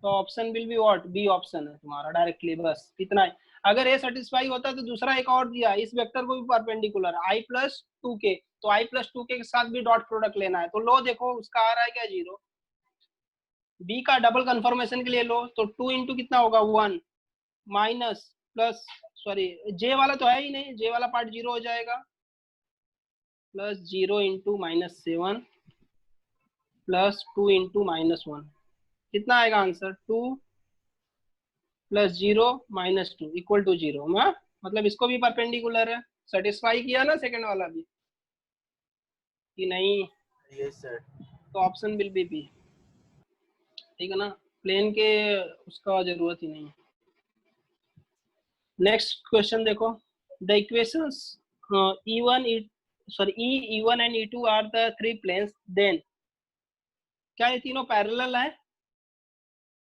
तो option will be what, B option है तुम्हारा डायरेक्टली, बस इतना ही। अगर ये सेटिस्फाई होता है तो दूसरा एक और दिया, इस वेक्टर को भी परपेंडिकुलर i प्लस 2k, तो i प्लस 2k के साथ भी डॉट प्रोडक्ट लेना है, तो लो देखो उसका आ रहा है क्या 0, b का डबल कंफर्मेशन के लिए लो, तो 2 इंटू कितना होगा 1 माइनस प्लस, सॉरी j वाला तो है ही नहीं, j वाला पार्ट 0 हो जाएगा, प्लस 0 इंटू -7 प्लस 2 इंटू -1, कितना आएगा आंसर, 2 प्लस 0 -2 इक्वल टू 0, मतलब इसको भी परपेंडिकुलर है, सेटिस्फाई किया ना सेकंड वाला भी, कि नहीं, यस सर। तो ऑप्शन विल बी बी, ठीक है ना, प्लेन के उसका जरूरत ही नहीं है। नेक्स्ट क्वेश्चन देखो, the equations E1 E1 and E2 are the 3 planes, then क्या ये तीनों पैरेलल है,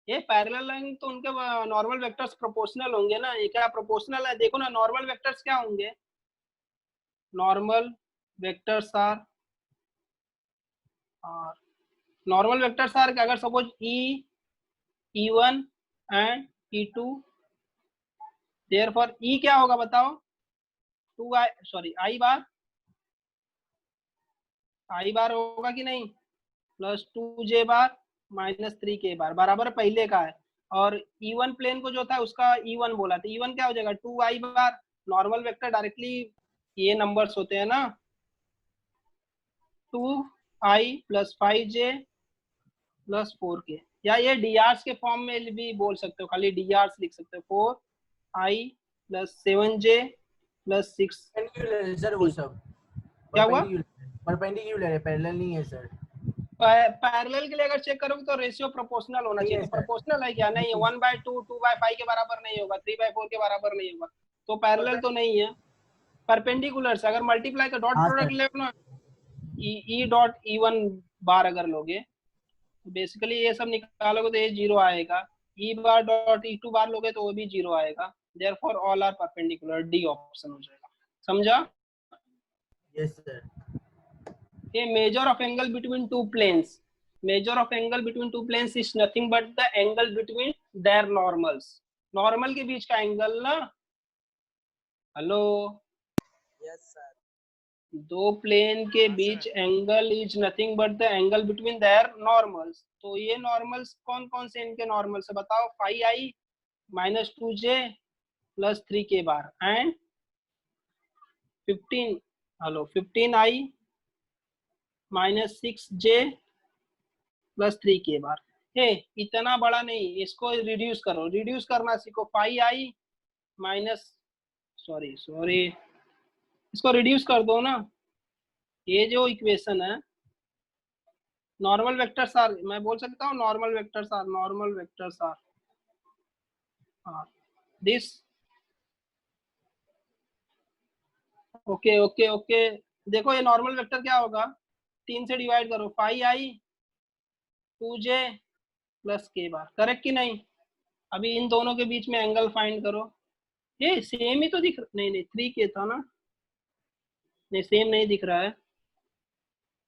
ये पैरेलल है तो उनके नॉर्मल वेक्टर्स प्रोपोर्शनल होंगे ना, ये क्या प्रोपोर्शनल है, देखो ना नॉर्मल वेक्टर्स क्या होंगे, नॉर्मल वेक्टर्स आर, और नॉर्मल वेक्टर्स आर अगर suppose E1 and E2, therefore E क्या होगा बताओ, 2i, सॉरी i बार होगा कि नहीं, प्लस 2j बार माइनस 3k बार, बराबर पहले का है, और E1 प्लेन को जो था उसका E1 बोला था। E1 क्या हो जाएगा 2i बार, नॉर्मल वेक्टर डायरेक्टली ये नंबर्स होते हैं ना, 2i plus 5j plus 4k, या ये डीआर्स के फॉर्म में भी बोल सकते हो, खाली डीआर्स लिख सकते हो, 4i plus 7j plus 6। Sir वो सब क्या हुआ? परपेंडिकुलर है, पैरेलल नहीं है सर। पैरेलल के लिए अगर चेक करोगे तो रेशियो प्रोपोर्शनल होना चाहिए। Yes, तो sir. प्रोपोर्शनल है क्या? नहीं है। 1/2 2/5 के बराबर नहीं होगा, 3/4 के बराबर नहीं होगा, तो पैरेलल तो नहीं है। परपेंडिकुलर से अगर मल्टीप्लाई का डॉट हाँ, प्रोडक्ट sir. ले ना, ई डॉट E1 बार अगर लोगे तो बेसिकली ये सब निकालोगे तो ये 0 आएगा। ई बार डॉट E2 बार लोगे तो वो भी 0 आएगा। Therefore all are perpendicular, D option हो जाएगा। समझा? Yes, sir. A measure of angle between two planes. Measure of angle between two planes is nothing but the angle between their normals. Normal के बीच का एंगल ना, hello, yes sir. दो plane के हाँ, बीच sir. Angle is nothing but the angle between their normals. तो ये normals कौन कौन से इनके नॉर्मल्स है बताओ? 5i minus 2j plus 3k bar and 15i minus 6j plus 3k बार। हे इतना बड़ा नहीं, इसको रिड्यूस करो, रिड्यूस करना सीखो। 5i माइनस सॉरी इसको रिड्यूस कर दो ना। ये जो इक्वेशन है, नॉर्मल वेक्टर्स आर, मैं बोल सकता हूँ normal vectors are this. Okay okay okay, देखो ये नॉर्मल वेक्टर क्या होगा, 3 से डिवाइड करो, 5i 2j प्लस k बार, करेक्ट कि नहीं? अभी इन दोनों के बीच में एंगल फाइंड करो। ये सेम ही तो दिख, नहीं 3k था ना, नहीं सेम नहीं दिख रहा है,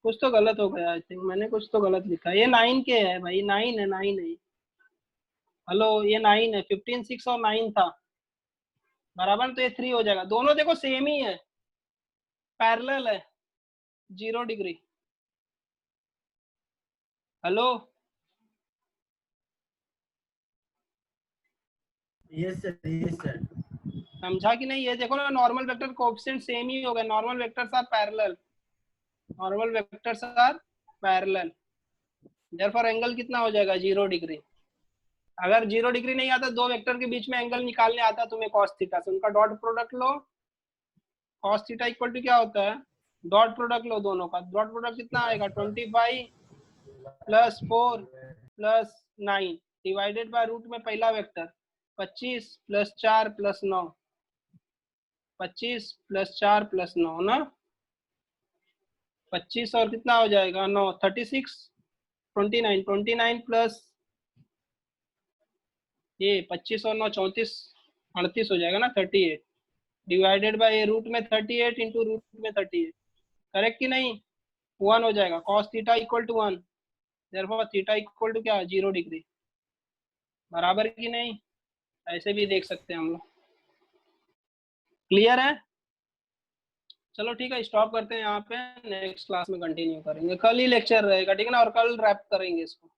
कुछ तो गलत हो गया। आई थिंक मैंने कुछ तो गलत लिखा है। ये 9k है भाई, 9 है, 9 है। हेलो, ये 9 है, 15 6 और 9 था बराबर, तो ये 3 हो जाएगा। दोनों देखो सेम ही है, पैरेलल है, 0 degree. Hello, Yes, sir. Yes, sir. समझा कि नहीं? ये देखो ना, नॉर्मल वेक्टर कोएफिशिएंट सेम ही हो गए, normal vectors are parallel, normal vectors are parallel, therefore angle कितना हो जाएगा 0 डिग्री। अगर 0 डिग्री नहीं आता, दो वेक्टर के बीच में एंगल निकालने आता तुम्हें cos थीटा से, उनका डॉट प्रोडक्ट लो, cos थीटा इक्वल टू क्या होता है, डॉट प्रोडक्ट लो दोनों का, डॉट प्रोडक्ट कितना आएगा 25 plus 4 plus 9 divided by root में पहला vector 25 plus 4 plus 9, 25 plus 4 plus 9 ना, 25 और कितना हो जाएगा 9, 36 29 प्लस ये 25 और 9 34 38 हो जाएगा ना, 38 डिवाइडेड बाय रूट में 38 इंटू रूट में 38, करेक्ट कि नहीं? 1 हो जाएगा। cos theta equal to 1, therefore theta equal to क्या 0 डिग्री, बराबर कि नहीं? ऐसे भी देख सकते हैं हम लोग। क्लियर है? चलो ठीक है, स्टॉप करते हैं यहाँ पे, नेक्स्ट क्लास में कंटिन्यू करेंगे, कल ही लेक्चर रहेगा, ठीक है ना, और कल रैप करेंगे इसको।